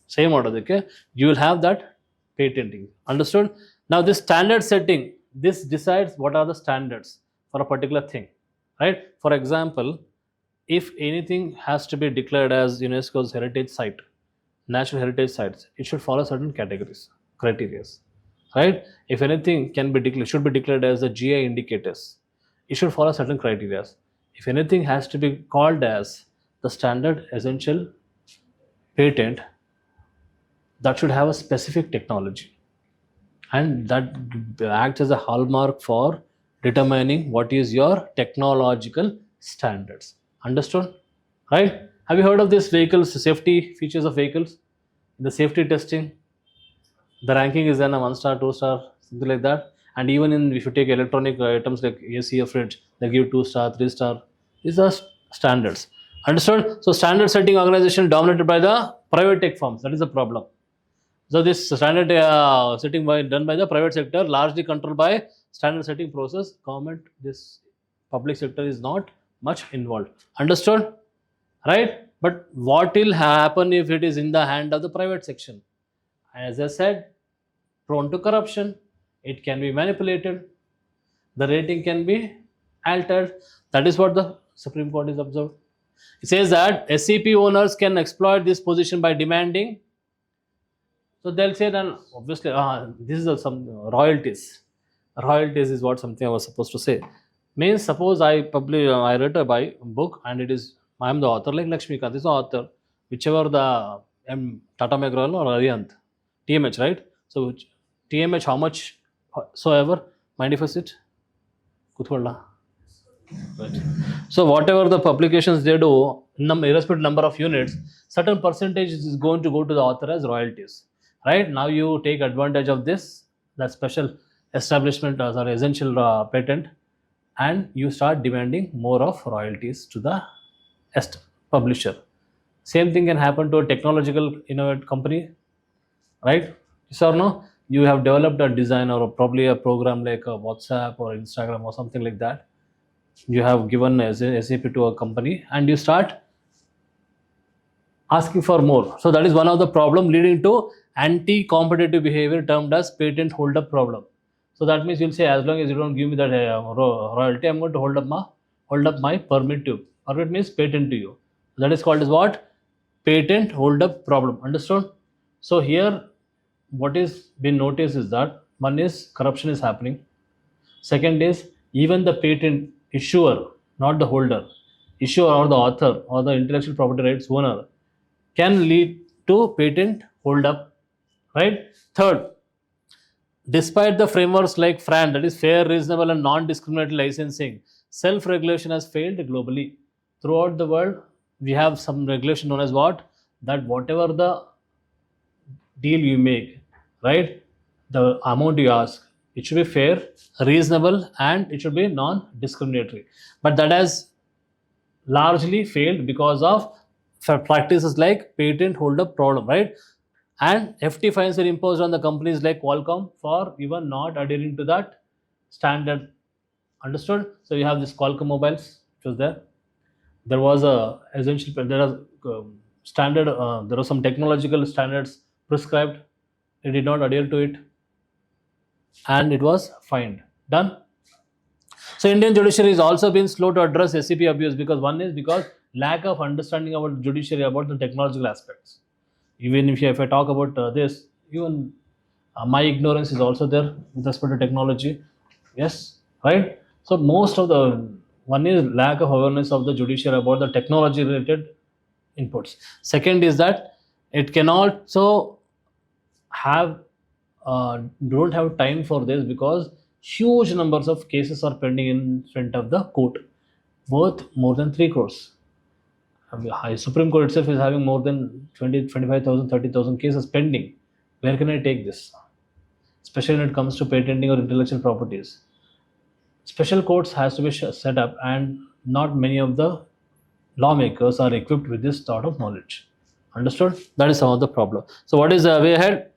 same order, okay? You will have that patenting. Understood? Now this standard setting, this decides what are the standards for a particular thing, right? For example, if anything has to be declared as UNESCO's heritage site, natural heritage sites, it should follow certain categories, criteria, right? If anything can be declared, should be declared as the GI indicators, it should follow certain criteria. If anything has to be called as the standard essential patent, that should have a specific technology, and that acts as a hallmark for determining what is your technological standards. Understood? Right? Have you heard of this vehicles safety features of vehicles? The safety testing, the ranking is then a 1 star, 2 star, something like that. And even in if you take electronic items like AC or fridge, they give 2 star, 3 star. These are standards. Understood? So standard setting organization dominated by the private tech firms. That is the problem. So this standard setting done by the private sector, largely controlled by standard setting process. Government, this public sector is not much involved. Understood? Right? But what will happen if it is in the hand of the private section? As I said, prone to corruption. It can be manipulated. The rating can be altered. That is what the Supreme Court is observed. It says that SCP owners can exploit this position by demanding. So they'll say then obviously this is some royalties. Royalties is what something I was supposed to say. Means suppose I read a book and it is I am the author like Lakshmikant is the author, whichever the Tata McGraw or Arihant, TMH, right? So TMH how much soever manifest it. Kutholla. Right. So whatever the publications they do, irrespective number of units, certain percentage is going to go to the author as royalties. Right now, you take advantage of this, that special establishment as an essential patent, and you start demanding more of royalties to the publisher. Same thing can happen to a technological innovative company, right? Yes or no? You have developed a design or probably a program like a WhatsApp or Instagram or something like that. You have given SAP to a company and you start asking for more. So that is one of the problem leading to anti-competitive behavior termed as patent hold-up problem. So that means you'll say, as long as you don't give me that royalty, I'm going to hold up my permit to. Permit means patent to you. That is called as what? Patent hold-up problem. Understood? So here, what is been noticed is that one is corruption is happening. Second is even the patent issuer, not the holder, issuer or the author or the intellectual property rights owner can lead to patent hold up, right? Third, despite the frameworks like FRAN, that is fair, reasonable and non-discriminatory licensing, self-regulation has failed globally. Throughout the world, we have some regulation known as what? That whatever the deal you make, right? The amount you ask, it should be fair, reasonable and it should be non-discriminatory. But that has largely failed because of practices like patent hold-up problem, right? And FT fines were imposed on the companies like Qualcomm for even not adhering to that standard. Understood? So you have this Qualcomm mobiles, which was there. There was a essential, there are standard, there are some technological standards prescribed. It did not adhere to it, and it was fined. Done. So Indian judiciary has also been slow to address SCP abuse because one is because lack of understanding about judiciary about the technological aspects. Even if I talk about this, even my ignorance is also there with respect to technology. Yes, right. So most of the one is lack of awareness of the judiciary about the technology related inputs. Second is that it can also have don't have time for this because huge numbers of cases are pending in front of the court worth more than 3 crores. High Supreme Court itself is having more than 20, 25,000, 30,000 cases pending. Where can I take this? Especially when it comes to patenting or intellectual properties. Special courts has to be set up and not many of the lawmakers are equipped with this sort of knowledge. Understood? That is some of the problem. So what is the way ahead?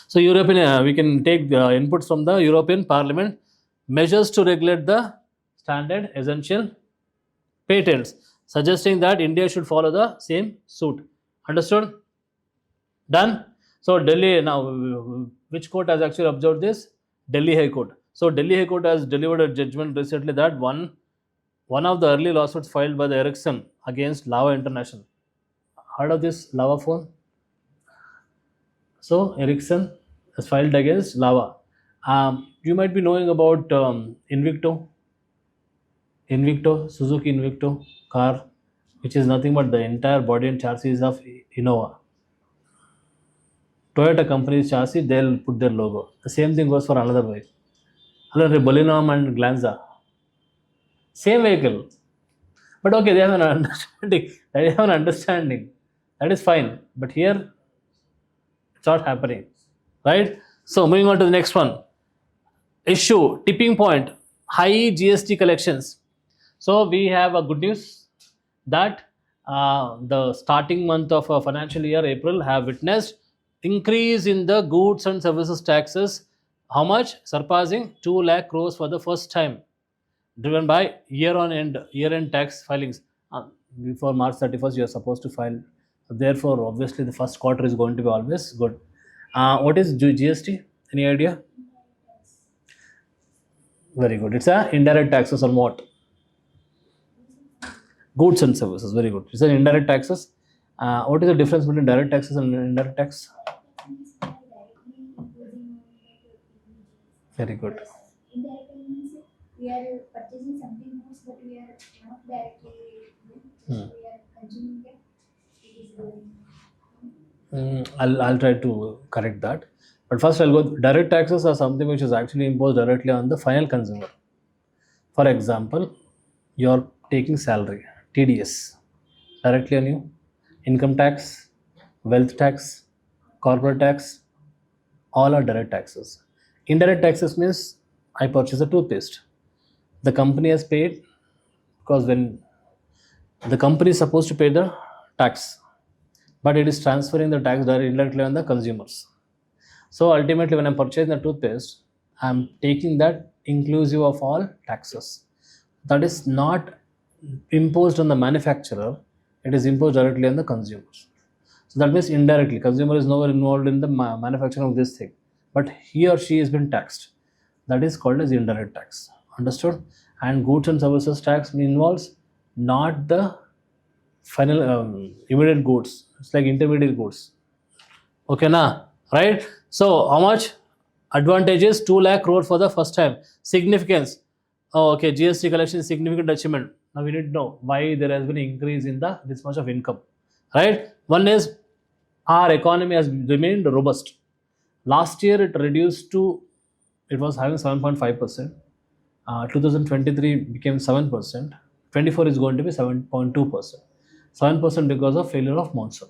So European, we can take the inputs from the European Parliament, measures to regulate the standard essential patents, suggesting that India should follow the same suit. Understood? Done? So Delhi, now which court has actually observed this? Delhi High Court. So Delhi High Court has delivered a judgment recently that one of the early lawsuits filed by the Ericsson against Lava International. Heard of this Lava phone? So Ericsson has filed against Lava. You might be knowing about Invicto, Suzuki Invicto car, which is nothing but the entire body and chassis of Innova. Toyota company's chassis, they'll put their logo. The same thing goes for another bike. Another Baleno and Glanza. Same vehicle. But okay, they have an understanding. They have an understanding. That is fine. But here, it's not happening. Right? So moving on to the next one. Issue, tipping point, high GST collections. So we have a good news that the starting month of a financial year, April, have witnessed increase in the goods and services taxes. How much? Surpassing 2 lakh crores for the first time, driven by year-end tax filings. Before March 31st, you are supposed to file. Therefore, obviously, the first quarter is going to be always good. What is GST? Any idea? Very good. It's a indirect taxes on what? Goods and services. Very good. It's an indirect taxes. What is the difference between direct taxes and indirect tax? Very good. Indirectly means we are purchasing something else, but we are not directly we are consuming it. It is I'll try to correct that. But first, I'll go. Direct taxes are something which is actually imposed directly on the final consumer. For example, you're taking salary, TDS, directly on you. Income tax, wealth tax, corporate tax, all are direct taxes. Indirect taxes means I purchase a toothpaste. The company has paid, because when the company is supposed to pay the tax, but it is transferring the tax indirectly on the consumers. So ultimately, when I'm purchasing the toothpaste, I'm taking that inclusive of all taxes. That is not imposed on the manufacturer, it is imposed directly on the consumers. So that means indirectly, consumer is nowhere involved in the manufacturing of this thing, but he or she has been taxed. That is called as indirect tax. Understood? And goods and services tax involves not the final immediate goods. It's like intermediate goods. Okay, na? Right? So how much? Advantage is 2 lakh crore for the first time. Significance. Oh, okay, GST collection is significant achievement. Now we need to know why there has been an increase in the this much of income. Right? One is our economy has remained robust. Last year it reduced to, it was having 7.5%. 2023 became 7%. 24 is going to be 7.2%. 7% because of failure of monsoon.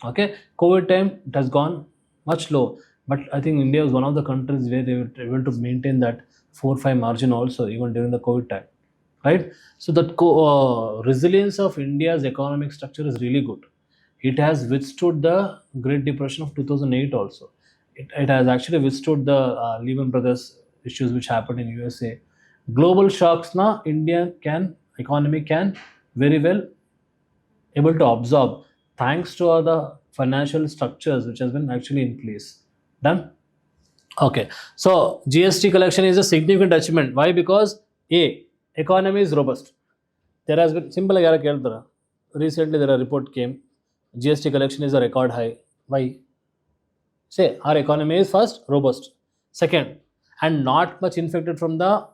Okay, COVID time it has gone much low, but I think India is one of the countries where they were able to maintain that 4-5 margin also even during the COVID time, right? So the resilience of India's economic structure is really good. It has withstood the Great Depression of 2008 also. It has actually withstood the Lehman Brothers issues which happened in USA. Global shocks now economy can very well able to absorb, thanks to all the financial structures which has been actually in place. Done? Okay. So GST collection is a significant achievement. Why? Because A, economy is robust. There has been simple recently there a report came. GST collection is a record high. Why? Say our economy is first robust. Second, and not much infected from the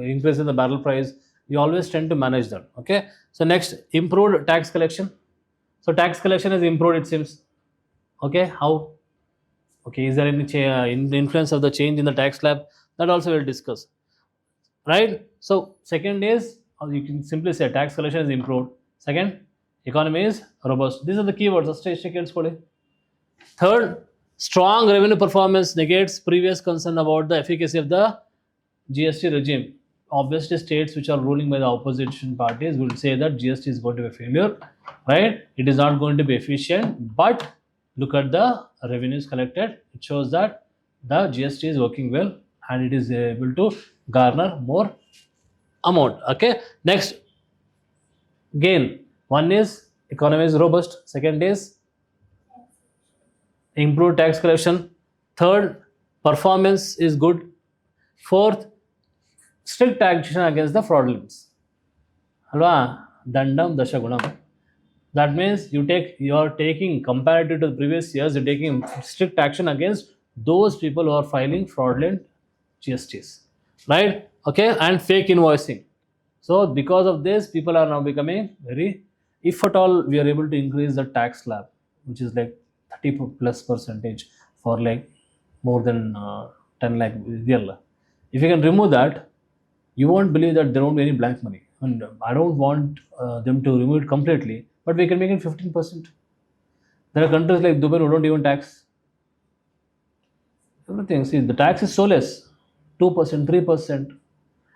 increase in the barrel price. We always tend to manage that. Okay. So next, improved tax collection. So tax collection has improved, it seems. Okay. How? Okay. Is there any influence of the change in the tax slab? That also we'll discuss. Right. So second is, you can simply say tax collection is improved. Second, economy is robust. These are the keywords. Third, strong revenue performance negates previous concern about the efficacy of the GST regime. Obviously, states which are ruling by the opposition parties will say that GST is going to be a failure, right? It is not going to be efficient, but look at the revenues collected. It shows that the GST is working well and it is able to garner more amount. Okay. Next, gain. One is economy is robust. Second is improved tax collection. Third, performance is good. Fourth, strict action against the fraudulence. Halwa, dandam dashagunam. That means you are taking, comparative to the previous years, you're taking strict action against those people who are filing fraudulent GSTs, right? Okay, and fake invoicing. So because of this, people are now becoming very, if at all we are able to increase the tax slab, which is like 30 plus percentage for like more than 10 lakh real. If you can remove that, you won't believe that there won't be any blank money. And I don't want them to remove it completely, but we can make it 15%. There are countries like Dubai who don't even tax everything. See, the tax is so less, 2%, 3%,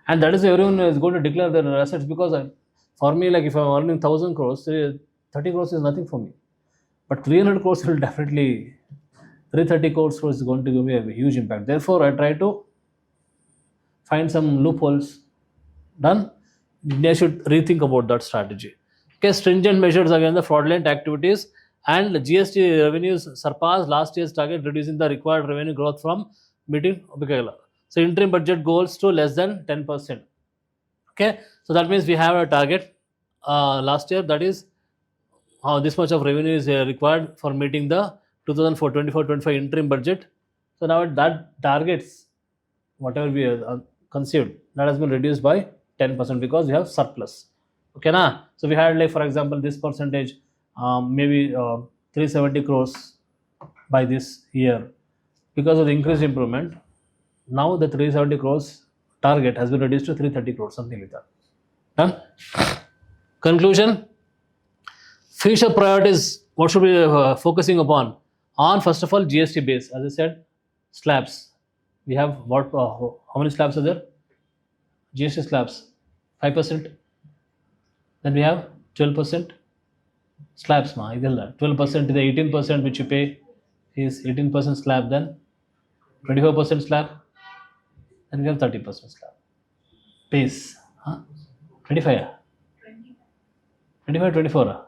and that is why everyone is going to declare their assets, because For me, like if I'm earning 1,000 crores, 30 crores is nothing for me. But 300 crores will definitely, 330 crores is going to give me a huge impact. Therefore, I try to find some loopholes. Done. They should rethink about that strategy. Okay, stringent measures against the fraudulent activities, and GST revenues surpassed last year's target, reducing the required revenue growth from meeting. So interim budget goals to less than 10%. Okay, so that means we have a target last year, that is how this much of revenue is required for meeting the 2024-25 interim budget. So now that targets, whatever we conceived, that has been reduced by 10% because we have surplus. Okay, na? So we had, like, for example, this percentage, maybe 370 crores by this year. Because of the increased improvement, now the 370 crores target has been reduced to 330 crores, something like that. Done? Conclusion. Future priorities, what should we be focusing upon? On, first of all, GST base. As I said, slabs. We have what? How many slabs are there? GST slabs, 5%. Then we have 12% slabs. 12% to the 18% which you pay is 18% slab, then 24% slab, then we have 30% slab. Base. 25. 25, 24.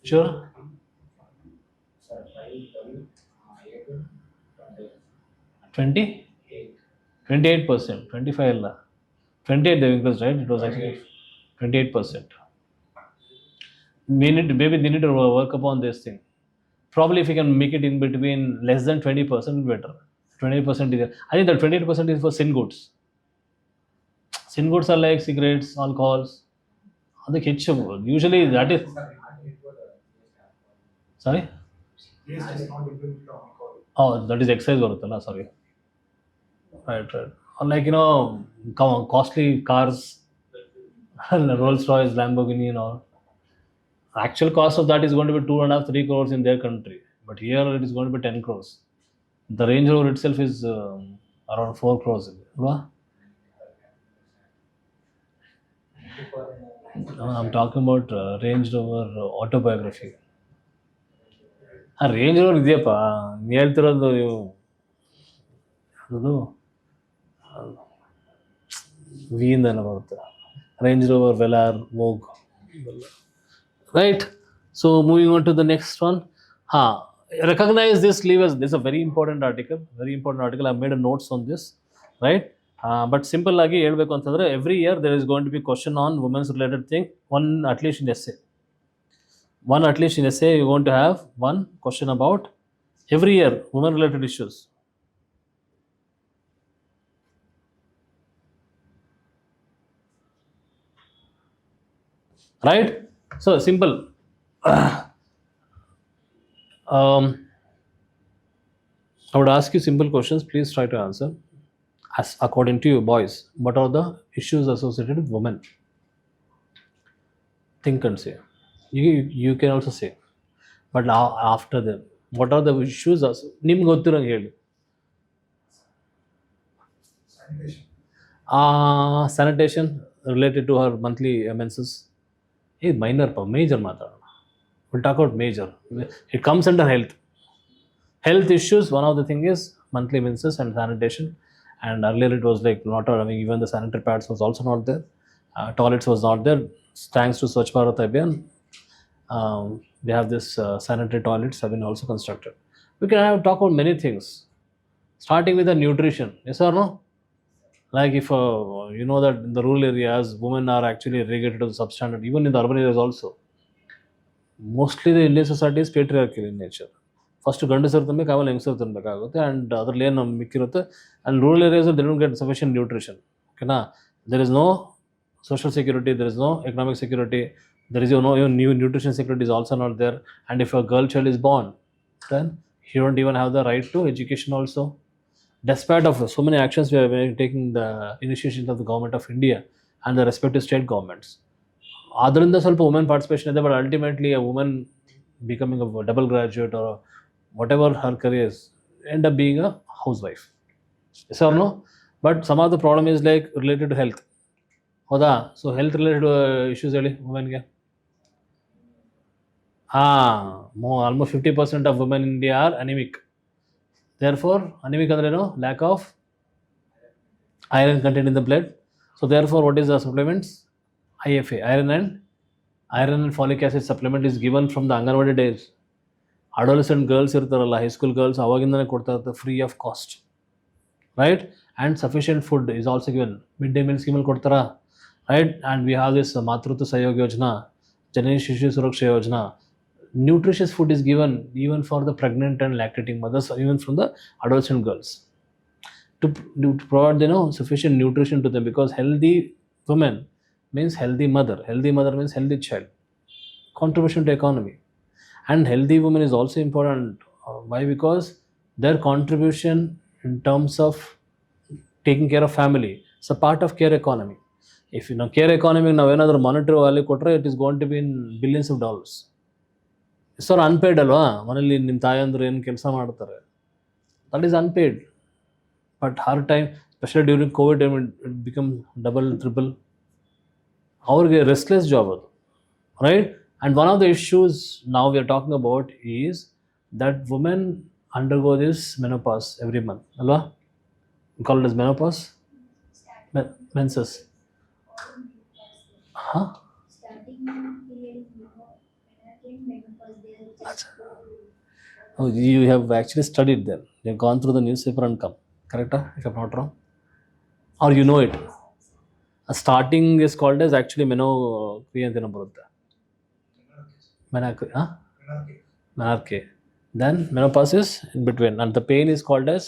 Sure? 20? 28%. 25 alla. 28 they increased, right? It was actually 28%. Maybe they need to work upon this thing. Probably if you can make it in between less than 20%, better. 20% is, I think that 28% is for sin goods. Sin goods are like cigarettes, alcohols. Usually that is. Sorry? Oh, that is excise. Sorry. Right. Or like, costly cars, Rolls Royce, Lamborghini and all. Actual cost of that is going to be 2.5-3 crores in their country. But here it is going to be 10 crores. The Range Rover itself is around 4 crores. I'm talking about Range Rover autobiography. Range Rover ಇದೆಯಪ್ಪ, ನೀ ಹೇಳ್ತಿರೋದು ಅದು ವಿಯಿಂದನೇ ಬರುತ್ತೆ. Range Rover, Velar, Vogue. Right? So moving on to the next one. Recognize this levers. This is a very important article. I made a notes on this. Right? But simple agi helbeku antandre, every year there is going to be question on women's related thing. One at least in essay. You're going to have one question about every year women related issues. Right? So simple. I would ask you simple questions. Please try to answer. As according to you, boys, what are the issues associated with women? Think and say. You can also say. But now after them, what are the issues? Nimge gottirange heli. Sanitation related to her monthly menses. Hey, minor, major matter. We'll talk about major. It comes under health. Health issues, one of the thing is monthly menses and sanitation. And earlier it was like not, even the sanitary pads was also not there. Toilets was not there. Thanks to Swachh Bharat Abhiyan, they have this sanitary toilets have been also constructed. We can talk about many things, starting with the nutrition. Yes or no? Like if you know that in the rural areas, women are actually relegated to the substandard, even in the urban areas also. Mostly the Indian society is patriarchal in nature. First ಗಂಡಸರು ತಿನ್ಬೇಕು, ಆಮೇಲೆ ಹೆಂಗಸರು ತಿನ್ಬೇಕಾಗುತ್ತೆ, and ಅದ್ರಲ್ಲಿ ಏನು ಮಿಕ್ಕಿರುತ್ತೆ. And rural areas they don't get sufficient nutrition. ಓಕೆನಾ? There is no social security, there is no economic security, there is no new nutrition security is also not there. And if a girl child is born, then he don't even have the right to education also. Despite of so many actions we are taking, the initiations of the government of India and the respective state governments, ಅದರಿಂದ ಸ್ವಲ್ಪ women participation ಇದೆ. But ultimately a woman becoming a double graduate or whatever her career is, end up being a housewife. Yes or no? But some of the problem is like related to health. ಹೌದಾ? So health related issues ಹೇಳಿ ವುಮೆನ್ಗೆ. Almost 50% of women in India are anaemic. Therefore anaemic ಅಂದ್ರೇನು? Lack of iron content in the blood. So therefore, what is the supplements? IFA, iron and folic acid supplement is given from the Anganwadi days. Adolescent girls irtaralla, high school girls avagindane kodta irತಾರೆ free of cost, right? And sufficient food is also given. Midday meal scheme kodtara, right? And we have this Matrutva Sahyog Yojana, Janani Shishu Suraksha Yojana. Nutritious food is given even for the pregnant and lactating mothers, even from the adolescent girls, to provide sufficient nutrition to them, because healthy woman means healthy mother. Healthy mother means healthy child. Contribution to economy. And healthy woman is also important. Why? Because their contribution in terms of taking care of family, it's a part of care economy. If you know care economy, now another monetary value kotre, it is going to be in billions of dollars. It's not unpaid alwa. Manali nim tayanದ್ರು ಏನು ಕೆಲಸ ಮಾಡ್ತಾರೆ, that is unpaid. But her time, especially during COVID time, it become double, triple. ಅವ್ರಿಗೆ restless job ಅದು, right? And one of the issues now we are talking about is that women undergo this menopause every month. Alva? We call it as menopause? Menses. Huh? Starting period, menopause, they are just Oh, you have actually studied then. You have gone through the newspaper and come. Correct? If I'm not wrong. Or you know it. A starting is called as actually menarche ಅಂತ ಬರುತ್ತೆ. Menarche. Then menopause is in between, and the pain is called as.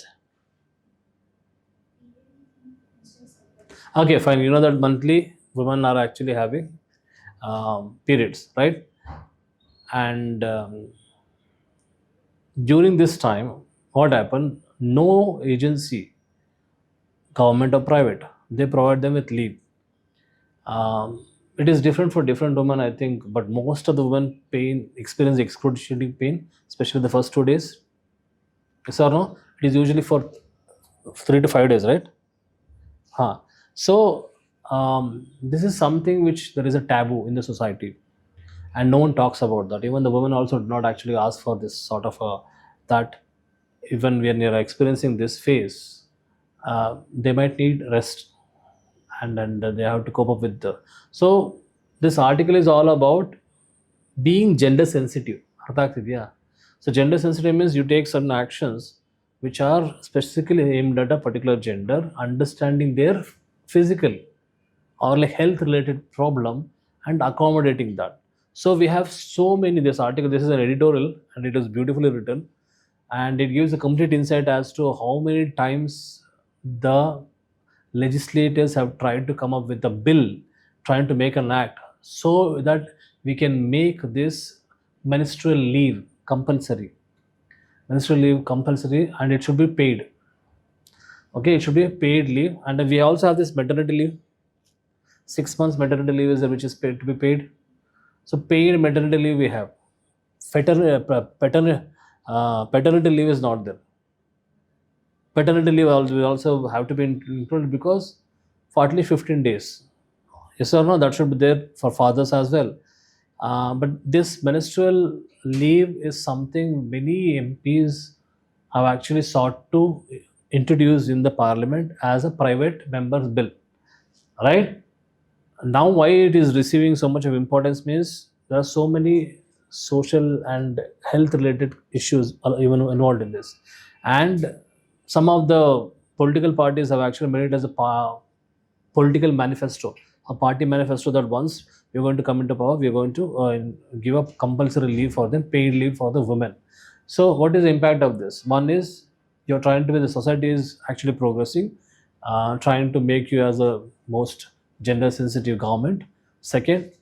Okay, fine. You know that monthly women are actually having periods, right? And during this time, what happened? No agency, government or private, they provide them with leave. It is different for different women, I think, but most of the women experience excruciating pain, especially the first 2 days. Yes or no? It is usually for 3 to 5 days, right? So this is something which there is a taboo in the society, and no one talks about that. Even the women also did not actually ask for this sort of that even when they are experiencing this phase, they might need rest, and they have to cope up with the. So this article is all about being gender sensitive. ಅರ್ಥ ಆಗ್ತಿದೆಯಾ? So gender sensitive means you take certain actions which are specifically aimed at a particular gender, understanding their physical or like health related problem and accommodating that. So we have so many, this article, this is an editorial and it is beautifully written, and it gives a complete insight as to how many times the legislators have tried to come up with a bill, trying to make an act so that we can make this menstrual leave compulsory. Menstrual leave compulsory, and it should be paid. Okay, it should be a paid leave. And we also have this maternity leave. 6 months maternity leave is there, which is paid to be paid. So paid maternity leave we have. Paternity leave is not there. Paternity leave will also have to be included, because for at least 15 days. Yes or no? That should be there for fathers as well. But this menstrual leave is something many MPs have actually sought to introduce in the parliament as a private member's bill, right? Now why it is receiving so much of importance means there are so many social and health related issues even involved in this, and some of the political parties have actually made it as a political manifesto, a party manifesto, that once we are going to come into power, we are going to give up compulsory leave for them, paid leave for the women. So what is the impact of this? One is you're trying to be, the society is actually progressing, trying to make you as a most gender sensitive government. Second,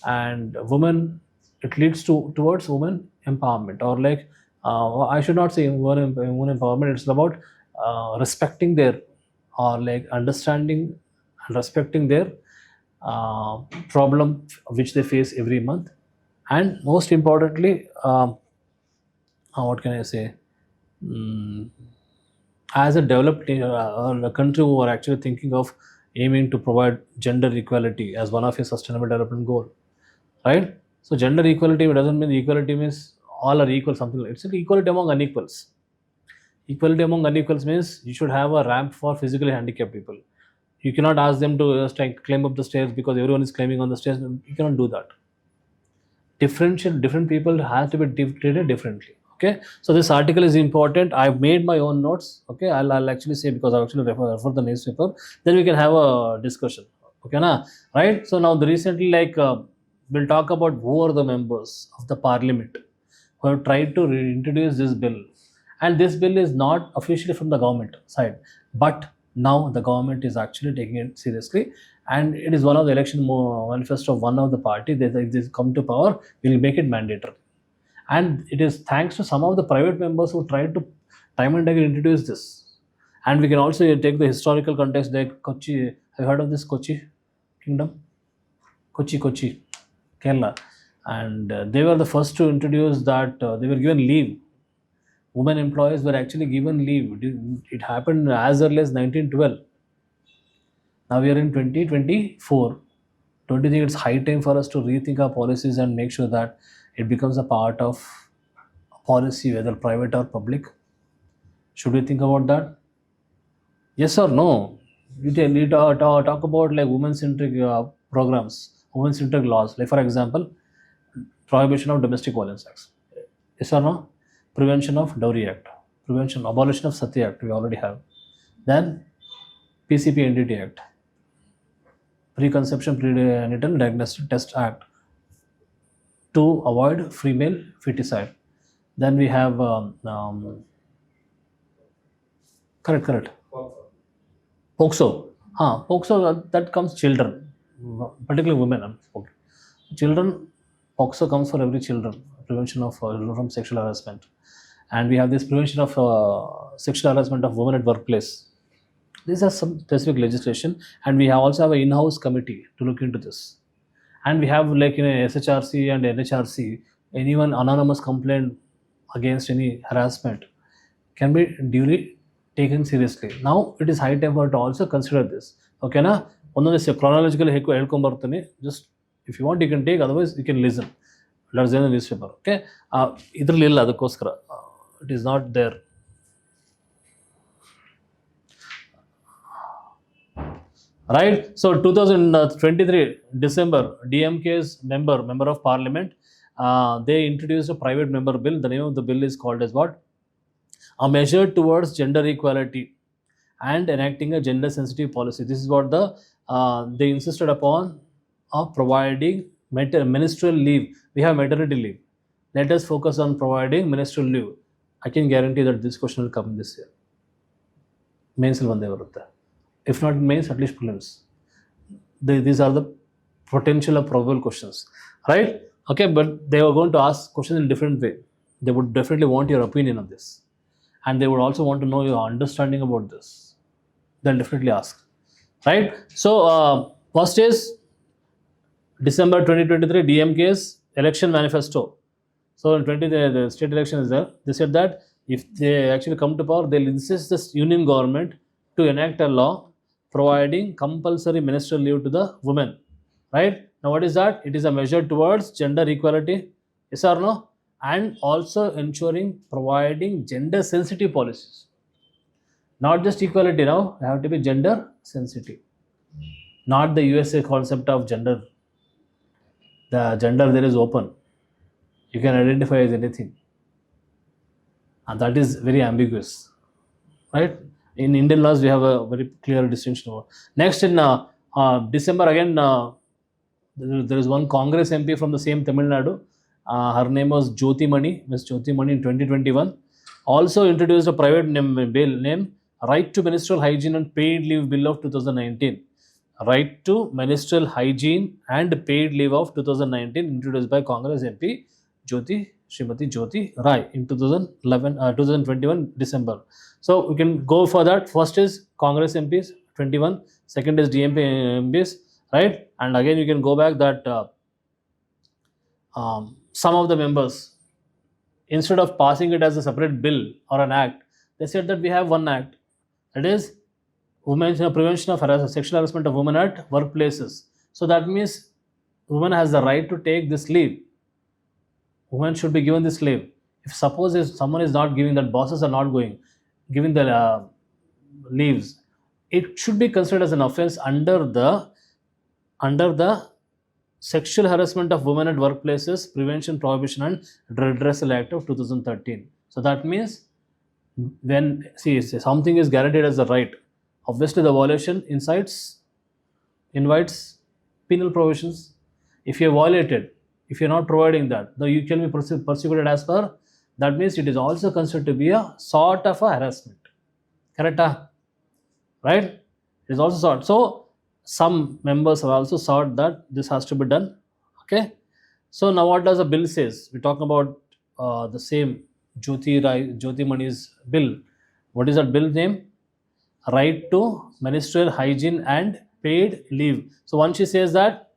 and women, it leads towards women empowerment, or like I should not say women empowerment, it's about respecting their, or like understanding and respecting their problem which they face every month. And most importantly, what can I say, as a developed or a country who are actually thinking of aiming to provide gender equality as one of your sustainable development goal, right? So gender equality doesn't mean equality means all are equal, something like it's equality among unequals. Equality among unequals means you should have a ramp for physically handicapped people. You cannot ask them to just climb up the stairs because everyone is climbing on the stairs. You cannot do that. Different people have to be treated differently. Okay, so this article is important. I've made my own notes. Okay, I'll actually say, because I actually refer the newspaper, then we can have a discussion. Okay, right? So now the recently, we'll talk about who are the members of the parliament who have tried to introduce this bill. And this bill is not officially from the government side, but now the government is actually taking it seriously, and it is one of the election manifesto of one of the party. If they come to power, we'll make it mandatory. And it is thanks to some of the private members who tried to time and again introduce this. And we can also take the historical context, like Kochi. Have you heard of this Kochi kingdom? Kochi, Kerala. And they were the first to introduce that. They were given leave. Women employees were actually given leave. It happened as early as 1912. Now we are in 2024. Don't you think it's high time for us to rethink our policies and make sure that it becomes a part of policy, whether private or public? Should we think about that? Yes or no? We talk about like women-centric programs, women-centric laws. Like for example, prohibition of domestic violence acts. Yes or no? Prevention of Dowry Act, abolition of Sati Act, we already have. Then PCP NDT Act, Preconception Prenatal Diagnostic Test Act, to avoid female feticide. Then we have correct. POXO. POXO, that comes children, particularly women. Okay. Children, POXO comes for every children, prevention of from sexual harassment. And we have this prevention of sexual harassment of women at workplace. These are some specific legislation, and we also have an in-house committee to look into this. And we have, like in SHRC and NHRC, anyone anonymous complaint against any harassment can be duly taken seriously. Now it is high time for to also consider this. Okay, na? This chronologically just if you want you can take, otherwise you can listen. Let's read the newspaper. Okay, it is not there. Right. So 2023 December, DMK's member of parliament, they introduced a private member bill. The name of the bill is called as what? A measure towards gender equality and enacting a gender sensitive policy. This is what they insisted upon, of providing menstrual leave. We have maternity leave. Let us focus on providing menstrual leave. I can guarantee that this question will come this year. Mains will bande varutte. If not mains, at least prelims. These are the potential or probable questions, right? Okay, but they were going to ask questions in a different way. They would definitely want your opinion on this, and they would also want to know your understanding about this. They'll definitely ask, right? So first is December 2023 DMK's election manifesto. So in the state election is there. They said that if they actually come to power, they'll insist this union government to enact a law providing compulsory menstrual leave to the women. Right? Now what is that? It is a measure towards gender equality. Yes or no? And also ensuring providing gender sensitive policies. Not just equality now, they have to be gender sensitive. Not the USA concept of gender. The gender there is open. You can identify as anything. And that is very ambiguous. Right? In Indian laws, we have a very clear distinction. Next, in December, again, there is one Congress MP from the same Tamil Nadu. Her name was Jyoti Mani, Ms. Jyoti Mani in 2021. Also introduced a private bill named Right to Menstrual Hygiene and Paid Leave Bill of 2019. Right to Menstrual Hygiene and Paid Leave of 2019, introduced by Congress MP Srimati Jyoti Rai in 2021 December. So we can go for that. First is Congress MPs 21, second is DMP MPs, right? And again you can go back that some of the members, instead of passing it as a separate bill or an act, they said that we have one act, that is prevention of sexual harassment of women at workplaces. So that means woman has the right to take this leave. Women should be given this leave. If suppose if someone is not giving, that bosses are not giving the leaves, it should be considered as an offense under the Sexual Harassment of Women at Workplaces Prevention, Prohibition and Redressal Act of 2013. So that means when something is guaranteed as a right, obviously the violation invites penal provisions. If you violated, if you're not providing that, though you can be persecuted as per. That means it is also considered to be a sort of a harassment. Correct? Right? It is also sort. So some members have also sought that this has to be done. Okay. So now what does the bill says? We talk about the same Jyoti Mani's bill. What is that bill name? Right to menstrual hygiene and paid leave. So once she says that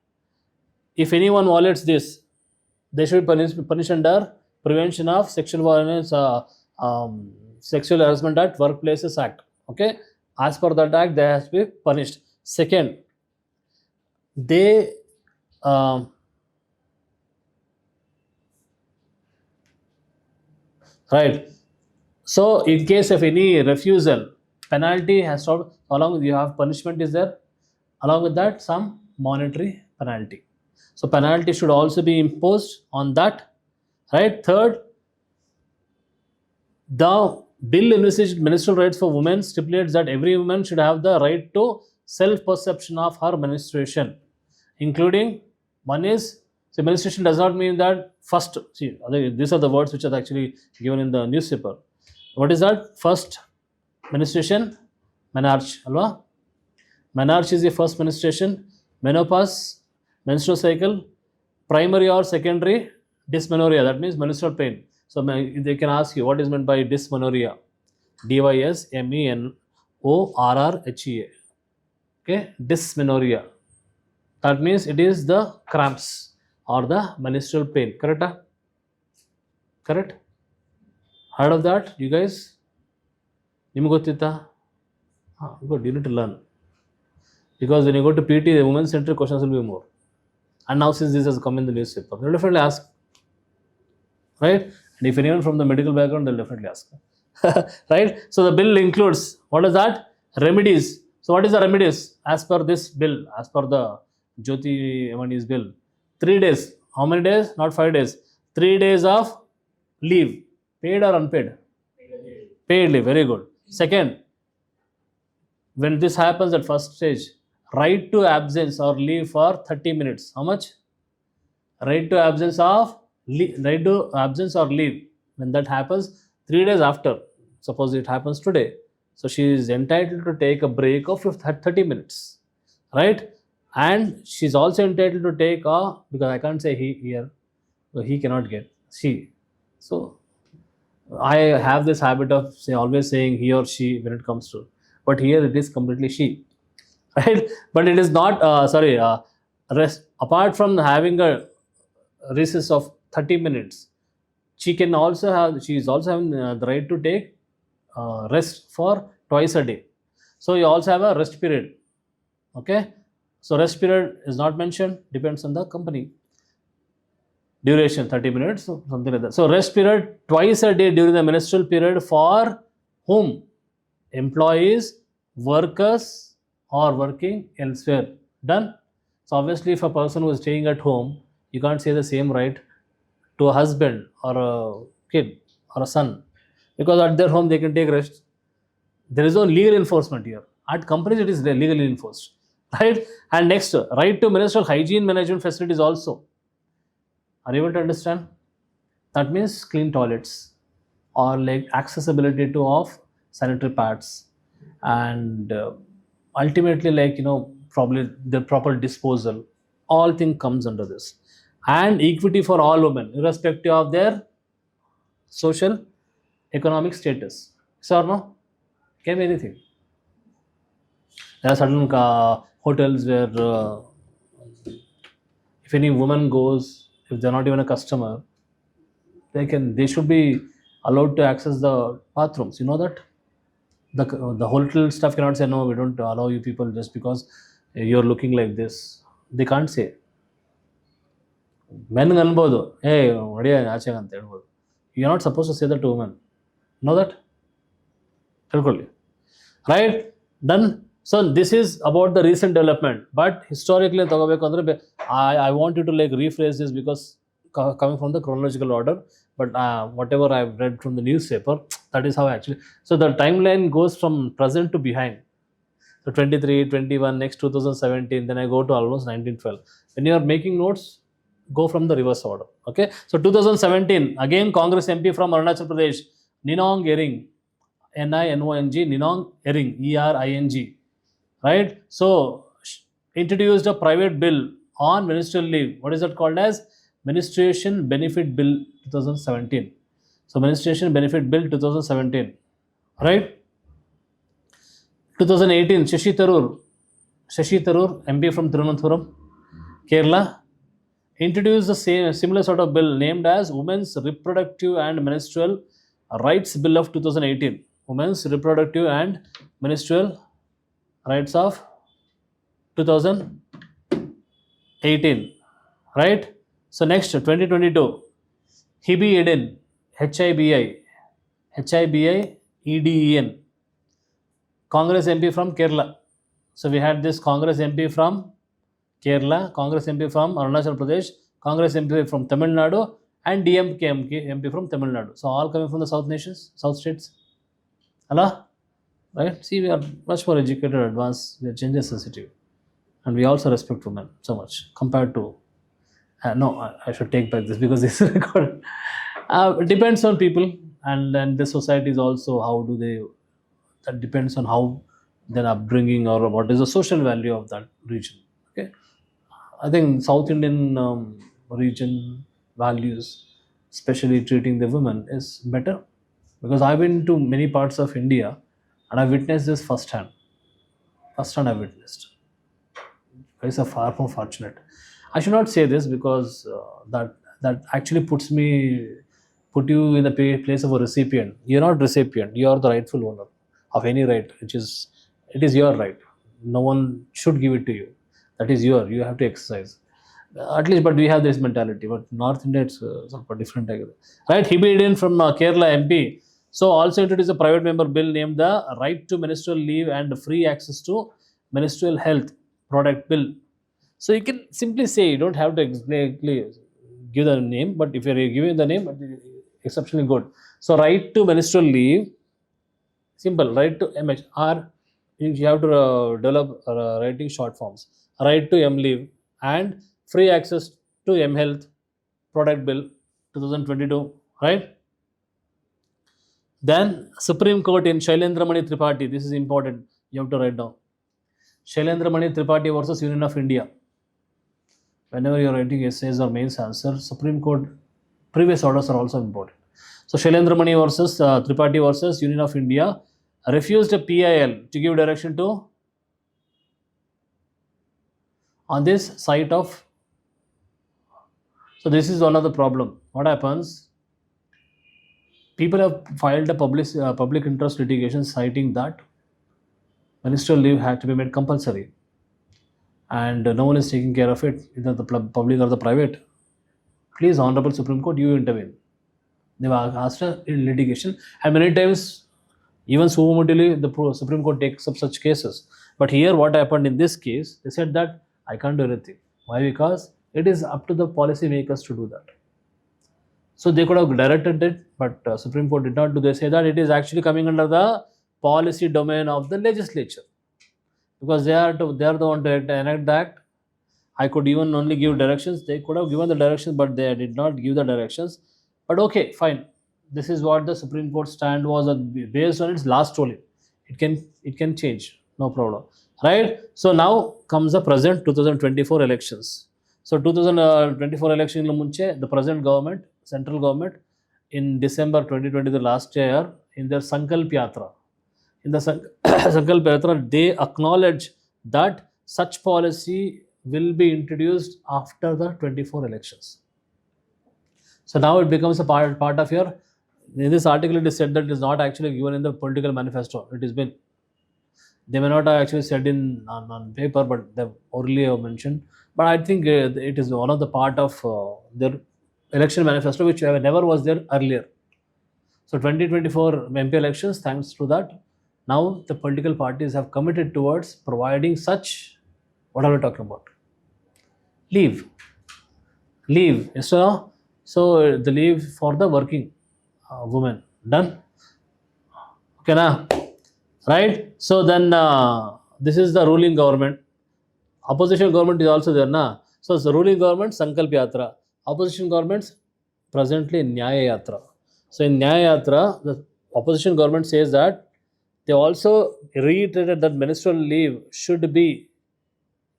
if anyone violates this, they should be punished under Prevention of Sexual Violence, Sexual Harassment at Workplaces Act. Okay, as per that act, they have to be punished. Second, they right. So in case of any refusal, penalty has stopped. Along with you have punishment is there. Along with that, some monetary penalty. So penalty should also be imposed on that. Right. Third, the bill envisages menstrual rights for women stipulates that every woman should have the right to self-perception of her menstruation, including one is, menstruation does not mean that first, these are the words which are actually given in the newspaper. What is that? First menstruation, menarche, alva? Menarche is the first menstruation, menopause, menstrual cycle, primary or secondary dysmenorrhea, that means menstrual pain. So they can ask you what is meant by dysmenorrhea. Dysmenorrhea. Okay, dysmenorrhea. That means it is the cramps or the menstrual pain. Correct? Correct? Heard of that, you guys? Good, you need to learn. Because when you go to PT, the women-centric questions will be more. And now since this has come in the newspaper, they'll definitely ask. Right? And if anyone from the medical background, they'll definitely ask. Right? So the bill includes, what is that? Remedies. So what is the remedies? As per this bill, as per the Jyoti Mani's bill, 3 days. How many days? Not 5 days. 3 days of leave. Paid or unpaid? Paid leave. Very good. Second, when this happens at first stage, right to absence or leave for 30 minutes. How much? Right to absence or leave. When that happens, 3 days after, suppose it happens today, so she is entitled to take a break of 30 minutes, right? And she's also entitled to take because I can't say he here, so he cannot get she. So I have this habit of always saying he or she when it comes to, but here it is completely she, right? But it is not apart from having a recess of 30 minutes, she is also having the right to take rest for twice a day. So you also have a rest period. Okay, so rest period is not mentioned, depends on the company. Duration 30 minutes, so something like that. So rest period twice a day during the menstrual period for whom? Employees, workers, or working elsewhere. Done. So obviously, if a person who is staying at home, you can't say the same right to a husband or a kid or a son, because at their home they can take rest. There is no legal enforcement here. At companies it is legally enforced, right? And next, right to menstrual hygiene management facilities also. Are you able to understand? That means clean toilets or like accessibility to of sanitary pads, and ultimately probably the proper disposal. All thing comes under this. And equity for all women, irrespective of their social, economic status. Yes or no? Can be anything. There are certain hotels where if any woman goes, if they're not even a customer, they should be allowed to access the bathrooms. You know that? the whole stuff cannot say no, we don't allow you people just because you're looking like this. They can't say. Men ಅನ್ಬೋದು ಏ ಹೊಡಿಯ ಆಚೆಗೆ ಅಂತ ಹೇಳ್ಬೋದು. You are not suppose to say that to women. Know that ತಿಳ್ಕೊಳ್ಳಿ, right? Then so this is about the recent development. But historically ತಗೋಬೇಕು ಅಂದರೆ I want you to like rephrase this because coming from the chronological order, but whatever I've read from the newspaper, that is how actually. So the timeline goes from present to behind. So 23, 21, next 2017, then I go to almost 1912. When you are making notes, go from the reverse order. Okay. So 2017, again Congress MP from Arunachal Pradesh, Ninong Ering, Nining, Ninong Ering, Ering, right? So introduced a private bill on ministerial leave. What is that called as? Ministration Benefit Bill 2017. So Ministration Benefit Bill 2017, right? 2018, Shashi Tharoor, MP from Thiruvananthapuram, Kerala, introduced the same similar sort of bill named as Women's Reproductive and Menstrual Rights Bill of 2018. Women's Reproductive and Menstrual Rights of 2018, right? So next, 2022, Hibi Eden, HIBI, Congress MP from Kerala. So we had this Congress MP from Kerala, Congress MP from Arunachal Pradesh, Congress MP from Tamil Nadu, and DMK MP from Tamil Nadu. So all coming from the South nations, South states. Hello? Right? See, we are much more educated, advanced, we are gender sensitive. And we also respect women so much compared to no, I should take back this because this is recorded. It depends on people, and then the society is also how do they. That depends on how their upbringing or what is the social value of that region. Okay, I think South Indian region values, especially treating the women, is better because I've been to many parts of India and I've witnessed this firsthand. Firsthand, I've witnessed. Guys are far more fortunate. I should not say this because that actually put you in the place of a recipient. You're not recipient. You are the rightful owner of any right, it is your right. No one should give it to you. That is your. You have to exercise. At least, but we have this mentality. But North India, it's sort of different. Right? Hibi Eden from Kerala MP. So also introduced a private member bill named the Right to Menstrual Leave and Free Access to Menstrual Health Product Bill. So you can simply say, you don't have to exactly give the name, but if you're giving the name, exceptionally good. So right to menstrual leave, simple, right to MH, or you have to develop writing short forms. Right to M leave and free access to M health product bill 2022, right? Then Supreme Court in Shailendra Mani Tripathi, this is important, you have to write down. Shailendra Mani Tripathi versus Union of India. Whenever you're writing essays or mains answer, Supreme Court previous orders are also important. So Shailendra Mani versus Tripathi versus Union of India refused a PIL to give direction to on this site of. So this is one of the problem. What happens? People have filed a public interest litigation citing that menstrual leave had to be made compulsory. And no one is taking care of it, either the public or the private. Please, Honorable Supreme Court, you intervene. They were asked in litigation, and many times, even summarily, the Supreme Court takes up such cases. But here, what happened in this case, they said that I can't do anything. Why? Because it is up to the policy makers to do that. So they could have directed it, but Supreme Court did not do. They say that it is actually coming under the policy domain of the legislature. Because they are the one to enact the act. I could even only give directions. They could have given the directions, but they did not give the directions. But okay, fine. This is what the Supreme Court stand was based on its last ruling. It can change, no problem, right? So now comes the present 2024 elections. So 2024 election the present government, central government, in December 2020, the last year, in their Sankalp Yatra. In the Sankalp Yatra, they acknowledge that such policy will be introduced after the 24 elections. So now it becomes a part of your in this article it is said that it is not actually given in the political manifesto. It has been, they may not have actually said on paper, but they orally have mentioned. But I think it is one of the part of their election manifesto, which never was there earlier. So 2024 MP elections, thanks to that, now the political parties have committed towards providing such, what are we talking about? Leave. Yes or no? So the leave for the working women. Done? Okay, now, right? So then this is the ruling government. Opposition government is also there, na? So the ruling government, Sankalp Yatra. Opposition governments, presently Nyaya Yatra. So in Nyaya Yatra, the opposition government says that they also reiterated that menstrual leave should be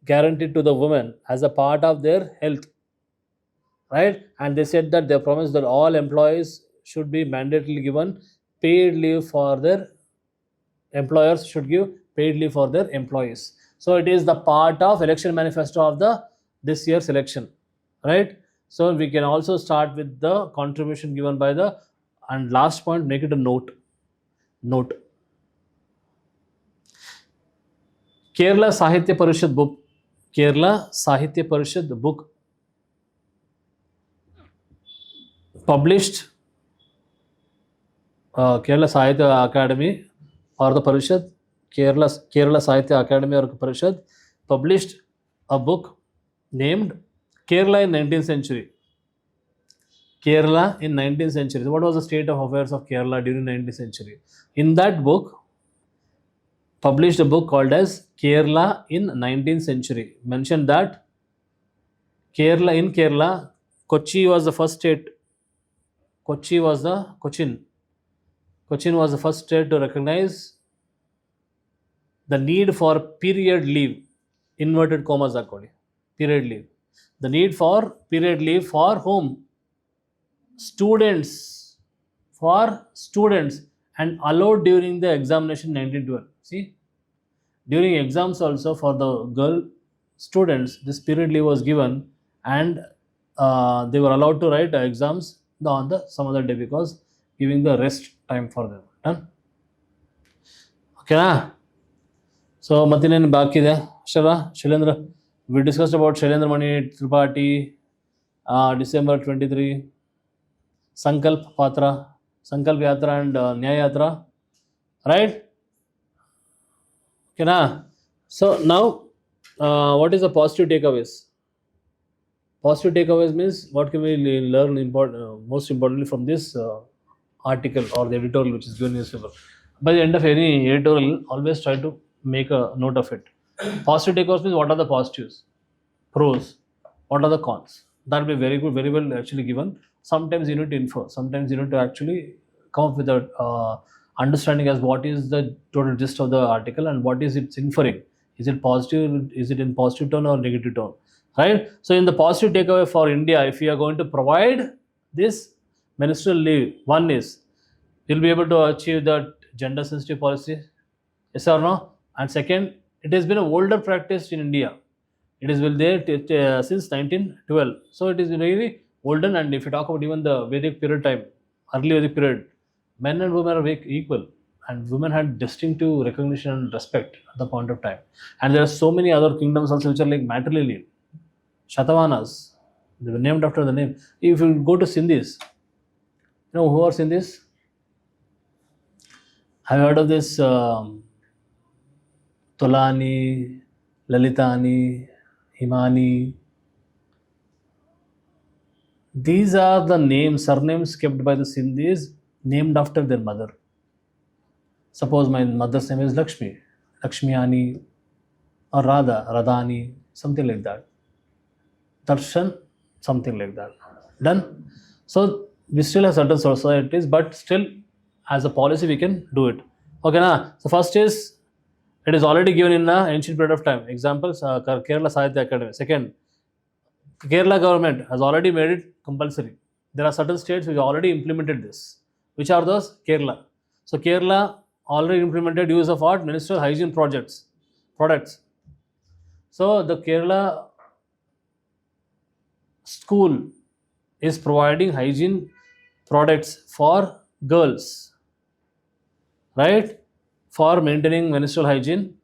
guaranteed to the women as a part of their health, right? And they said that they promised that all employees should be mandatorily given paid leave for their employers should give paid leave for their employees. So it is the part of election manifesto of the this year's election, right? So we can also start with the contribution given by the, and last point, make it a note. Kerala Sahitya Parishad book. Kerala Sahitya Parishad book published Kerala Sahitya Academy or the Parishad, Kerala Sahitya Academy or Parishad published a book named Kerala in 19th century. Kerala in 19th century. So what was the state of affairs of Kerala during 19th century? In that book, published a book called as Kerala in 19th century. Mentioned that Kerala, Kochi was the first state. Cochin was the first state to recognize the need for period leave, inverted commas according, period leave. The need for period leave for whom? Students, and allowed during the examination 1912. See, during exams also for the girl students, this period leave was given, and they were allowed to write exams on the some other day because giving the rest time for them. Done? Okay, na? So Matinen Bakide, Shailendra. We discussed about Shailendra Mani Tripathi, December 23, Sankalp Yatra and Nyaya Yatra, right? Okay, na? So now, what is the positive takeaways? Positive takeaways means what can we learn most importantly from this article or the editorial which is given in newspaper. By the end of any editorial, always try to make a note of it. Positive takeaways means what are the positives, pros, what are the cons. That will be very good, very well actually given. Sometimes you need to infer, sometimes you need to actually come up with a understanding as what is the total gist of the article and what is it inferring. Is it positive? Is it in positive tone or negative tone? Right? So in the positive takeaway for India, if you are going to provide this menstrual leave, one is you'll be able to achieve that gender sensitive policy, yes or no? And second, it has been an older practice in India. It is well there since 1912. So it is really olden, and if you talk about even the Vedic period time, early Vedic period, men and women are equal, and women had distinctive recognition and respect at the point of time. And there are so many other kingdoms also which are like matrilineal. Shatavahanas, they were named after the name. If you go to Sindhis, you know who are Sindhis? Have you heard of this Tolani, Lalitani, Himani? These are the names, surnames kept by the Sindhis named after their mother. Suppose my mother's name is Lakshmi, Lakshmiani, or Radhani, something like that. Darshan, something like that. Done? So we still have certain societies, but still as a policy we can do it. Okay, na? So first is, it is already given in the ancient period of time. Examples, Kerala Sahitya Academy. Second, Kerala government has already made it compulsory. There are certain states which already implemented this. Which are those? Kerala. So Kerala already implemented use of what? Menstrual hygiene products. So the Kerala school is providing hygiene products for girls, right, for maintaining menstrual hygiene,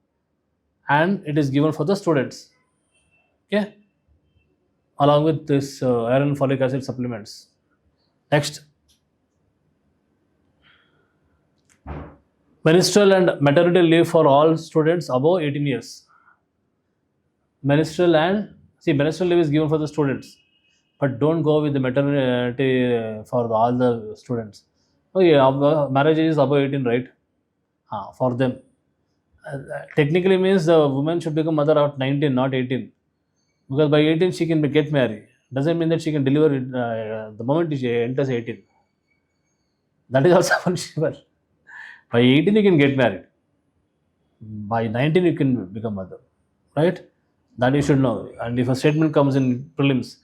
and it is given for the students, okay, along with this iron and folic acid supplements. Next, menstrual and maternity leave for all students above 18 years. Menstrual leave is given for the students, but don't go with the maternity for all the students. Oh yeah, marriage is above 18, right? For them. Technically means the woman should become mother at 19, not 18. Because by 18 she can get married. Doesn't mean that she can deliver it the moment she enters 18. That is also punishable. By 18 you can get married. By 19 you can become mother. Right? That you should know. And if a statement comes in prelims,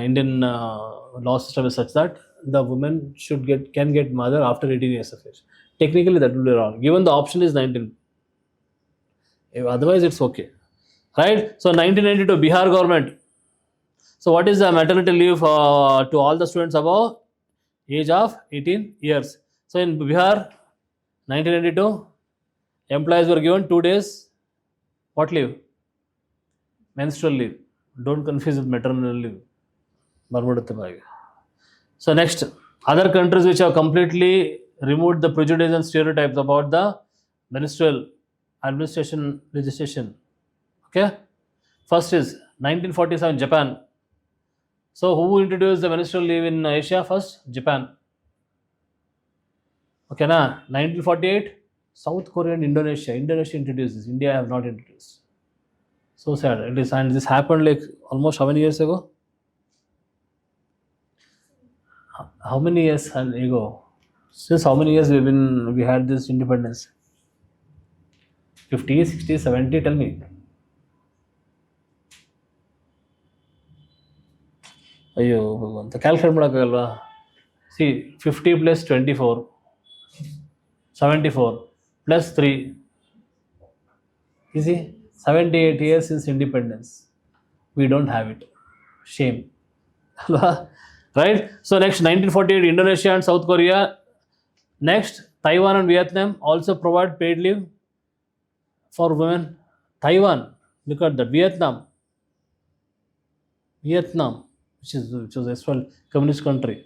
Indian law system is such that the woman can get mother after 18 years of age. Technically that will be wrong. Given the option is 19. Otherwise it's okay. Right? So 1992 Bihar government. So what is the maternity leave to all the students above age of 18 years? So in Bihar 1992 employees were given 2 days what leave? Menstrual leave. Don't confuse with maternal leave. So next, other countries which have completely removed the prejudice and stereotypes about the menstrual administration legislation. Okay, first is 1947 Japan. So who introduced the menstrual leave in Asia first? Japan. Okay, na 1948 South Korea and Indonesia. Indonesia introduced this. India have not introduced. So sad. It is, and this happened like almost how many years ago? How many years ago? Since how many years we had this independence? 50, 60, 70, tell me. ಅಯ್ಯೋ ಭಗವಂತ calculate ಮಾಡೋಕ್ಕಾಗಲ್ವಾ? C 50 + 24 74 + 3 you see 78 years since independence. We don't have it. Shame. Right? So next 1948 Indonesia and South Korea. Next Taiwan and Vietnam also provide paid leave for women. Taiwan, look at that. Vietnam, which was as well communist country.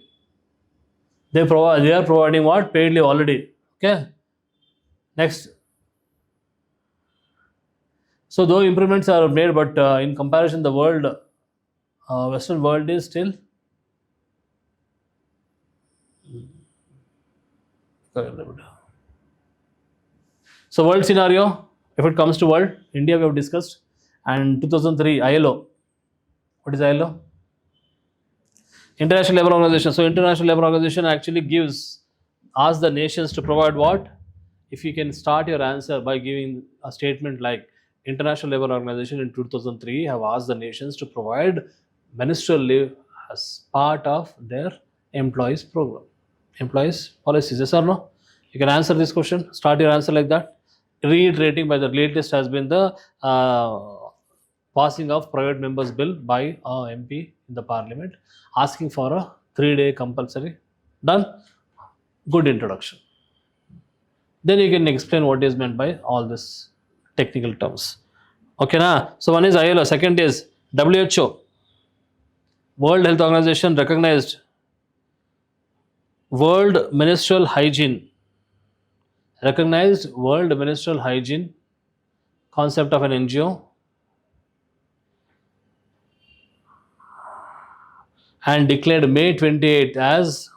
They are providing what? Paid leave already. Okay. Next. So though improvements are made, but in comparison, the world, Western world is still so world scenario. If it comes to world, India we have discussed, and 2003 ILO. What is ILO? International Labour Organization. So International Labour Organization actually asks the nations to provide what? If you can start your answer by giving a statement like International Labour Organization in 2003 have asked the nations to provide menstrual leave as part of their employees program, employees policies. Yes or no? You can answer this question. Start your answer like that. Reiterating by the latest has been the passing of private members bill by MP in the parliament, asking for a 3-day compulsory. Done. Good introduction. Then you can explain what is meant by all this technical terms. Okay na? So one is ILO, second is WHO, World Health Organization recognized World Menstrual Hygiene, recognized World Menstrual Hygiene concept of an NGO, and declared May 28 as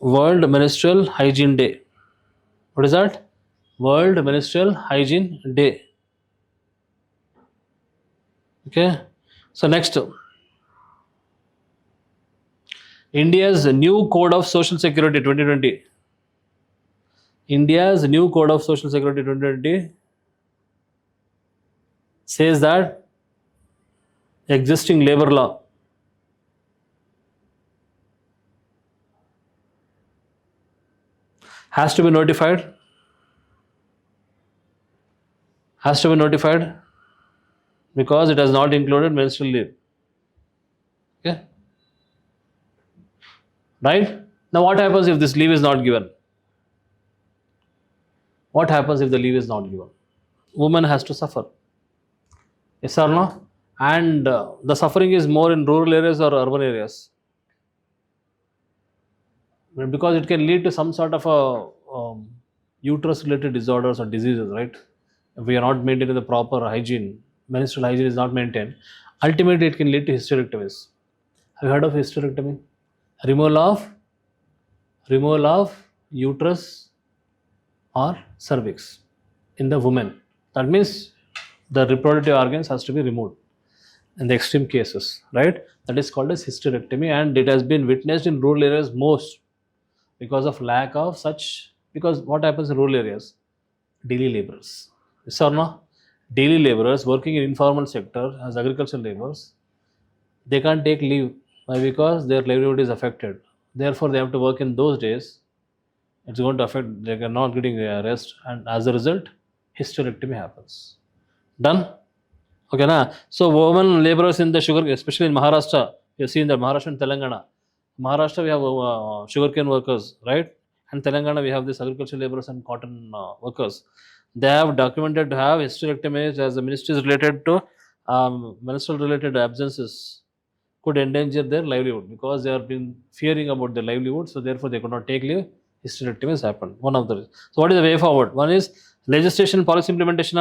World Menstrual Hygiene Day. What is that? World Menstrual Hygiene Day. Okay. So next, India's new Code of Social Security 2020. India's new Code of Social Security 2020 says that existing labor law has to be notified because it has not included menstrual leave. Okay. right? Now what happens if this leave is not given? What happens if the leave is not given? Woman has to suffer. Yes or no? And the suffering is more in rural areas or urban areas? Because it can lead to some sort of uterus related disorders or diseases, right? If we are not maintaining the proper hygiene, menstrual hygiene is not maintained, ultimately it can lead to hysterectomies. Have you heard of hysterectomy? Removal of uterus or cervix in the woman. That means the reproductive organs has to be removed in the extreme cases, right? That is called as hysterectomy, and it has been witnessed in rural areas most because of lack of such. Because what happens in rural areas? Daily laborers, yes or no? Daily laborers working in informal sector as agricultural laborers, they can't take leave. Why? Because their livelihood is affected. Therefore, they have to work in those days. It's going to affect. They are not getting rest, and as a result, hysterectomy happens. Done. Okay, na. So women laborers in the sugar, especially in Maharashtra, you see in the Maharashtra and Telangana. Maharashtra we have sugarcane workers, right? And Telangana we have this agricultural laborers and cotton workers. They have documented to have hysterectomies as the ministry is related to menstrual related absences could endanger their livelihood because they have been fearing about their livelihood, so therefore they could not take leave. Hysterectomies happened. One of the. So what is the way forward? One is legislation policy implementation.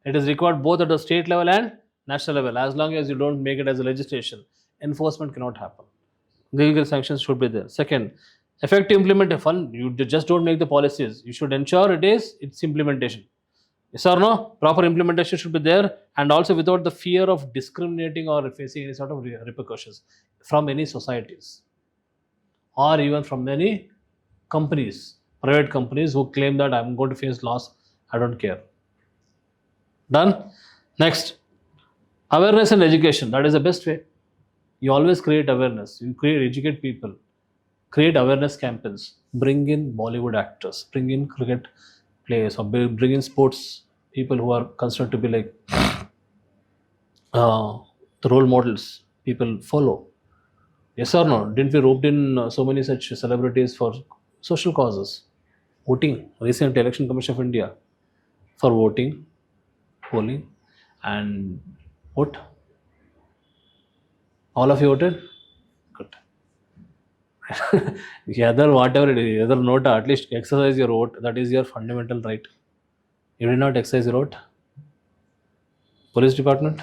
It is required both at the state level and national level. As long as you don't make it as a legislation, enforcement cannot happen. Legal sanctions should be there. Second, effective implementation. You just don't make the policies. You should ensure its implementation. Yes or no? Proper implementation should be there, and also without the fear of discriminating or facing any sort of repercussions from any societies or even from many companies, private companies who claim that I'm going to face loss. I don't care. Done. Next, awareness and education. That is the best way. You always create awareness. You educate people. Create awareness campaigns. Bring in Bollywood actors. Bring in cricket players, or bring in sports people who are considered to be like the role models people follow. Yes or no? Didn't we roped in so many such celebrities for social causes? Voting. Recent Election Commission of India for voting, polling, and vote. All of you voted? Good. Either whatever it is, either not, at least exercise your vote. That is your fundamental right. You did not exercise your vote. Police department?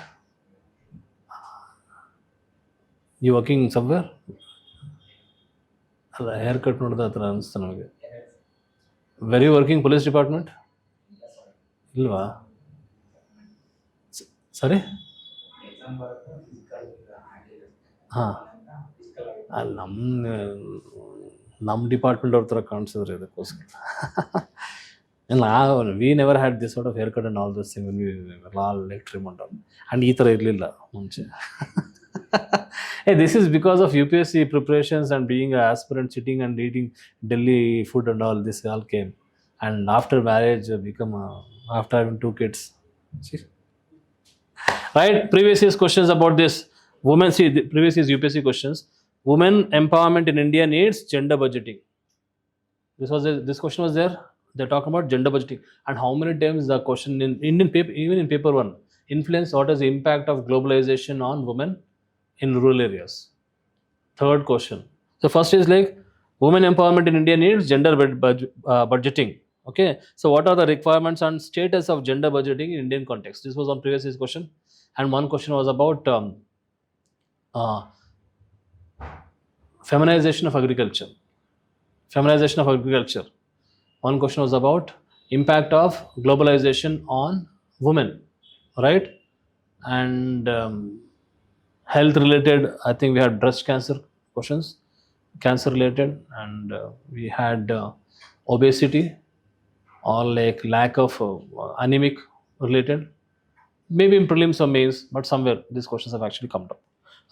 You working somewhere? ಅಲ್ಲ hair cut ನೋಡಿದ ಹತ್ರ ಅನಿಸ್ತು ನಮಗೆ. Very working police department ಇಲ್ವಾ? ಸರಿ, ಹಾಂ, ಅಲ್ಲಿ ನಮ್ಮ ಡಿಪಾರ್ಟ್ಮೆಂಟ್ ಅವ್ರ ಥರ ಕಾಣಿಸಿದ್ರಿ ಅದಕ್ಕೋಸ್ಕರ. We never had this sort of hair cut and all this thing all like trim and all. And ಈ ಥರ ಇರಲಿಲ್ಲ ಮುಂಚೆ. Hey, this is because of UPSC preparations and being an aspirant, sitting and eating Delhi food and all. This all came, and after marriage, after having 2 kids. See? Right? Previous year's questions about this. Women. See, the previous year's UPSC questions. Women empowerment in India needs gender budgeting. This question was there. They're talking about gender budgeting, and how many times the question in Indian paper, even in paper 1, influence. What is the impact of globalization on women in rural areas? Third question. So first is like women empowerment in India needs gender budgeting. Okay. So what are the requirements and status of gender budgeting in Indian context? This was on previous year's question, and one question was about feminization of agriculture. Feminization of agriculture. One question was about impact of globalization on women, right? And health related, I think we had breast cancer questions, cancer related, and we had obesity or like lack of anemic related, maybe in prelims or mains, but somewhere these questions have actually come up.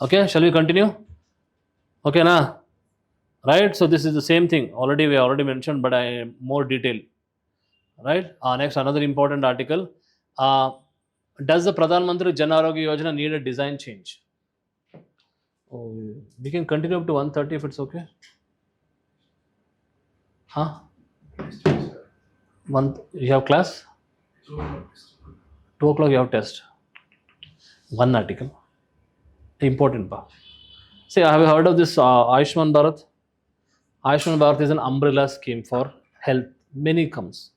Okay, shall we continue? Okay, na? Right, so this is the same thing we already mentioned, but I more detail. Right, next, another important article. Does the Pradhan Mantri Jan Arogya Yojana need a design change? Oh, we can continue up to 1:30 if it's okay. Huh? You have class? 2 o'clock you have test. One article. Important part. See, have you heard of this Ayushman Bharat? Ayushman Bharat is an umbrella scheme for health. Many comes,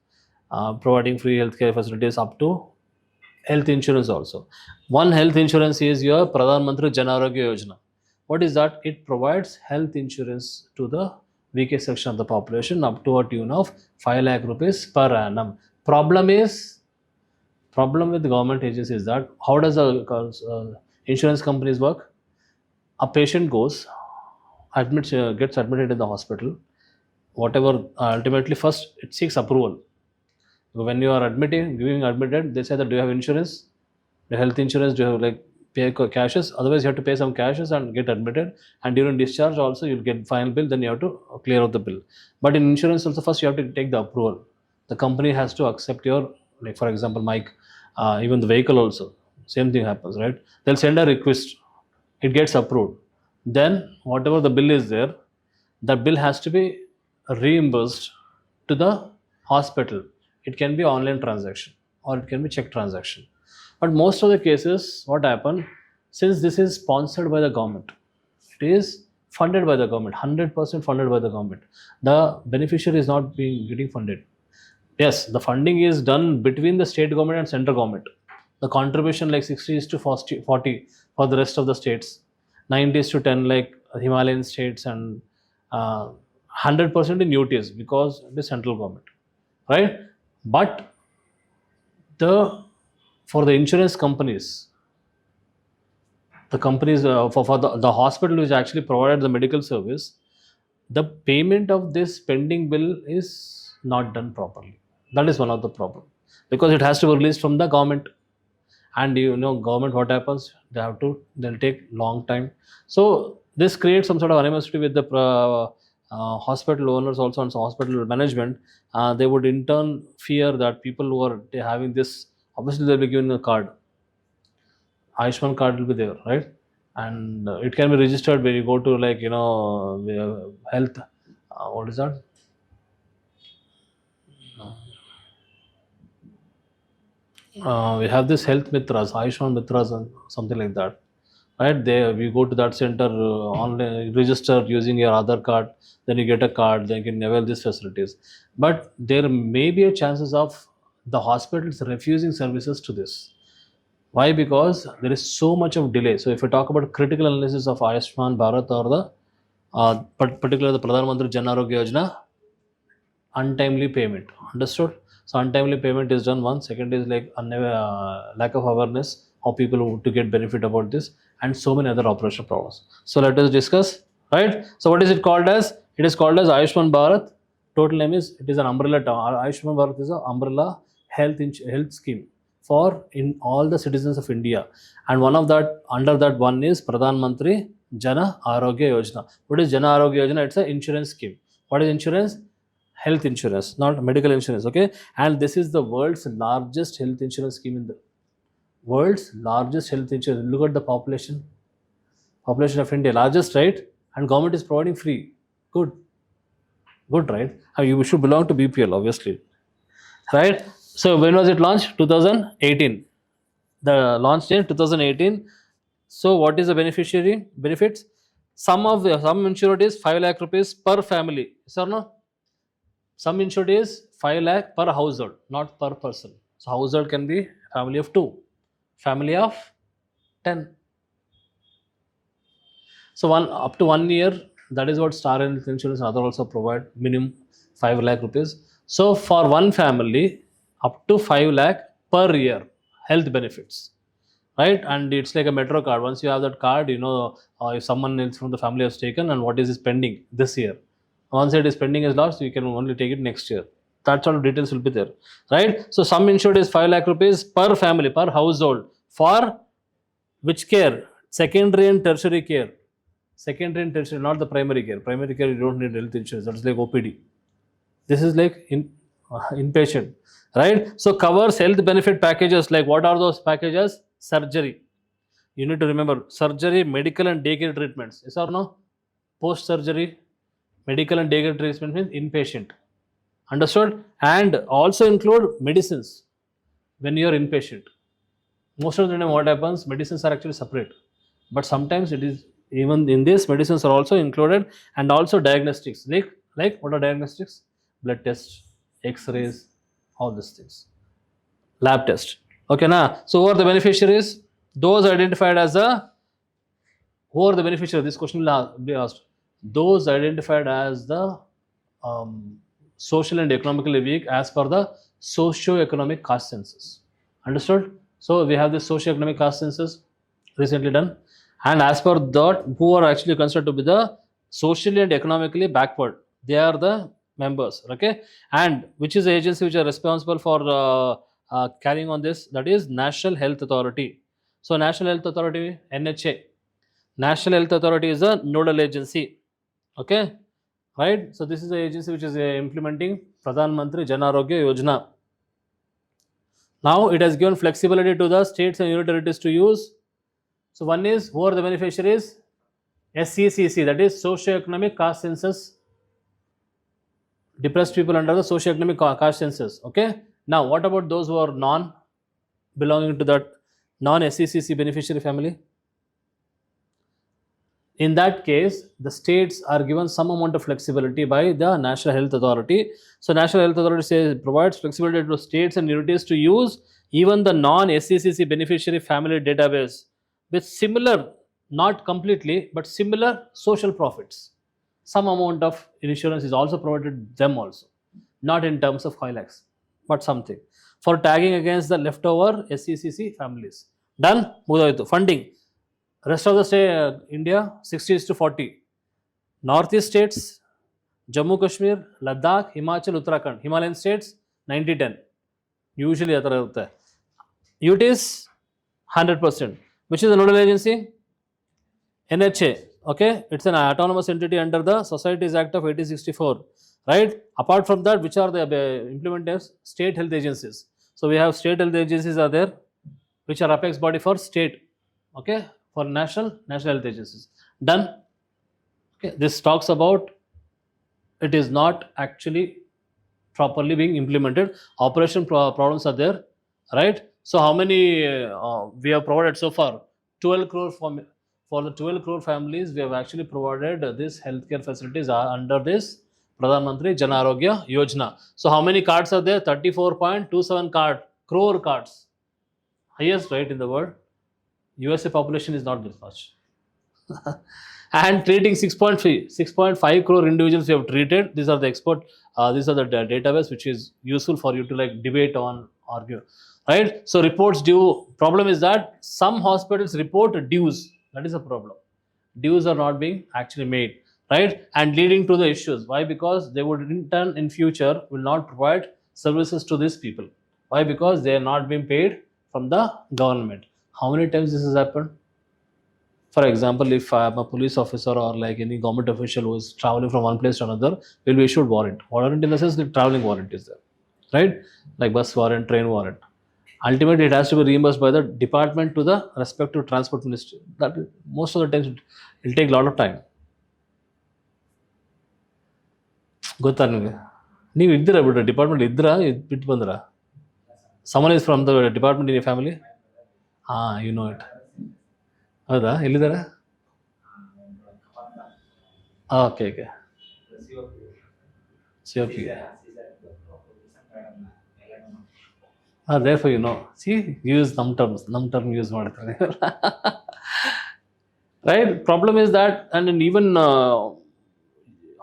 providing free healthcare facilities up to health insurance also. One health insurance is your Pradhan Mantri Jan Arogya Yojana. What is that? It provides health insurance to the weakest section of the population up to a tune of 5 lakh rupees per annum. Problem with the government agencies is that how does the insurance companies work? A patient gets admitted in the hospital. Whatever, ultimately first it seeks approval. When you are giving admitted, they say that do you have insurance, the health insurance, do you have like pay cashes? Otherwise, you have to pay some cashes and get admitted. And during discharge also, you'll get final bill. Then you have to clear out the bill. But in insurance also, first you have to take the approval. The company has to accept your, like for example, mic, even the vehicle also. Same thing happens, right? They'll send a request. It gets approved. Then whatever the bill is there, the bill has to be reimbursed to the hospital. It can be online transaction or it can be check transaction. But most of the cases, what happened, since this is sponsored by the government, it is funded by the government, 100% funded by the government. The beneficiary is not getting funded. Yes, the funding is done between the state government and central government. The contribution like 60 is to 40 for the rest of the states, 90 is to 10 like Himalayan states, and 100% in UTs because it is central government, right? But for the insurance companies, the companies for the hospital which actually provided the medical service, the payment of this pending bill is not done properly. That is one of the problem, because it has to be released from the government, and government, what happens, they'll take long time. So this creates some sort of animosity with the hospital owners also and hospital management. They would in turn fear that people who are having this, obviously they'll be given a card. Ayushman card will be there, right? And it can be registered when you go to health. What is that? We have this health mitras, Ayushman mitras, and something like that, right? We go to that center, online, register using your Aadhaar card, then you get a card, then you can avail these facilities. But there may be a chances of the hospitals refusing services to this. Why? Because there is so much of delay. So if we talk about critical analysis of Ayushman Bharat or particularly the Pradhan Mantri Jan Arogya Yojana, untimely payment. Understood? So untimely payment is done one. Second is like lack of awareness of people to get benefit about this, and so many other operational problems. So let us discuss, right? So what is it called as? It is called as Ayushman Bharat. Total name is, it is an umbrella term. Ayushman Bharat is an umbrella health scheme for in all the citizens of India. And one of that, under that one is Pradhan Mantri Jana Arogya Yojana. What is Jana Arogya Yojana? It's an insurance scheme. What is insurance? Health insurance, not medical insurance, okay? And this is the world's largest health insurance scheme in the world's largest health insurance. Look at the population of India, largest, right? And government is providing free. Good, right? You should belong to BPL, obviously, right? So when was it launched? 2018. The launch date 2018. So what is the beneficiary benefits? Sum insured is 5 lakh rupees per family. Yes or no? Sum insured is 5 lakh per household, not per person. So household can be family of 2, family of 10. So up to 1 year, that is what Star Health Insurance and other also provide, minimum 5 lakh rupees. So for one family, up to 5 lakh per year health benefits, right? And it's like a metro card. Once you have that card, if someone else from the family has taken and what is pending this year. Once it is pending is lost, you can only take it next year. That sort of details will be there, right? So sum insured is 5 lakh rupees per family, per household, for which care? Secondary and tertiary care. Secondary and tertiary, not the primary care. Primary care, you don't need health insurance. That's like OPD. This is like inpatient, right? So covers health benefit packages. Like what are those packages? Surgery. You need to remember surgery, medical and daycare treatments. Yes or no? Post surgery, medical and daycare treatment means inpatient. Understood? And also include medicines when you are inpatient. Most of the time, what happens? Medicines are actually separate, but sometimes it is even in this medicines are also included, and also diagnostics. Like what are diagnostics? Blood tests, X-rays, all these things, lab test. Okay, now so who are the beneficiaries? Those identified as the who are the beneficiaries? This question will be asked. Those identified as the social and economically weak as per the socio-economic caste census. Understood? So we have the socio-economic caste census recently done, and as per that, who are actually considered to be the socially and economically backward, they are the members. Okay, and which is the agency which are responsible for carrying on this? That is National Health Authority. So National Health Authority, NHA. National Health Authority is a nodal agency. Okay, right? So this is the agency which is implementing Pradhan Mantri Jan Arogya Yojana. Now it has given flexibility to the states and union territories to use. So one is, who are the beneficiaries? SCCC, that is socio-economic caste census. Depressed people under the socio-economic caste census. Okay. Now what about those who are belonging to that non-SCCC beneficiary family? In that case, the states are given some amount of flexibility by the National Health Authority. So National Health Authority provides flexibility to states and unities to use even the non-SCCC beneficiary family database with similar, not completely, but similar social profits. Some amount of insurance is also provided them also, not in terms of 5 lakhs, but something for tagging against the leftover SCCC families. Done. Funding. Rest of the state, India, 60:40. Northeast states, Jammu Kashmir, Ladakh, Himachal, Uttarakhand. Himalayan states, 90-10. Usually, UTs, 100%. Which is the nodal agency? NHA. Okay, it's an autonomous entity under the Societies Act of 1864. Right? Apart from that, which are the implementers? State health agencies. So we have state health agencies are there, which are apex body for state. Okay, for national health agencies. Done. Okay, this talks about it is not actually properly being implemented. Operation problems are there, right? So how many we have provided so far? 12 crore for the 12 crore families. We have actually provided this healthcare facilities are under this Pradhan Mantri Jan Arogya Yojana. So how many cards are there? 34.27 crore cards. Highest, right, in the world. USA population is not this much. And treating 6.5 crore individuals we have treated. These are the these are the database which is useful for you to like debate on, argue, right? So reports due. Problem is that some hospitals report dues. That is a problem. Dues are not being actually made, right? And leading to the issues. Why? Because they would in turn in future will not provide services to these people. Why? Because they are not being paid from the government. How many times this has happened? For example, if I am a police officer or like any government official who is traveling from one place to another, will be issued warrant. Warrant in the sense the traveling warrant is there, right? Like bus warrant, train warrant. Ultimately, it has to be reimbursed by the department to the respective transport ministry. That most of the times it will take a lot of time. ಗೊತ್ತಾ ನಿಮಗೆ? ನೀವು ಇದ್ದೀರಾ ಬಿಡ್ರಿ department ಇದ್ದೀರಾ ಬಿಟ್ಟು ಬಂದ್ರಾ? Someone is from the department in your family? You know it. ಹೌದಾ? ಎಲ್ಲಿದ್ದಾರೆ? Okay. COP. Therefore you know. See, use some term use ಮಾಡ್ತಾರೆ. Right? Problem is that, and even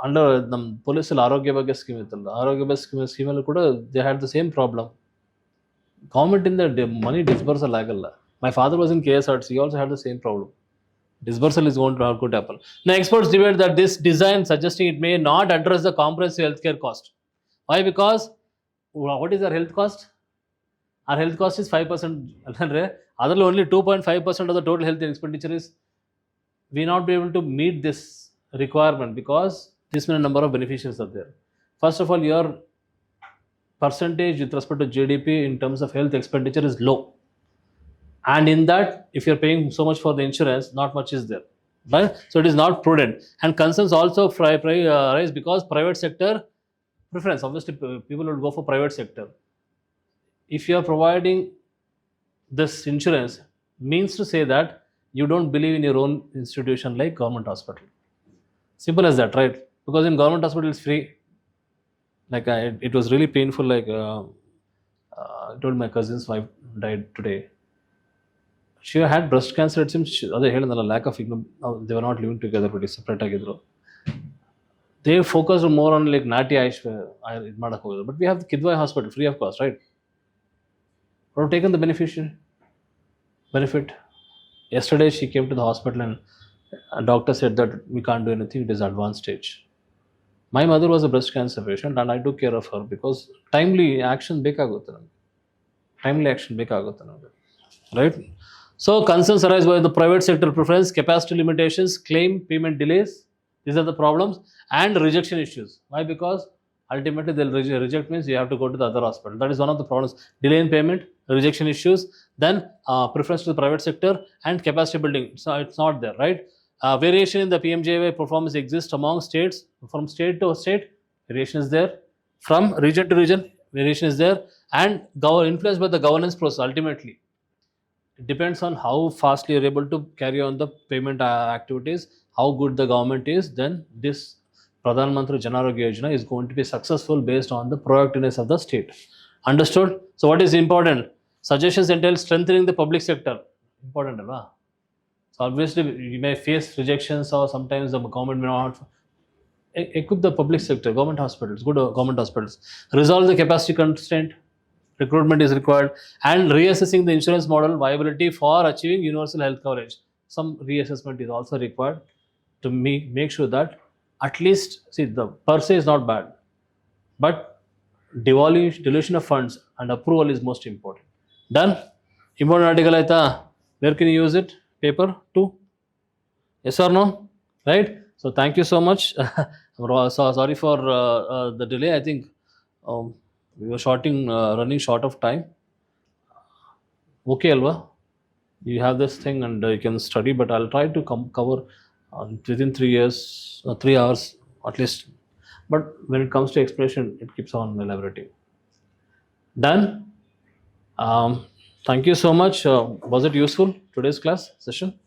under ನಮ್ಮ ಪೊಲೀಸಲ್ಲಿ ಆರೋಗ್ಯ ಬಗ್ಗೆ ಸ್ಕೀಮ್ ಇತ್ತಲ್ಲ, ಆರೋಗ್ಯ ಬಗ್ಗೆ ಸ್ಕೀಮಲ್ಲೂ ಕೂಡ they had the same problem. Government in the money disbursal ಆಗಲ್ಲ. My father was in KSRTC. He also had the same problem. Disbursal is going to have good happen. Now, experts debate that this design suggesting it may not address the comprehensive healthcare cost. Why? Because what is our health cost? Our health cost is 5%. Otherwise, only 2.5% of the total health expenditure is. We not be able to meet this requirement because this many number of beneficiaries are there. First of all, your percentage with respect to GDP in terms of health expenditure is low. and in that, if you're paying so much for the insurance, not much is there, right? So it is not prudent, and concerns also rise because private sector preference. Obviously, people will go for private sector. If you are providing this insurance, means to say that you don't believe in your own institution like government hospital. Simple as that, right? Because in government hospital it's free. Like it was really painful. Like I told my cousin's wife died today. She had breast cancer. It seems other head and the lack of income. They were not living together, but separate agidro. They focused more on like Nati Aish. But we have the Kidwai hospital free of cost, right? Or taken the benefit. Yesterday she came to the hospital and a doctor said that we can't do anything. It is advanced stage. My mother was a breast cancer patient and I took care of her because timely action ಬೇಕಾಗುತ್ತೆ ನಮಗೆ. Timely action ಬೇಕಾಗುತ್ತೆ ನಮಗೆ, right? So concerns arise by the private sector preference, capacity limitations, claim payment delays. These are the problems, and rejection issues. Why? Because ultimately they'll reject means you have to go to the other hospital. That is one of the problems. Delay in payment, rejection issues, then preference to the private sector, and capacity building. So it's not there, right? Variation in the PMJY performance exists among states. From state to state, variation is there. From region to region, variation is there, and influenced by the governance process. Ultimately, it depends on how fastly you're able to carry on the payment activities, how good the government is. Then this Pradhan Mantri Jan Arogya Yojana is going to be successful based on the proactiveness of the state. Understood? So what is important? Suggestions entail strengthening the public sector. Important, right? So obviously you may face rejections, or sometimes the government may not. Equip the public sector, government hospitals, good government hospitals. Resolve the capacity constraint. Recruitment is required, and reassessing the insurance model viability for achieving universal health coverage. Some reassessment is also required to make sure that at least, see, the per se is not bad, but devolution of funds and approval is most important. Done? Important article aita. Where can you use it? Paper 2? Yes or no? Right? So thank you so much. Sorry for the delay. I think we were running short of time. Okay, Alva? You have this thing and you can study, but I'll try to cover within 3 years, 3 hours at least. But when it comes to explanation, it keeps on elaborating. Done? Thank you so much. Was it useful, today's class session?